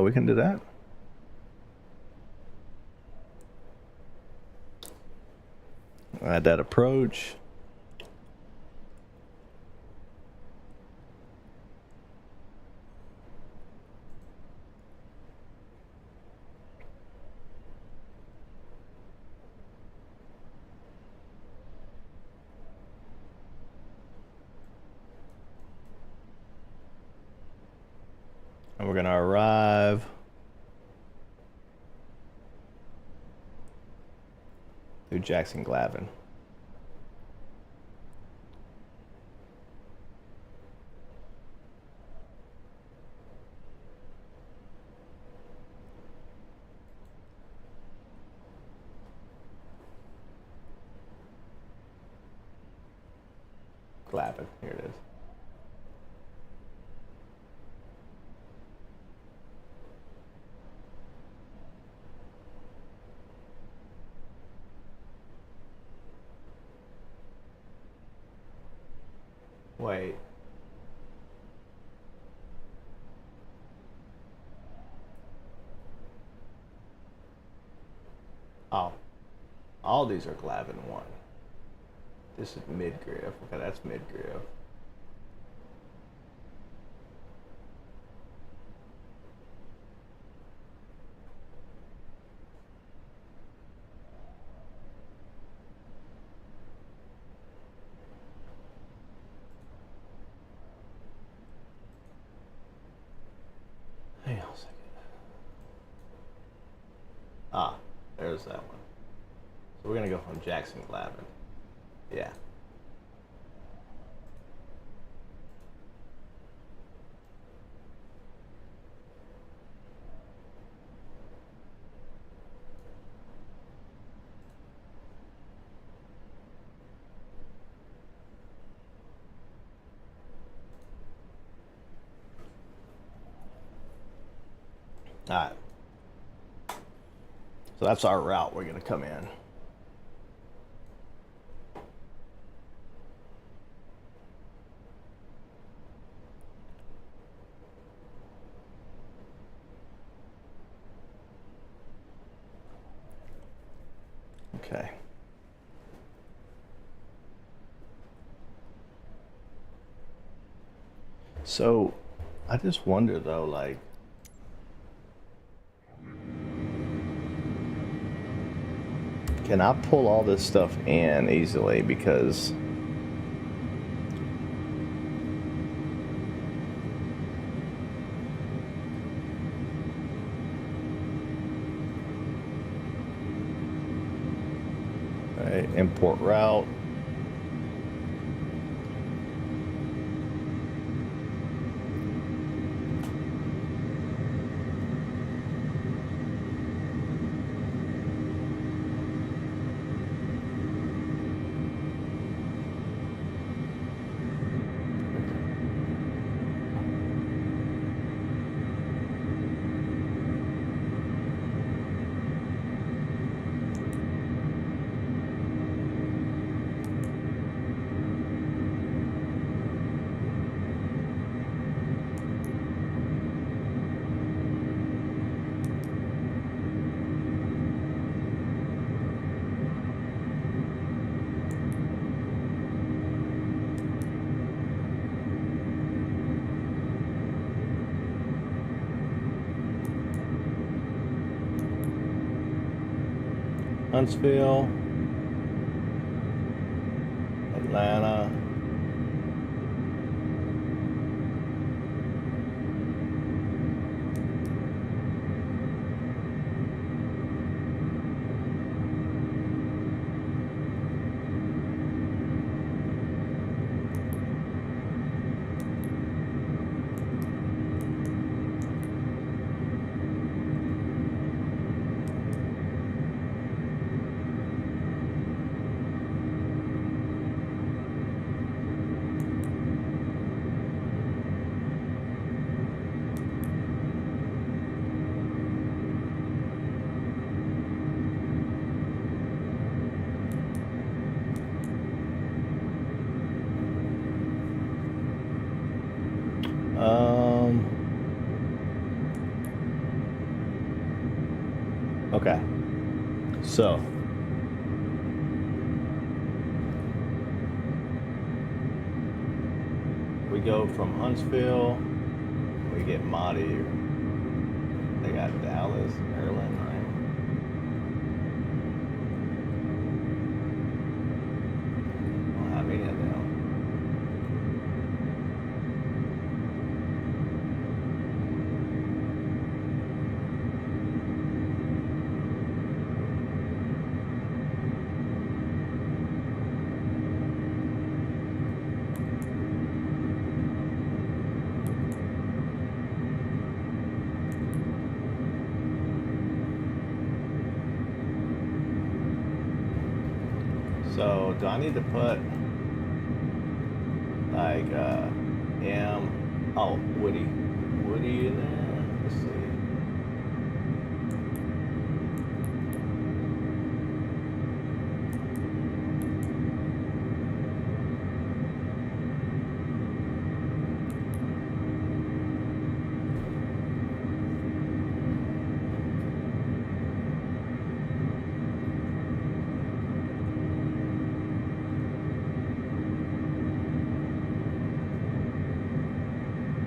Speaker 1: We can do that. Add that approach. And we're gonna arrive through Jackson Glavin. Glavin, here it is. Wait. Oh. All these are Glavin 1. This is midgrave. Okay, that's midgrave. Hang on a second. Ah, there's that one. So we're gonna go from Jackson Glavin. Yeah. All right. So that's our route we're gonna come in. Okay. So I just wonder though, like, can I pull all this stuff in easily? Because import route. Huntsville, Atlanta, Okay. So. We go from Huntsville. We get Maudie. They got Dallas, Maryland, right? I don't have any of them. So do I need to put like Woody in there? Let's see.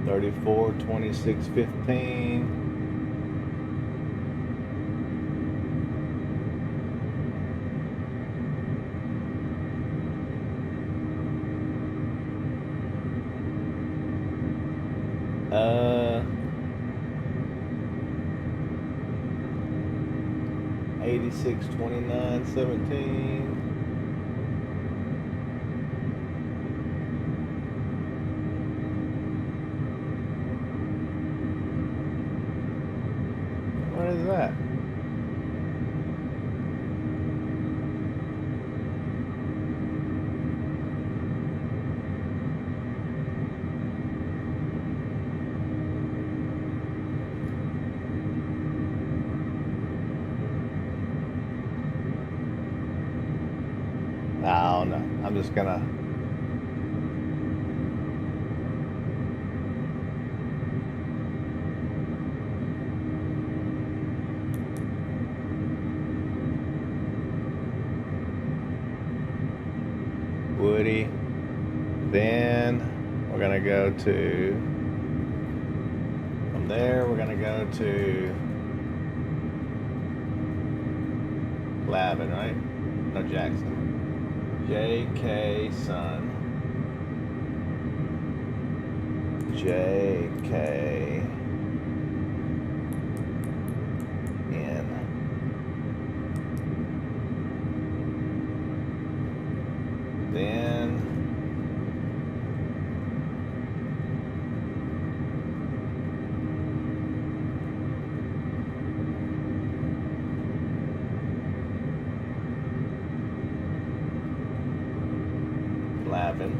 Speaker 1: $34, $26, $15. $86, $29, $17. What is that? I don't know. I'm just gonna. Woody. Then we're gonna go to. From there, we're gonna go to Lavin, right? No, Jackson. J.K. Sun. J.K. N. Then Lavin.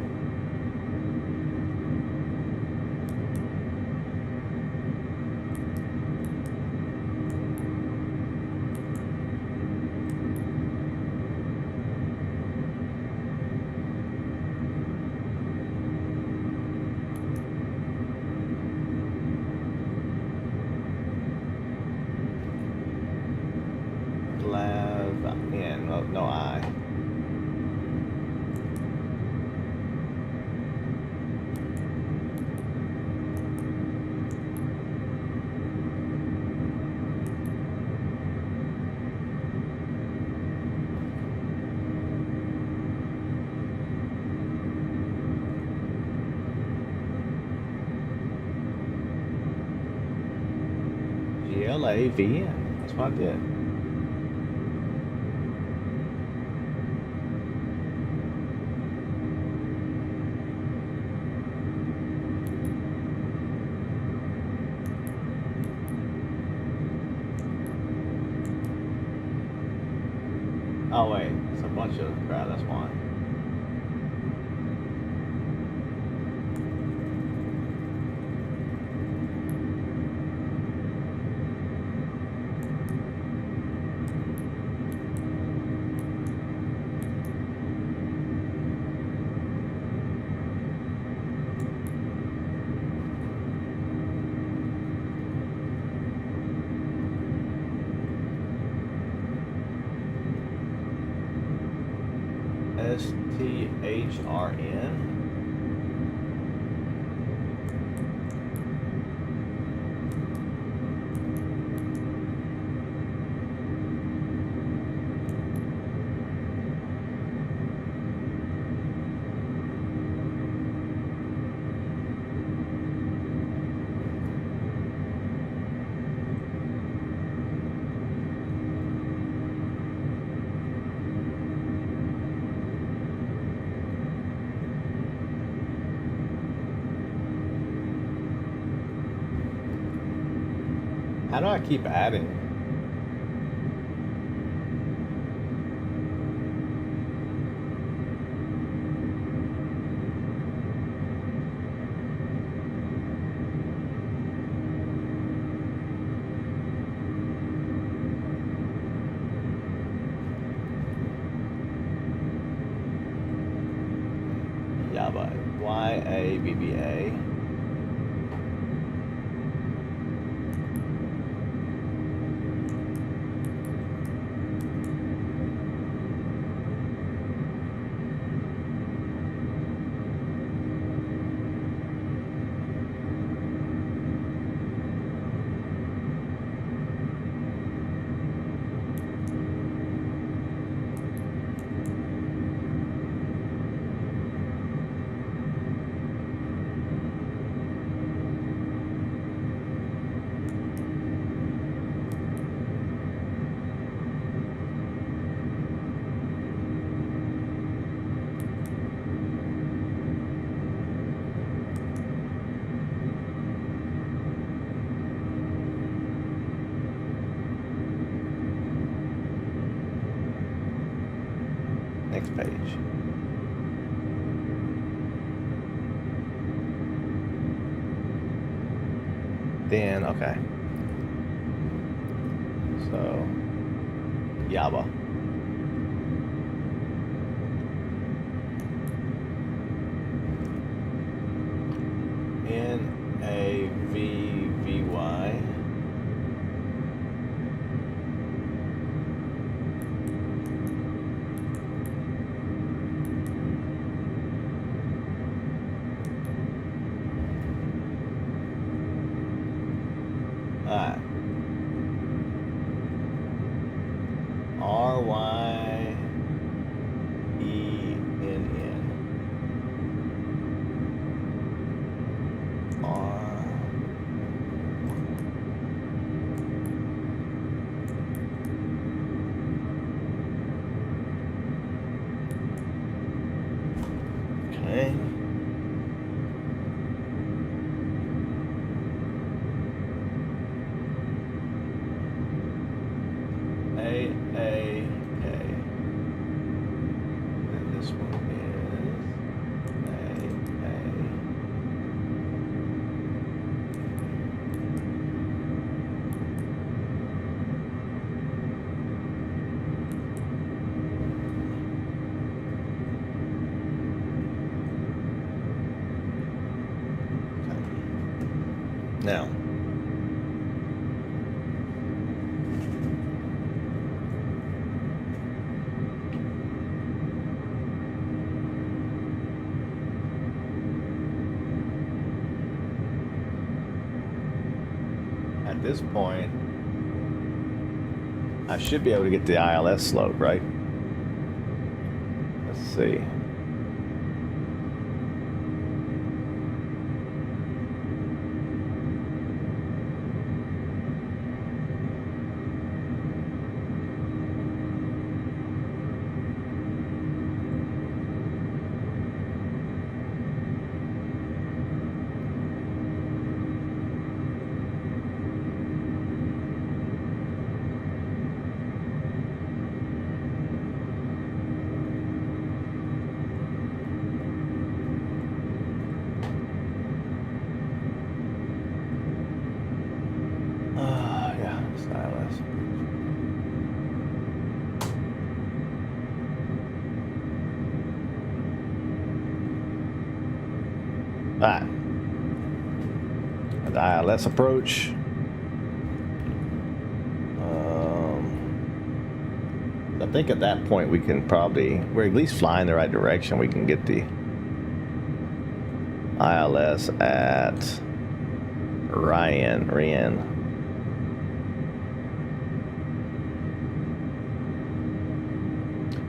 Speaker 1: No I. Aviation. That's what I did. Oh wait, it's a bunch of crap, that's why. HRN. How do I keep adding? Yaba. YABBA. Next page. Then, okay. So, Yaba. NAVVY. Alright. RYENN. Okay. AAK. And this one is AA. Okay. Now. At this point, I should be able to get the ILS slope, right? Let's see. Yeah, stylus. Alright. The ILS approach. think at that point we can probably, we're at least flying the right direction. We can get the ILS at Ryan.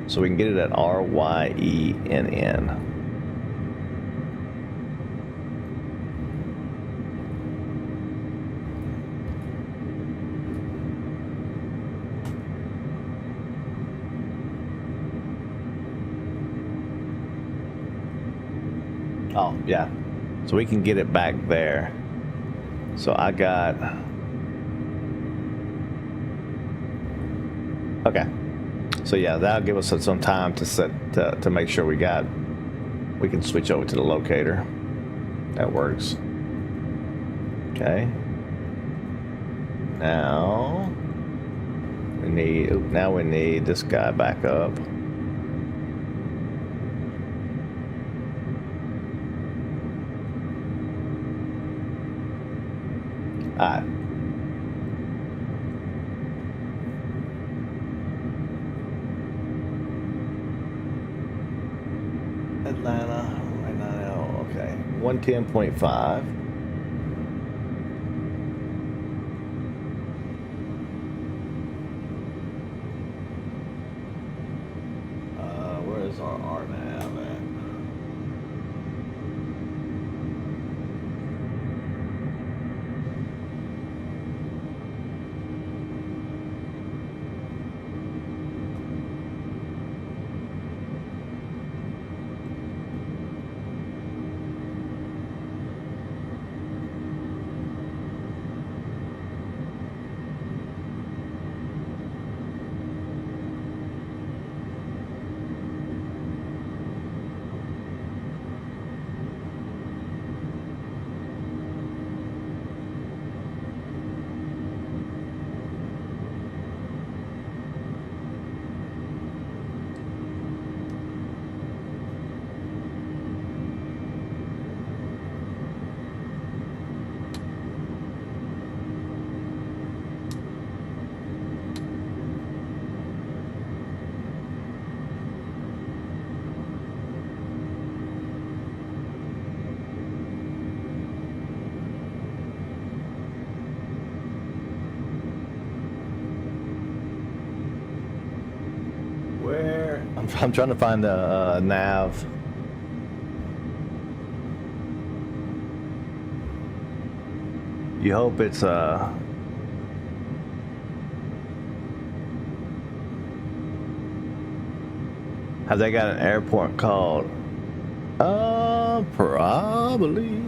Speaker 1: So we can get it at RYENN. Oh, yeah. So we can get it back there. So I got... Okay. So yeah, that'll give us some time to set to make sure we can switch over to the locator. That works. Okay. Now we need this guy back up. Alright. Atlanta, right now, okay. 110.5. Where is our RNAV at? I'm trying to find the nav. You hope it's have they got an airport called? Probably.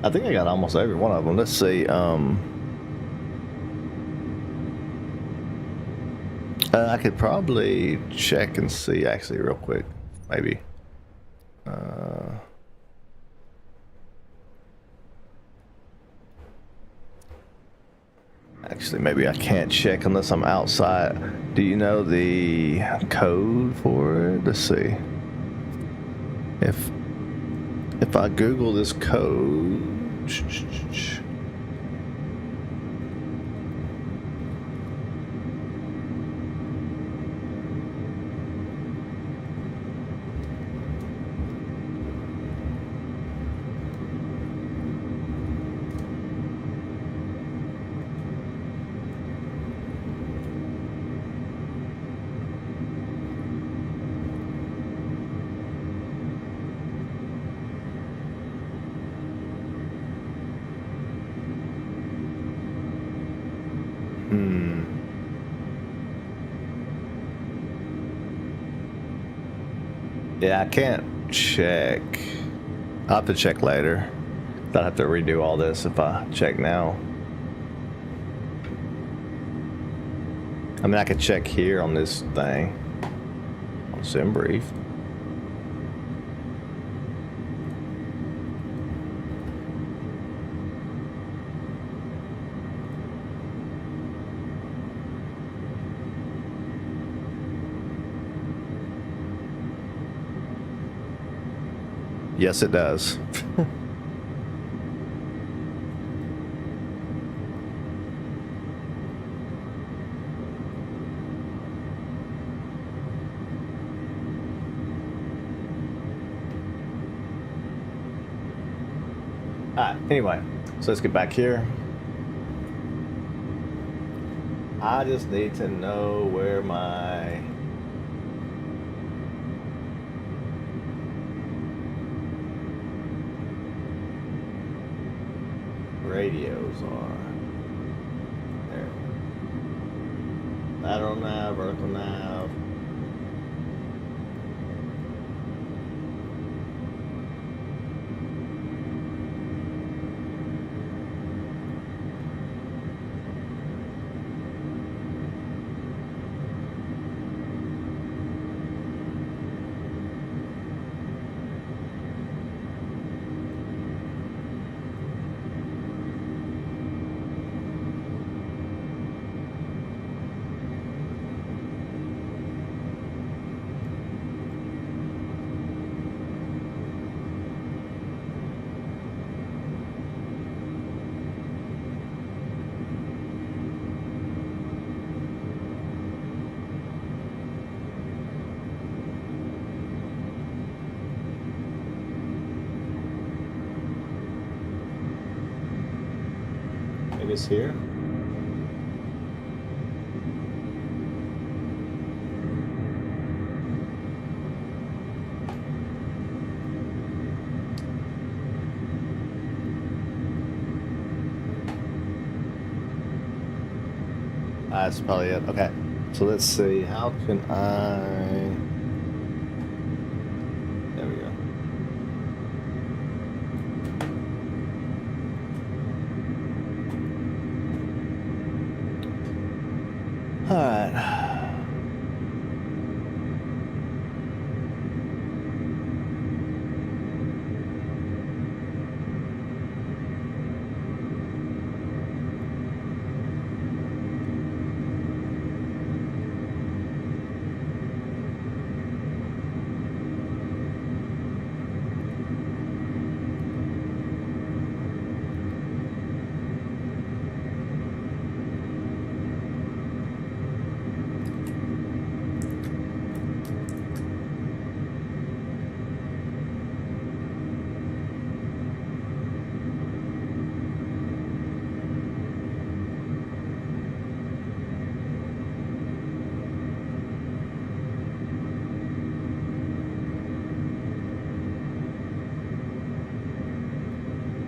Speaker 1: I think I got almost every one of them. Let's see. I could probably check and see actually real quick, maybe. Actually, maybe I can't check unless I'm outside. Do you know the code for it? Let's see. If I Google this code. Yeah, I can't check. I'll have to check later. I'll have to redo all this if I check now. I mean, I could check here on this thing. On SimBrief. Yes, it does. Alright, anyway, so let's get back here. I just need to know where my radios are. There. Lateral nav, vertical nav. Maybe it's here. That's probably it. Okay, so let's see. How can I? There we go. All right.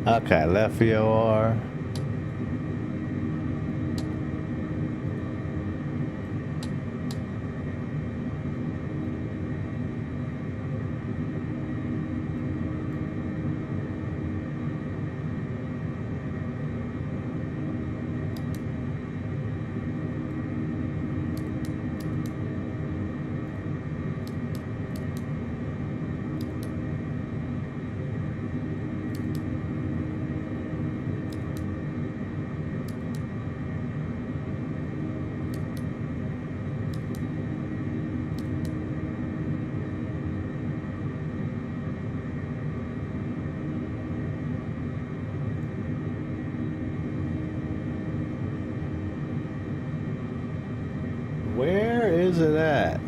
Speaker 1: Okay, left VOR. Where is it at?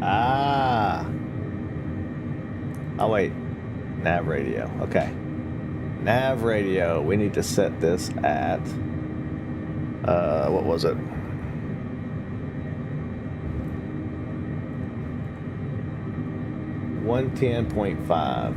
Speaker 1: Ah. Oh, wait. Nav radio. Okay. Nav radio. We need to set this at, what was it? 110.5.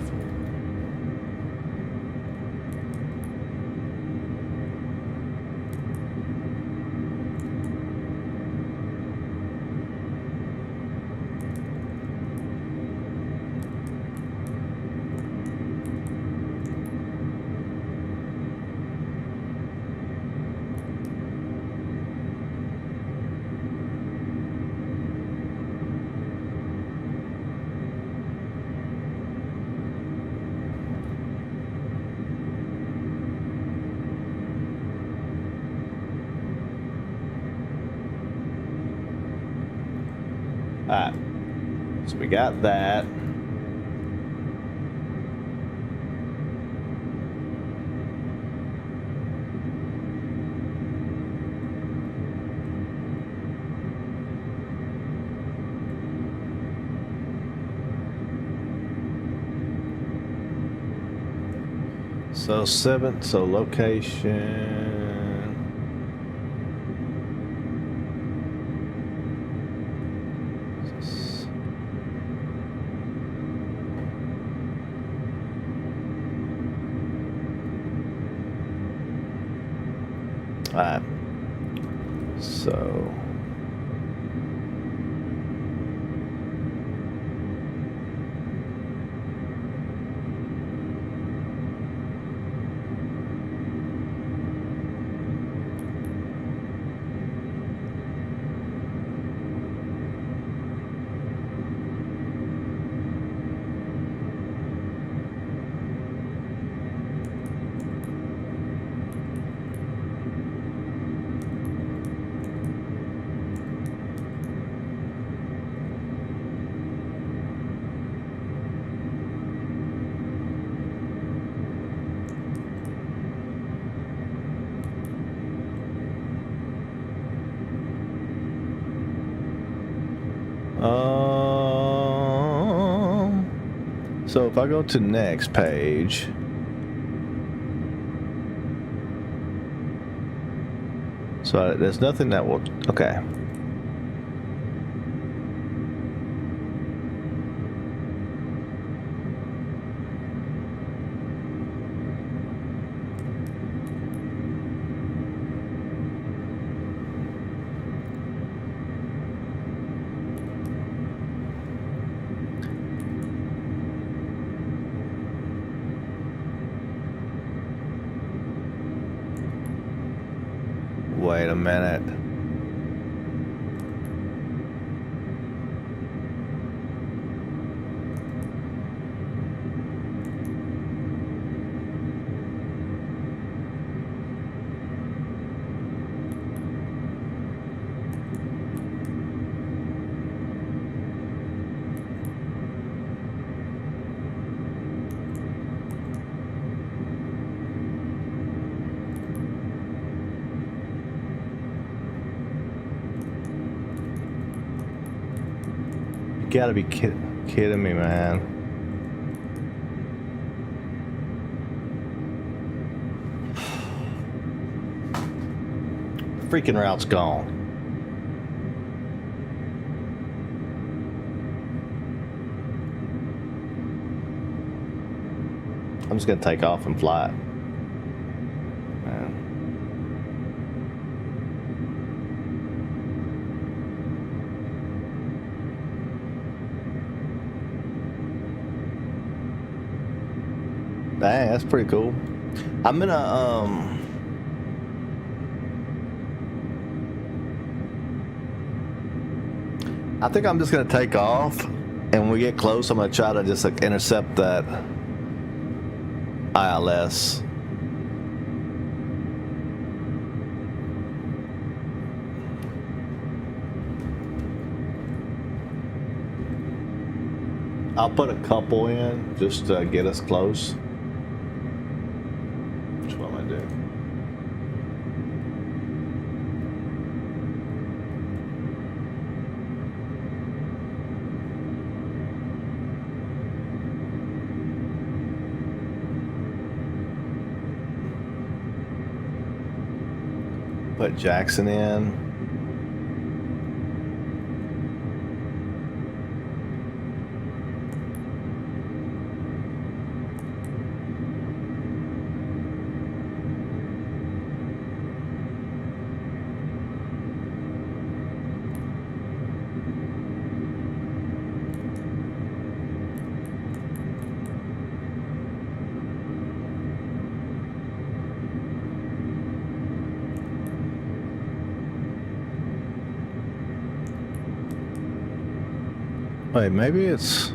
Speaker 1: Alright. So we got that. So 7th, so location. Alright. So so if I go to next page, so there's nothing that will, okay. Wait a minute. You gotta be kidding me, man. Freaking route's gone. I'm just gonna take off and fly it. Man. Dang, that's pretty cool. I'm gonna I think I'm just gonna take off, and when we get close, I'm gonna try to just like intercept that ILS. I'll put a couple in just to get us close. Which one am I doing? Put Jackson in. Wait, maybe it's...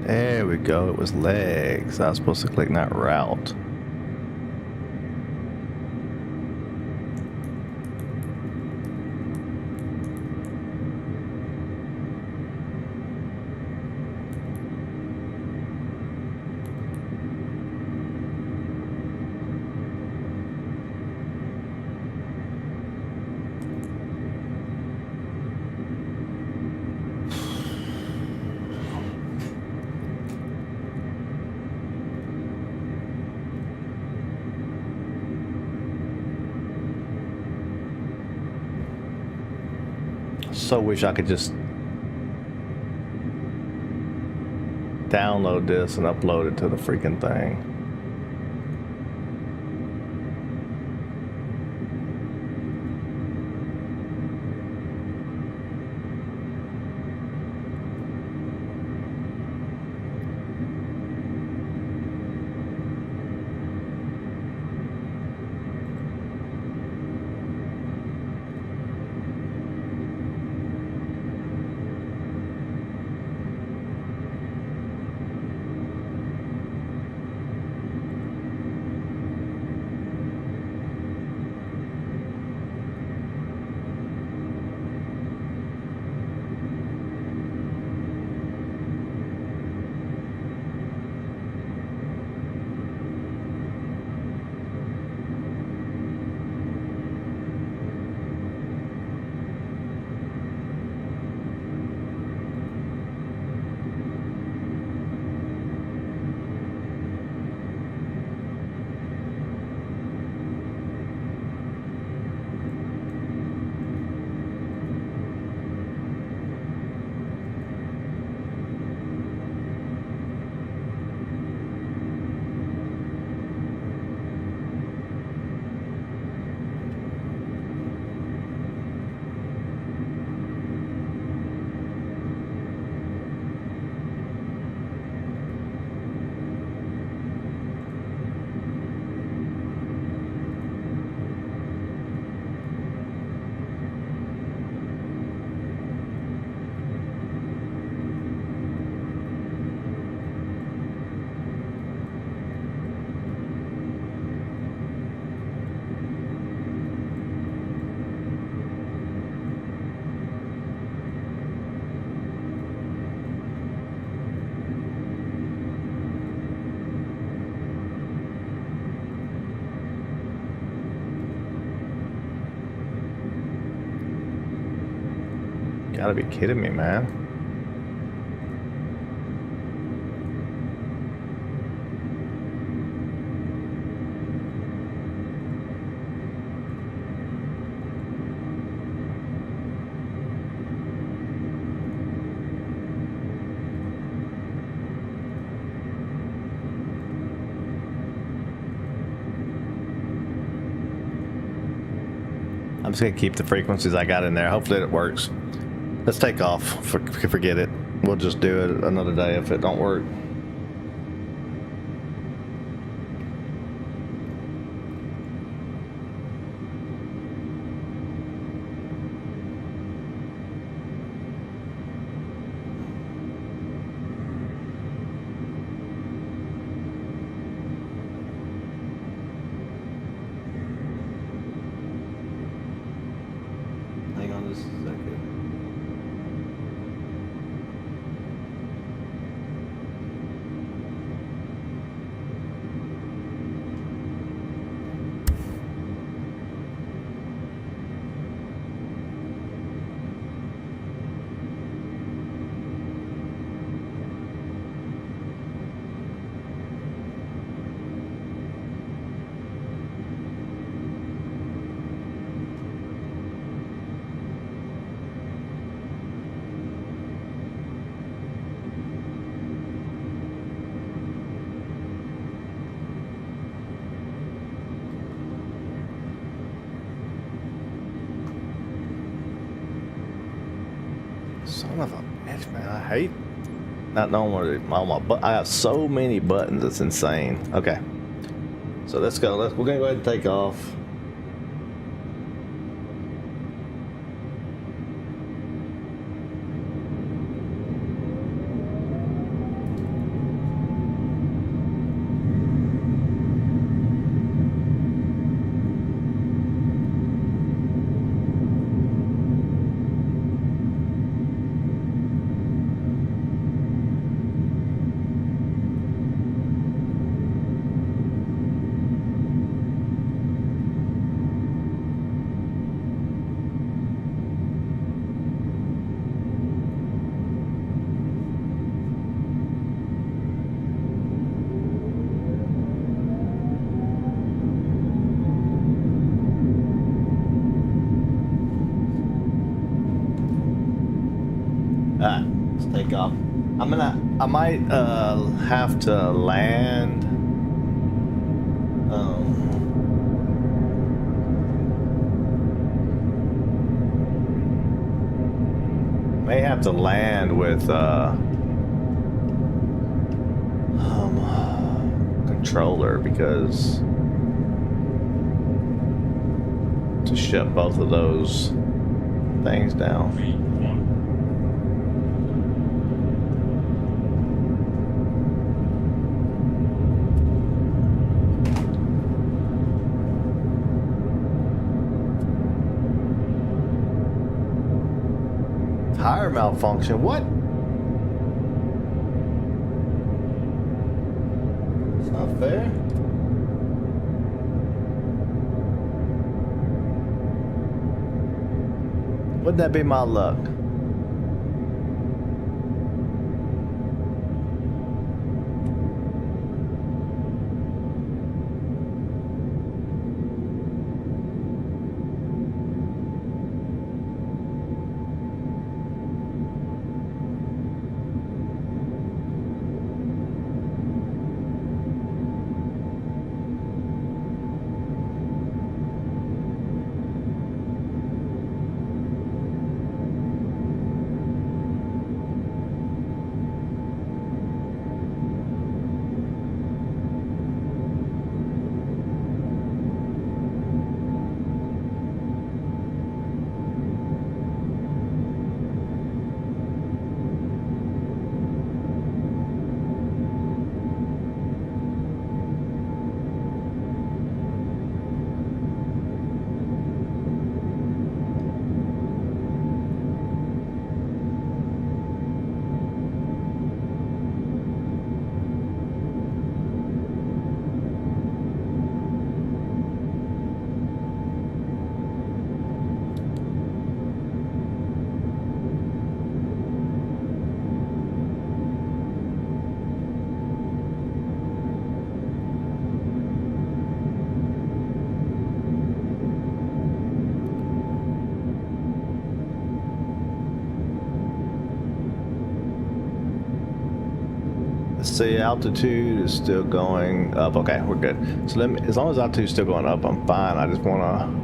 Speaker 1: There we go, it was legs. I was supposed to click that route. So wish I could just download this and upload it to the freaking thing. Gotta be kidding me, man. I'm just gonna keep the frequencies I got in there. Hopefully it works. Let's take off. Forget it. We'll just do it another day if it don't work. Hang on just a second. Son of a bitch, man. I hate not knowing what all my I have so many buttons, it's insane. Okay. So let's go. We're gonna go ahead and take off. Let's take off. I might have to land. May have to land with controller because to shut both of those things down. Tire malfunction. What? It's not fair. Wouldn't that be my luck? Let's see, altitude is still going up. Okay, we're good. So let me, as long as altitude is still going up, I'm fine. I just want to.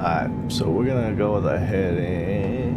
Speaker 1: Alright, so we're gonna go with a heading.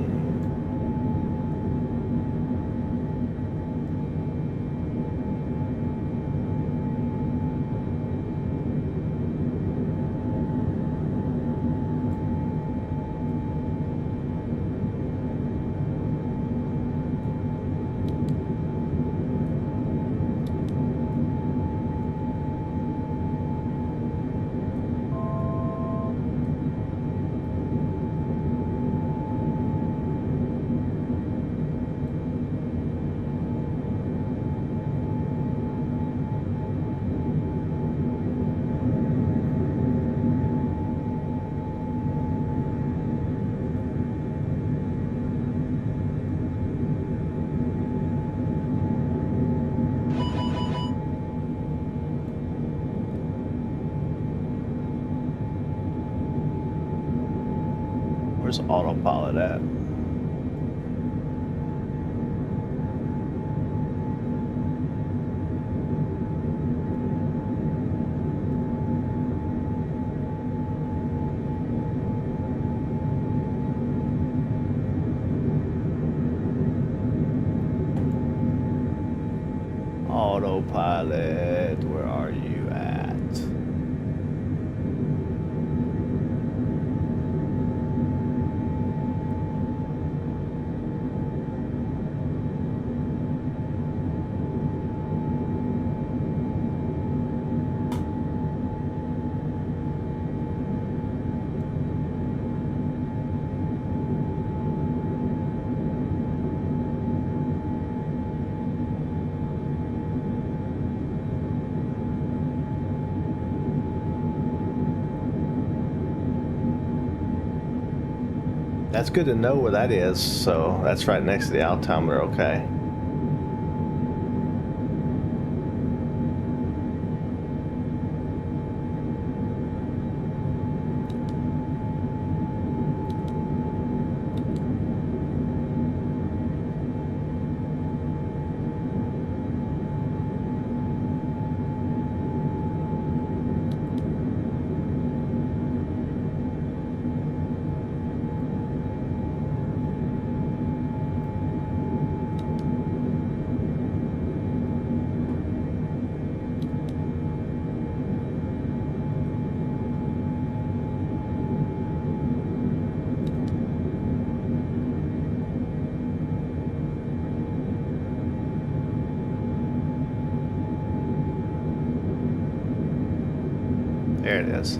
Speaker 1: Where's autopilot at? Autopilot, where are you at? That's good to know where that is, so that's right next to the altimeter, okay. There it is.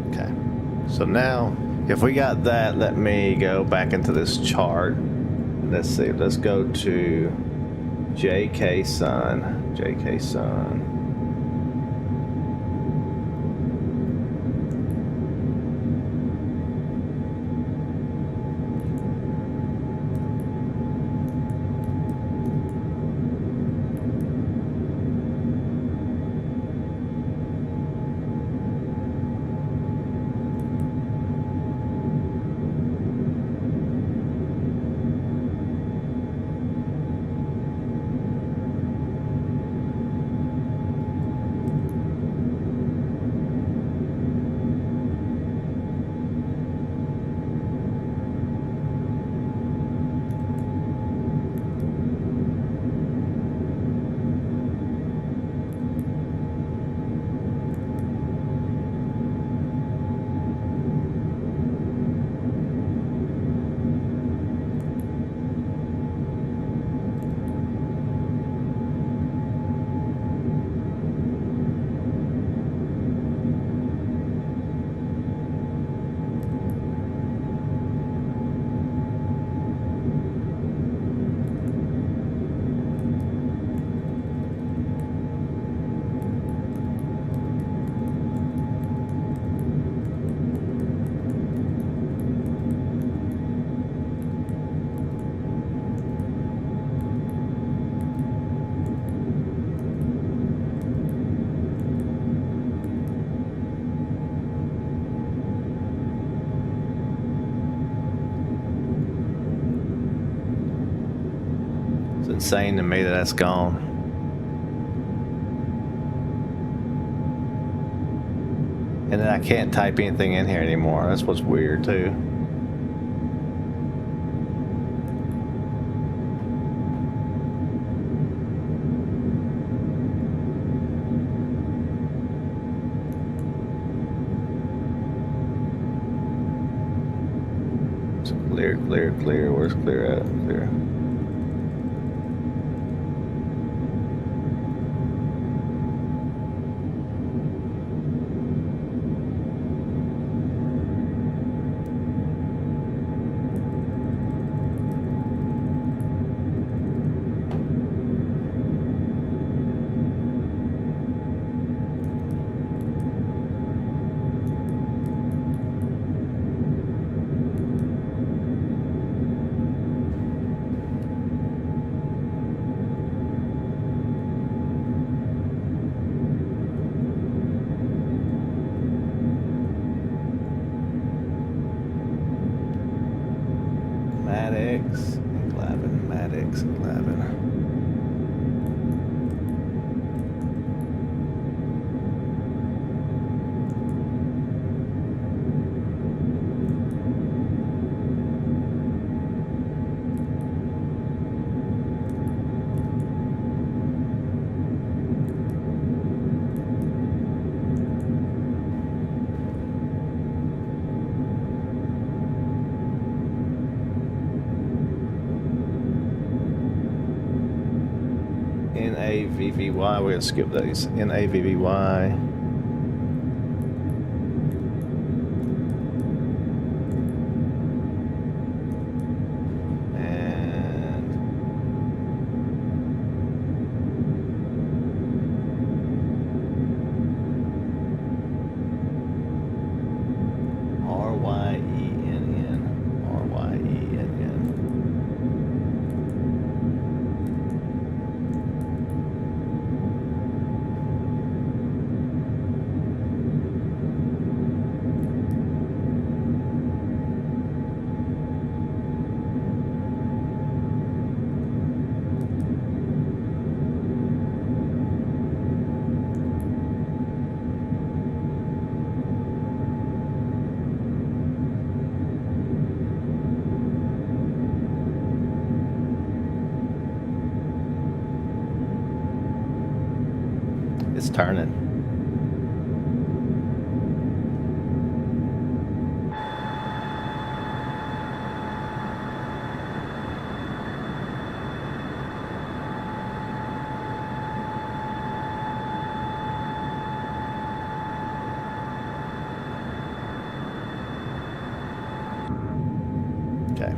Speaker 1: Okay. So now, if we got that, let me go back into this chart. Let's see. Let's go to JK Sun. JK Sun. Insane to me that that's gone. And then I can't type anything in here anymore. That's what's weird too. It's clear, clear, clear. Where's clear at? Clear. Maddox, 11, Maddox, 11. NAVVY. We're gonna skip these. NAVVY. It's turning. Okay.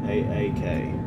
Speaker 1: AAK.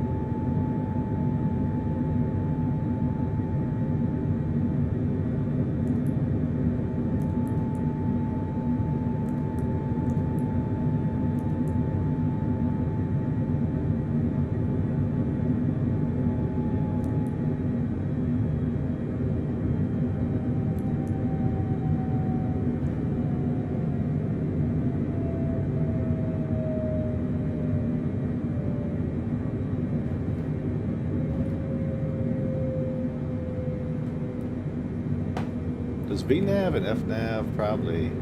Speaker 1: Does VNav and FNav probably...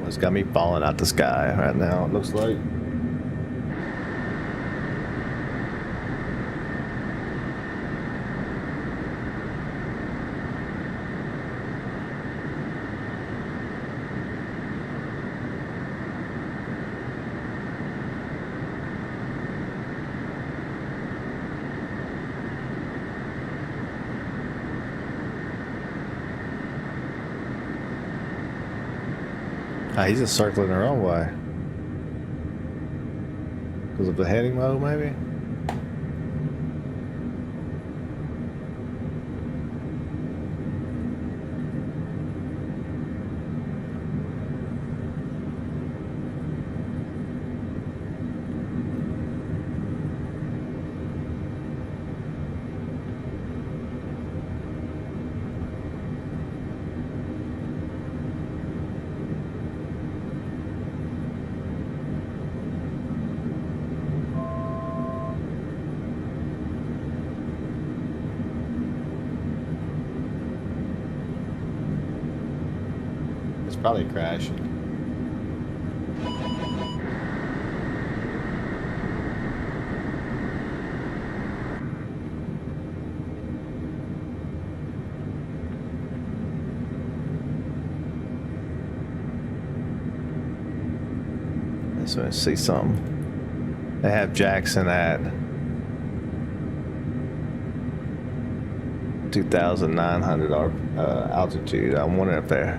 Speaker 1: It's got me falling out the sky right now, it looks like. Ah, he's just circling the wrong way. Because of the heading mode, maybe? Probably crashing. Let's see something. They have Jackson at 2,900 altitude. I'm wondering if they're...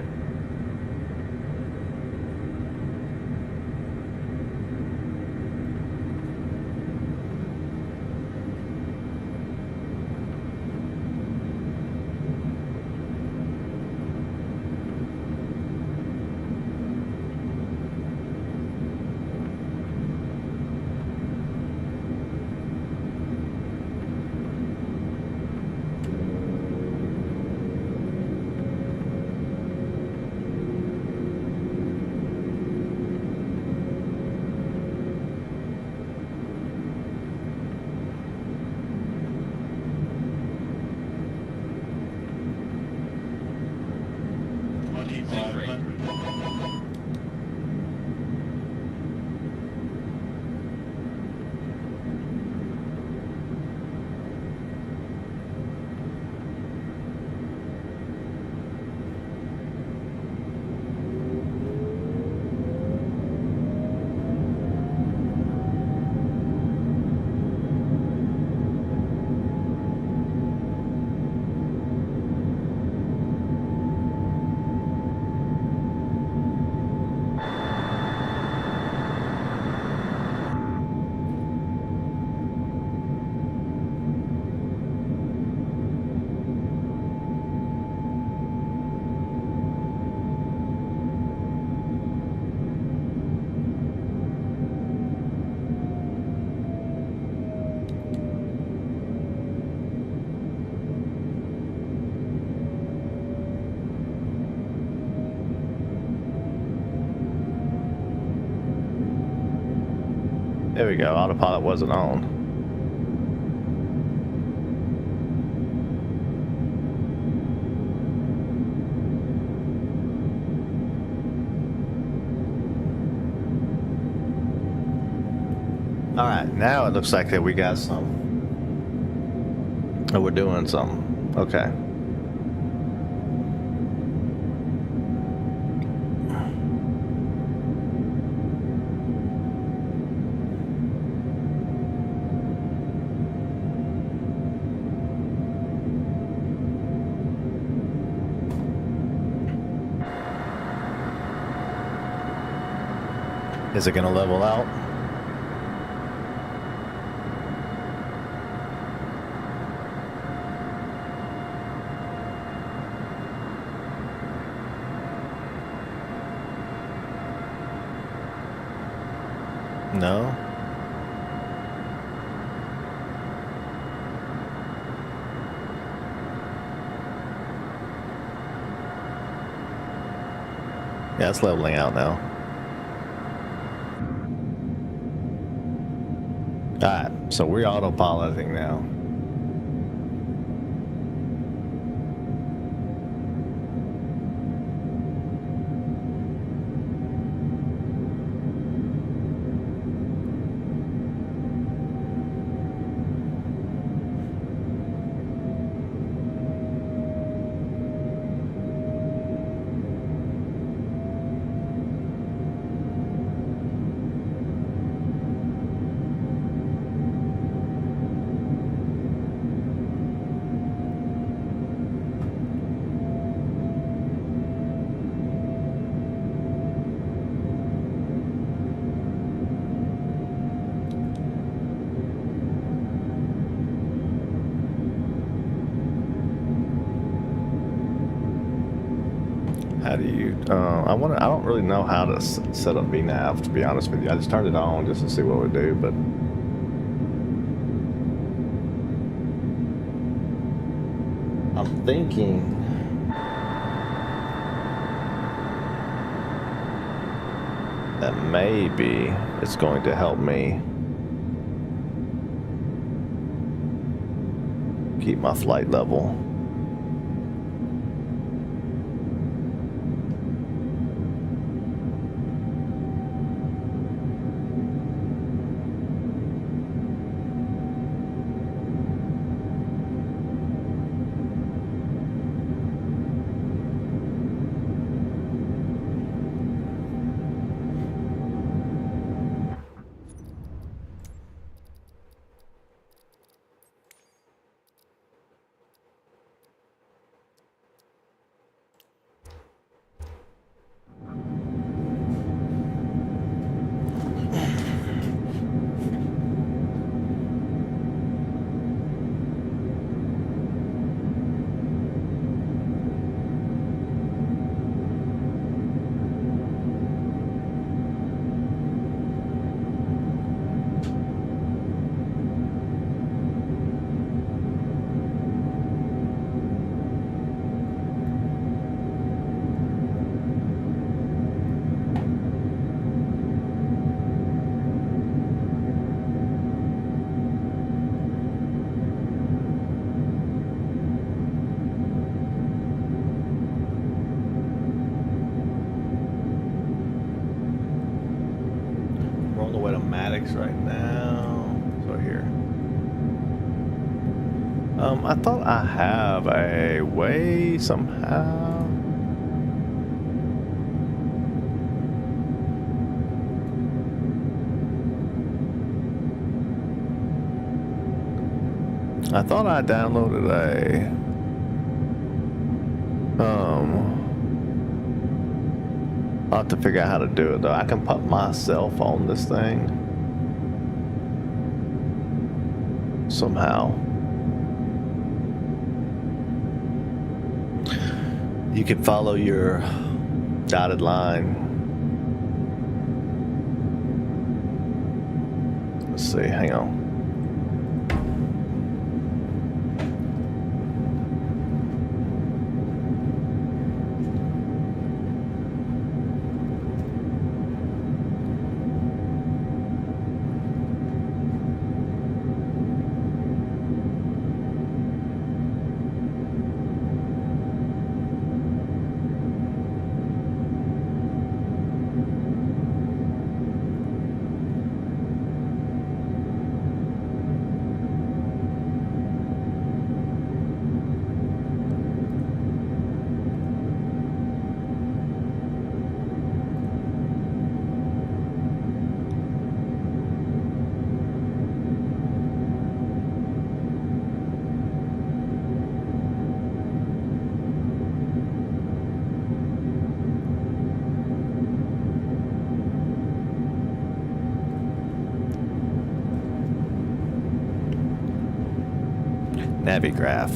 Speaker 1: There we go. Autopilot wasn't on. All right, now it looks like that we got some. Oh, we're doing something. Okay. Is it gonna level out? No. Yeah, it's leveling out now. Alright, so we're autopiloting now. How do you, I don't really know how to set up VNAV, to be honest with you. I just turned it on just to see what it would do, but I'm thinking that maybe it's going to help me keep my flight level. Right now, so here. I thought I have a way somehow. I thought I downloaded a I'll have to figure out how to do it though. I can put myself on this thing somehow. You can follow your dotted line. Let's see, hang on. Navigraph.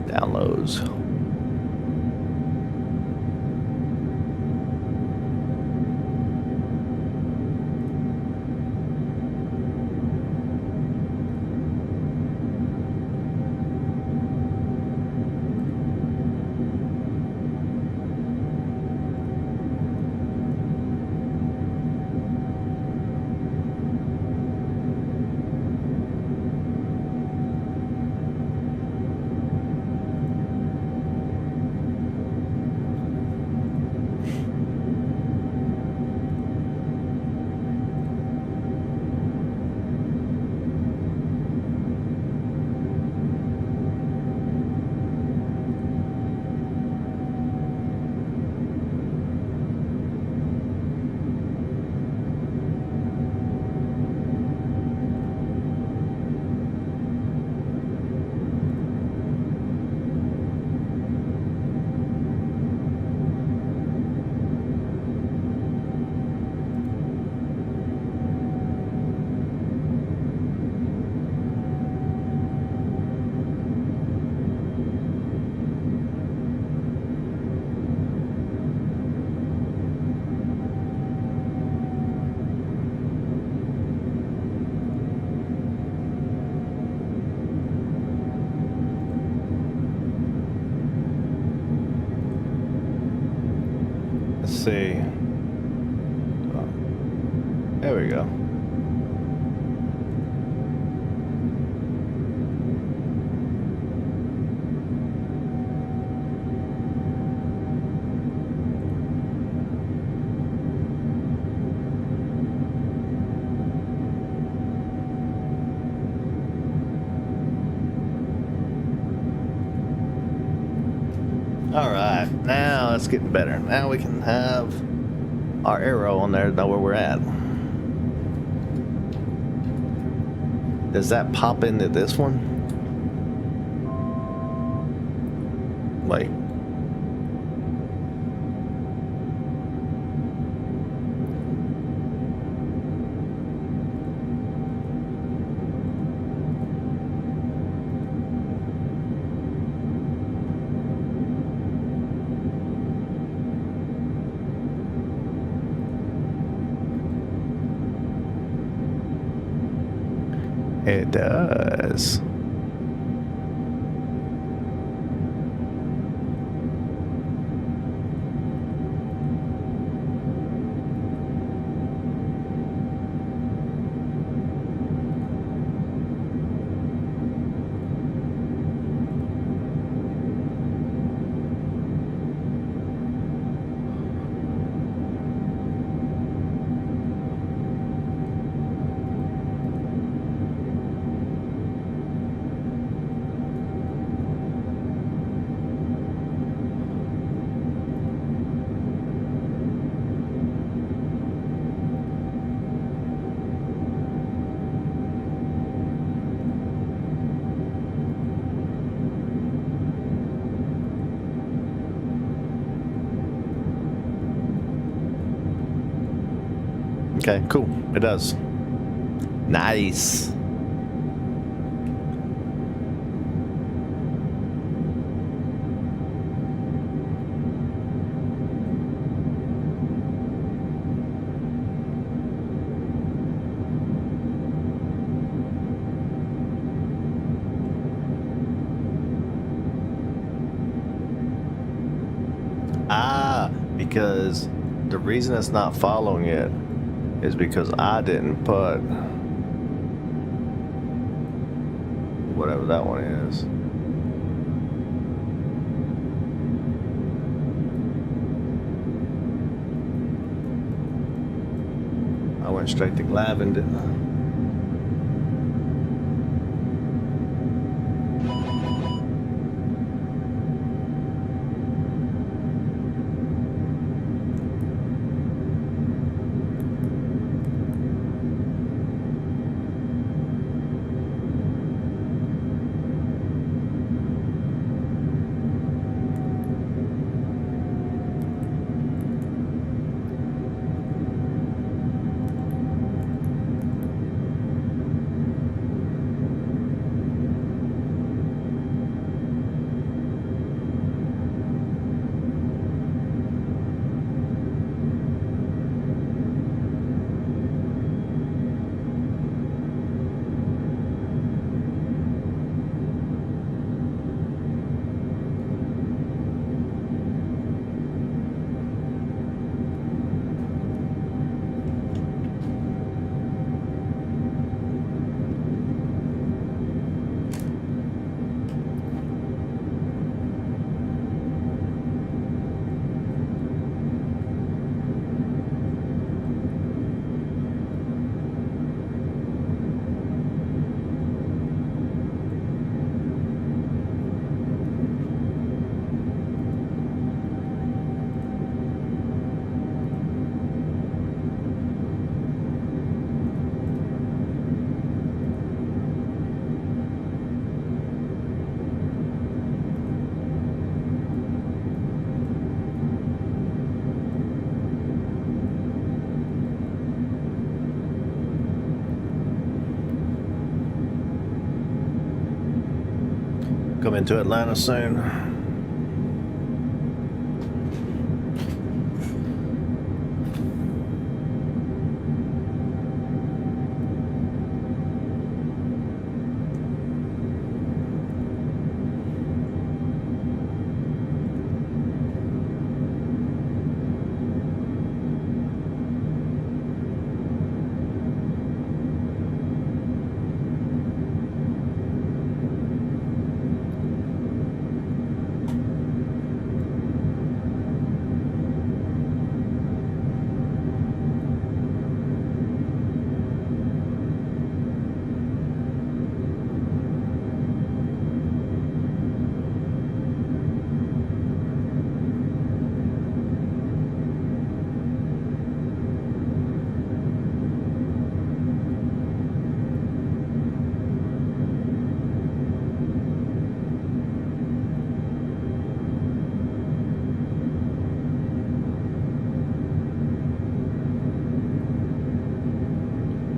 Speaker 1: Downloads. Let's see. There we go. All right, now it's getting better. Now we can have our arrow on there to know where we're at. Does that pop into this one? Wait. It does. Okay, cool. It does. Nice. Because the reason it's not following it is because I didn't put whatever that one is. I went straight to Glavin, didn't I? Coming to Atlanta soon.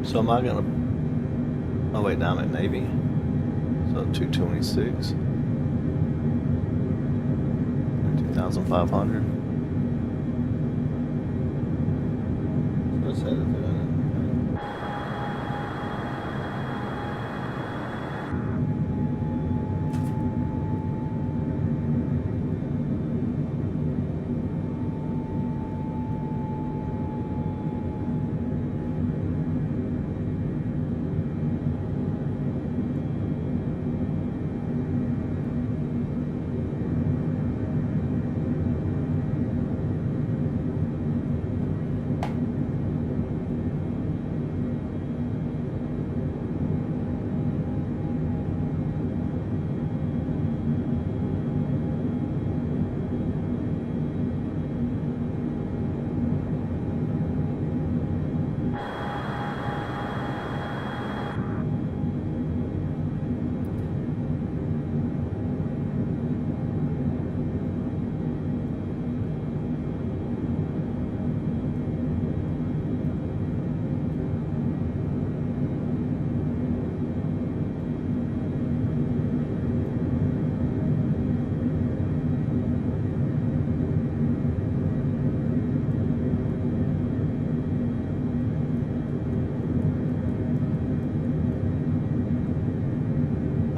Speaker 1: So am I gonna? Oh wait, now I'm at Navy. So 226. 2,500. Let's head it to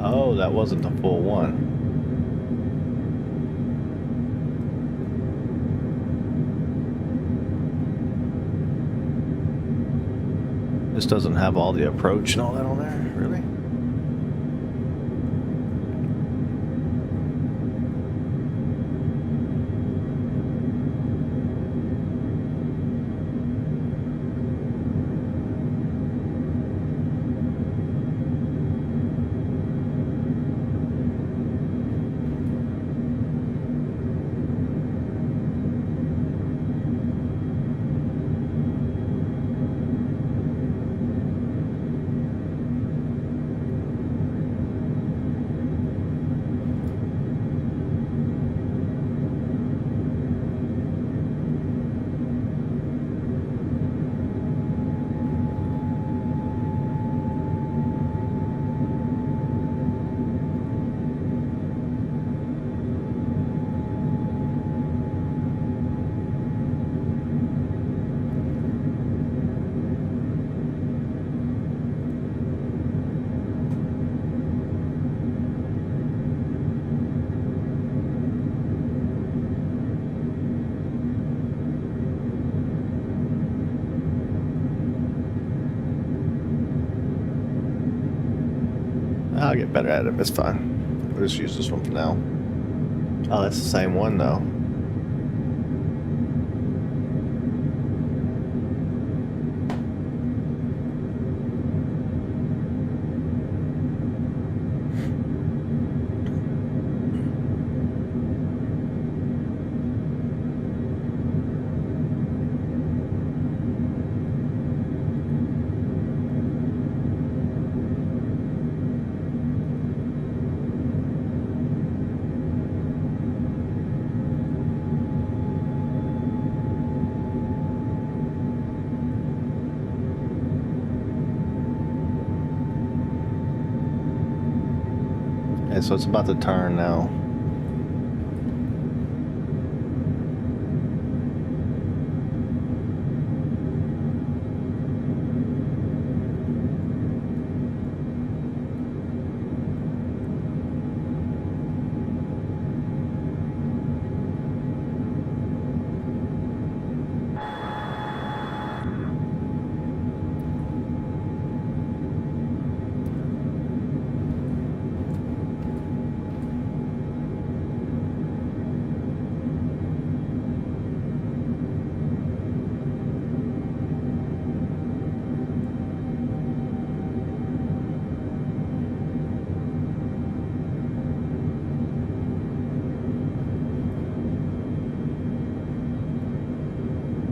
Speaker 1: Oh, that wasn't the full one. This doesn't have all the approach and all that on there, really? I'll get better at it, it's fine. We'll just use this one for now. Oh, that's the same one though. And so it's about to turn now.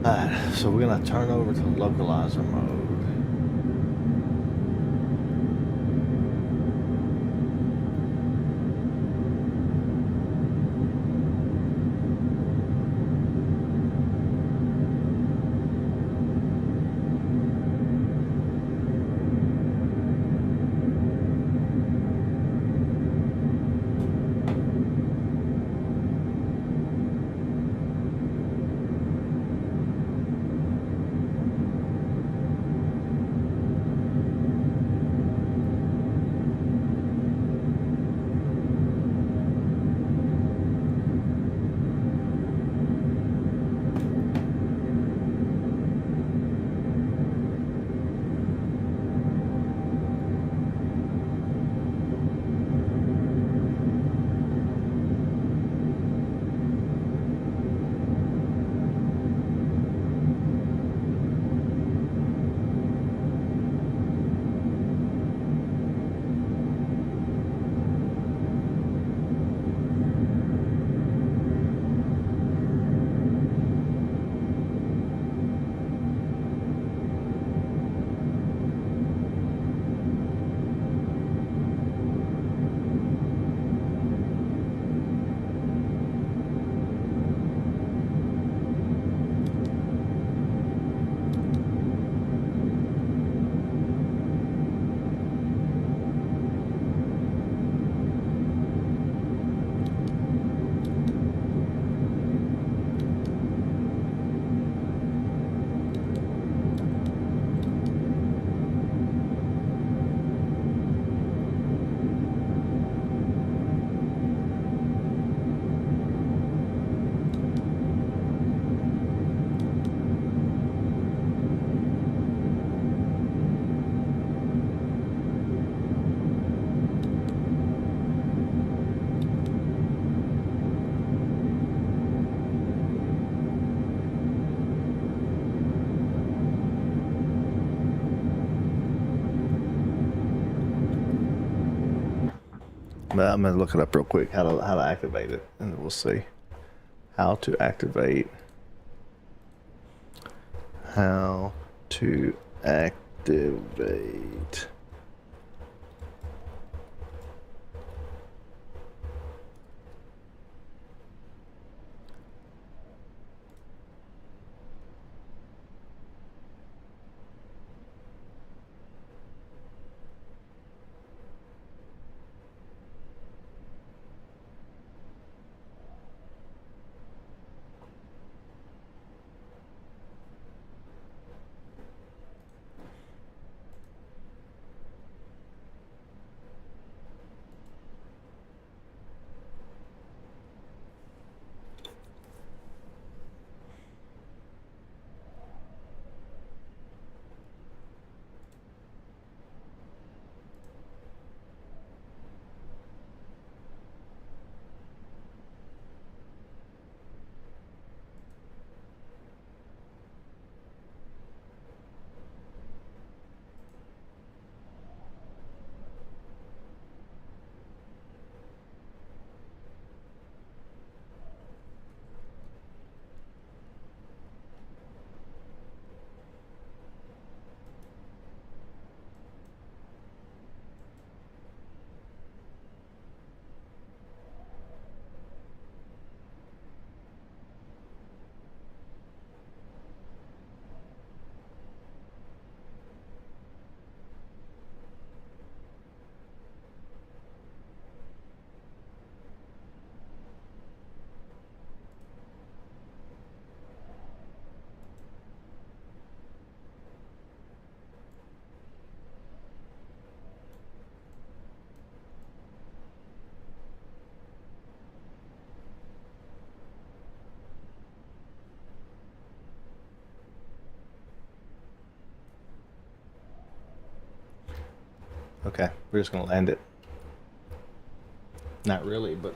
Speaker 1: Alright, so we're gonna turn over to localizer mode. But I'm gonna look it up real quick how to activate it, and we'll see how to activate. How to activate. Okay, we're just gonna land it. Not really, but.